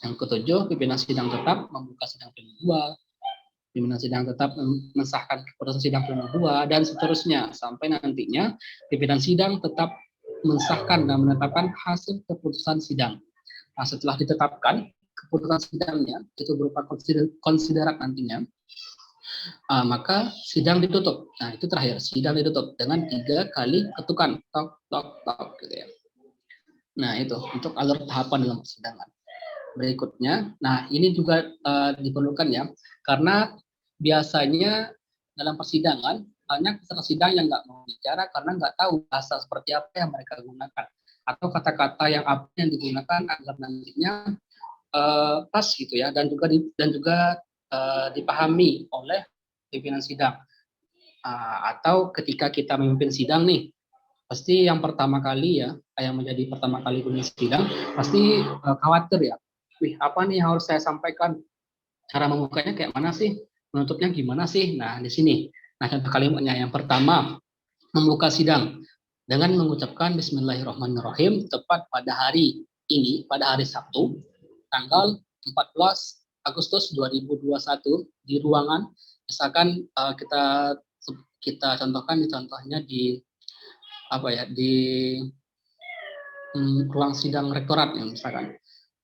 Yang ketujuh, pimpinan sidang tetap membuka sidang pleno 2. Pimpinan sidang tetap mensahkan keputusan sidang pleno 2 dan seterusnya sampai nantinya pimpinan sidang tetap mensahkan dan menetapkan hasil keputusan sidang. Nah, setelah ditetapkan keputusan sidangnya itu berupa konsiderat nantinya, maka sidang ditutup. Nah, itu terakhir, sidang ditutup dengan 3 kali ketukan, tok tok tok gitu ya. Nah, itu untuk alur tahapan dalam persidangan. Berikutnya, nah ini juga diperlukan ya, karena biasanya dalam persidangan banyak peserta sidang yang nggak mau bicara karena nggak tahu bahasa seperti apa yang mereka gunakan atau kata-kata yang apa yang digunakan agar nantinya pas gitu ya, dan juga dipahami oleh pimpinan sidang. Atau ketika kita memimpin sidang nih, pasti yang pertama kali ya, yang menjadi pertama kali pemimpin sidang pasti khawatir ya, wih apa nih yang harus saya sampaikan, cara membukanya kayak mana sih, menutupnya gimana sih. Nah di sini, nah contoh kalimatnya yang pertama, membuka sidang dengan mengucapkan Bismillahirrahmanirrahim tepat pada hari ini, pada hari Sabtu tanggal 14 Agustus 2021 di ruangan, misalkan kita contohkan contohnya di apa ya, di ruang sidang rektorat ya, misalkan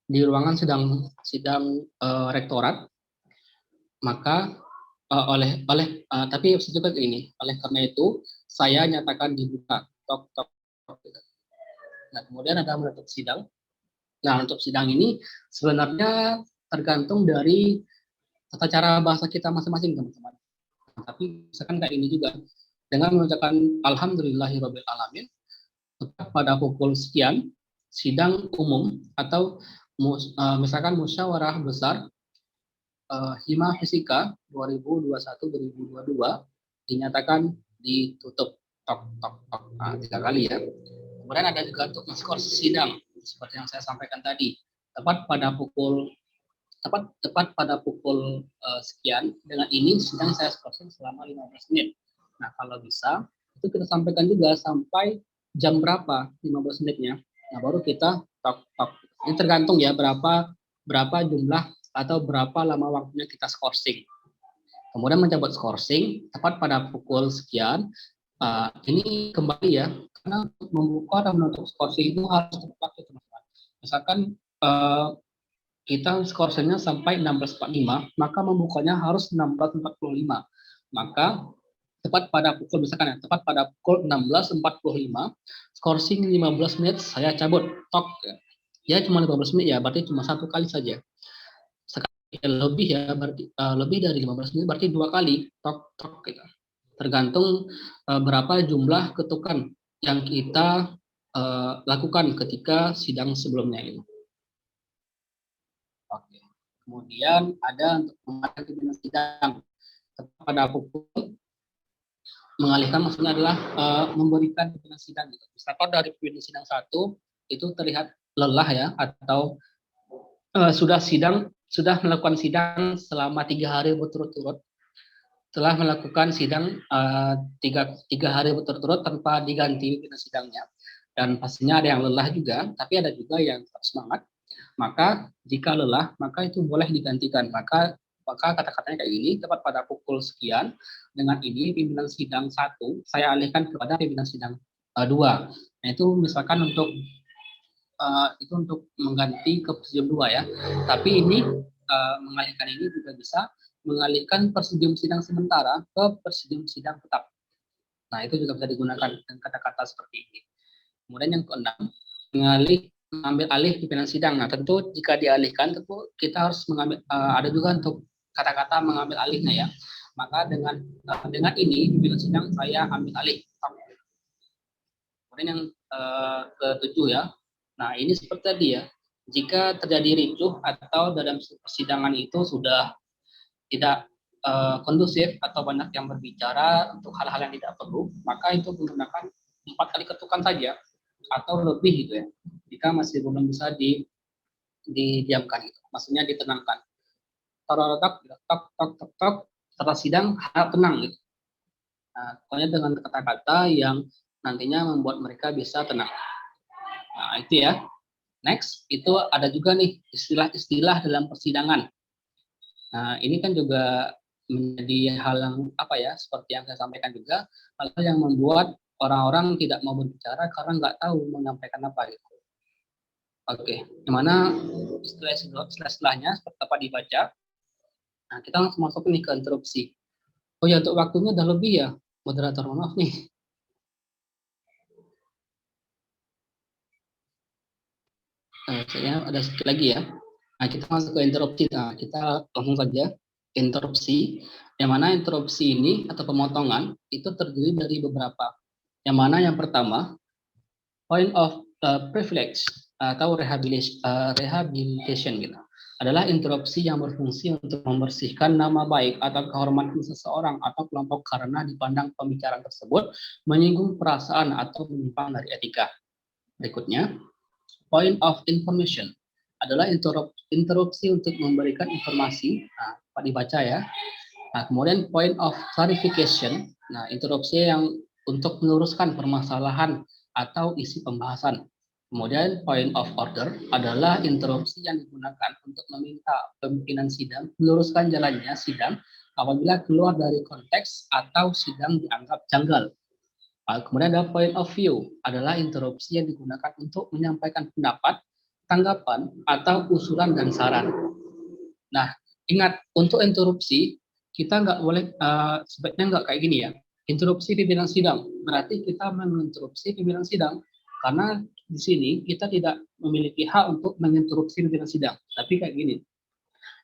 di ruangan sidang rektorat, maka tapi juga ini, oleh karena itu saya nyatakan dibuka tok tok tok. Nah, kemudian ada menutup sidang. Nah, untuk sidang ini sebenarnya tergantung dari tata cara bahasa kita masing-masing, teman-teman. Tapi misalkan kayak ini juga, dengan mengucapkan alhamdulillahirabbil alamin, tepat pada pukul sekian, sidang umum atau misalkan musyawarah besar Hima Fisika 2021-2022 dinyatakan ditutup tok tok tok. Nah, 3 kali ya. Kemudian ada juga untuk skor sidang seperti yang saya sampaikan tadi, tepat pada pukul sekian, dengan ini sidang saya skorsing selama 15 menit. Nah, kalau bisa itu kita sampaikan juga sampai jam berapa 15 menitnya. Nah, baru kita tok tok. Ini tergantung ya berapa jumlah atau berapa lama waktunya kita skorsing. Kemudian mencabut skorsing tepat pada pukul sekian. Ini kembali ya, karena untuk membuka dan menutup skorsing itu harus tepat ya, teman-teman. Misalkan kita skorsingnya sampai 16.45, maka membukanya harus 16.45. Maka tepat pada pukul 16.45, skorsing 15 menit saya cabut tok. Ya cuma 15 menit ya, berarti cuma 1 kali saja. Sekali lebih ya, berarti lebih dari 15 menit berarti 2 kali tok tok gitu. Tergantung berapa jumlah ketukan yang kita lakukan ketika sidang sebelumnya ini. Oke. Kemudian ada untuk mengalihkan pimpinan sidang pada pukul, mengalihkan maksudnya adalah memberikan pimpinan sidang. Misalkan dari pimpinan sidang 1 itu terlihat lelah ya, atau sudah melakukan sidang selama 3 hari berturut-turut, telah melakukan sidang 3 hari berturut-turut tanpa diganti pimpinan sidangnya, dan pastinya ada yang lelah juga, tapi ada juga yang tetap semangat. Maka jika lelah, maka itu boleh digantikan. Maka kata-katanya kayak gini, tepat pada pukul sekian, dengan ini pimpinan sidang 1 saya alihkan kepada pimpinan sidang 2. Nah, itu misalkan untuk mengganti ke presidium 2 ya. Tapi ini mengalihkan ini juga bisa mengalihkan presidium sidang sementara ke presidium sidang tetap. Nah, itu juga bisa digunakan dengan kata-kata seperti ini. Kemudian yang ke-6, mengambil alih pimpinan sidang. Nah, tentu jika dialihkan, tentu kita harus mengambil, ada juga untuk kata-kata mengambil alihnya ya. Maka dengan ini pimpinan sidang saya ambil alih. Kemudian yang ke-7 ya. Nah, ini seperti tadi ya. Jika terjadi ricuh atau dalam persidangan itu sudah tidak kondusif atau banyak yang berbicara untuk hal-hal yang tidak perlu, maka itu menggunakan 4 kali ketukan saja atau lebih gitu ya. Jika masih belum bisa didiamkan itu, maksudnya ditenangkan. Tok tok tok tok tok, setelah sidang harap tenang gitu. Nah, pokoknya dengan kata-kata yang nantinya membuat mereka bisa tenang. Nah, itu ya. Next, itu ada juga nih istilah-istilah dalam persidangan. Nah, ini kan juga menjadi hal yang seperti yang saya sampaikan juga, hal yang membuat orang-orang tidak mau berbicara karena nggak tahu menyampaikan apa gitu. Oke, gimana istilah-istilahnya seperti apa dibaca? Nah, kita langsung masuk nih ke interupsi. Oh ya, untuk waktunya udah lebih ya, moderator, maaf nih. Saya ada sedikit lagi ya. Nah, kita masuk ke interupsi. Nah, kita langsung saja interupsi. Yang mana interupsi ini atau pemotongan itu terdiri dari beberapa. Yang mana yang pertama, point of privilege atau rehabilitation gitu, adalah interupsi yang berfungsi untuk membersihkan nama baik atau kehormatan seseorang atau kelompok karena dipandang pembicaraan tersebut menyinggung perasaan atau menyimpang dari etika. Berikutnya, point of information adalah interupsi untuk memberikan informasi. Nah, Pak dibaca ya. Nah, kemudian point of clarification, nah interupsi yang untuk meluruskan permasalahan atau isi pembahasan. Kemudian point of order adalah interupsi yang digunakan untuk meminta pimpinan sidang meluruskan jalannya sidang apabila keluar dari konteks atau sidang dianggap janggal. Kemudian ada point of view adalah interupsi yang digunakan untuk menyampaikan pendapat, tanggapan, atau usulan dan saran. Nah, ingat untuk interupsi kita nggak boleh sebaiknya nggak kayak gini ya. Interupsi pimpinan sidang berarti kita menginterupsi pimpinan sidang karena di sini kita tidak memiliki hak untuk menginterupsi pimpinan sidang. Tapi kayak gini,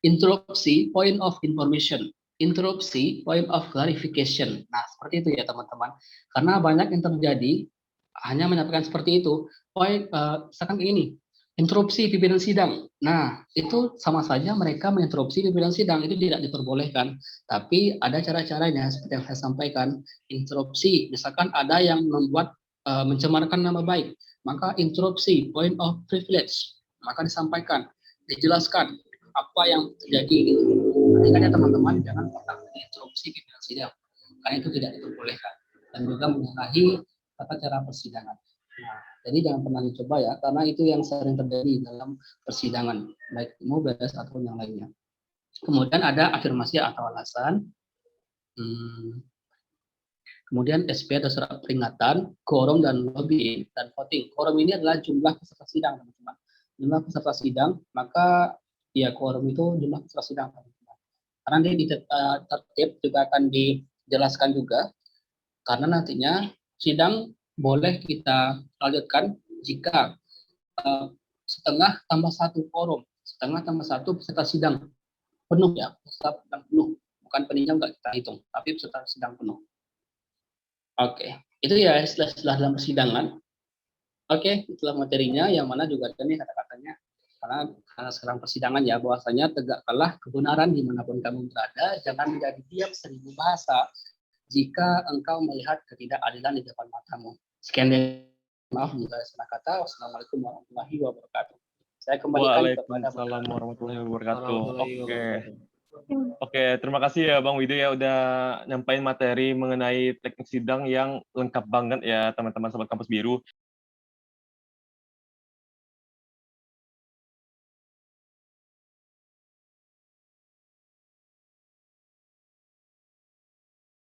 interupsi point of information, interupsi point of clarification. Nah, seperti itu ya teman-teman. Karena banyak yang terjadi hanya menyampaikan seperti itu. Misalkan kayak gini, interupsi pimpinan sidang. Nah, itu sama saja mereka menginterupsi pimpinan sidang, itu tidak diperbolehkan. Tapi ada cara-caranya seperti yang saya sampaikan. Interupsi, misalkan ada yang membuat mencemarkan nama baik, maka interupsi point of privilege, maka disampaikan, dijelaskan apa yang terjadi gitu. Ingat ya teman-teman, jangan pernah menginterupsi pimpinan sidang, karena itu tidak diperbolehkan dan juga menyalahi tata cara persidangan. Nah, jadi jangan pernah dicoba ya, karena itu yang sering terjadi dalam persidangan, baik MUBES atau yang lainnya. Kemudian ada afirmasi atau alasan. Kemudian SP atau surat peringatan, quorum dan lobbying dan voting. Quorum ini adalah jumlah peserta sidang, teman-teman. Jumlah peserta sidang, maka ya quorum itu jumlah peserta sidang, teman-teman. Karena nanti di tertib juga akan dijelaskan juga, karena nantinya sidang boleh kita lanjutkan jika setengah tambah satu quorum, setengah tambah satu peserta sidang penuh ya, peserta sidang penuh, bukan peninjau nggak kita hitung, tapi peserta sidang penuh. Oke, itu ya istilah dalam persidangan. Oke, itulah materinya yang mana juga ada nih kata-katanya. Karena sekarang persidangan ya, bahwasanya tegakkanlah kebenaran dimanapun kamu berada, jangan menjadi diam seribu bahasa jika engkau melihat ketidakadilan di depan matamu. Sekian deh, maaf jika salah kata. Wassalamualaikum warahmatullahi wabarakatuh. Saya kembalikan kepada Waalaikumsalam warahmatullahi wabarakatuh. Oke, terima kasih ya Bang Wido ya udah nyampain materi mengenai teknik sidang yang lengkap banget ya teman-teman Sobat Kampus Biru.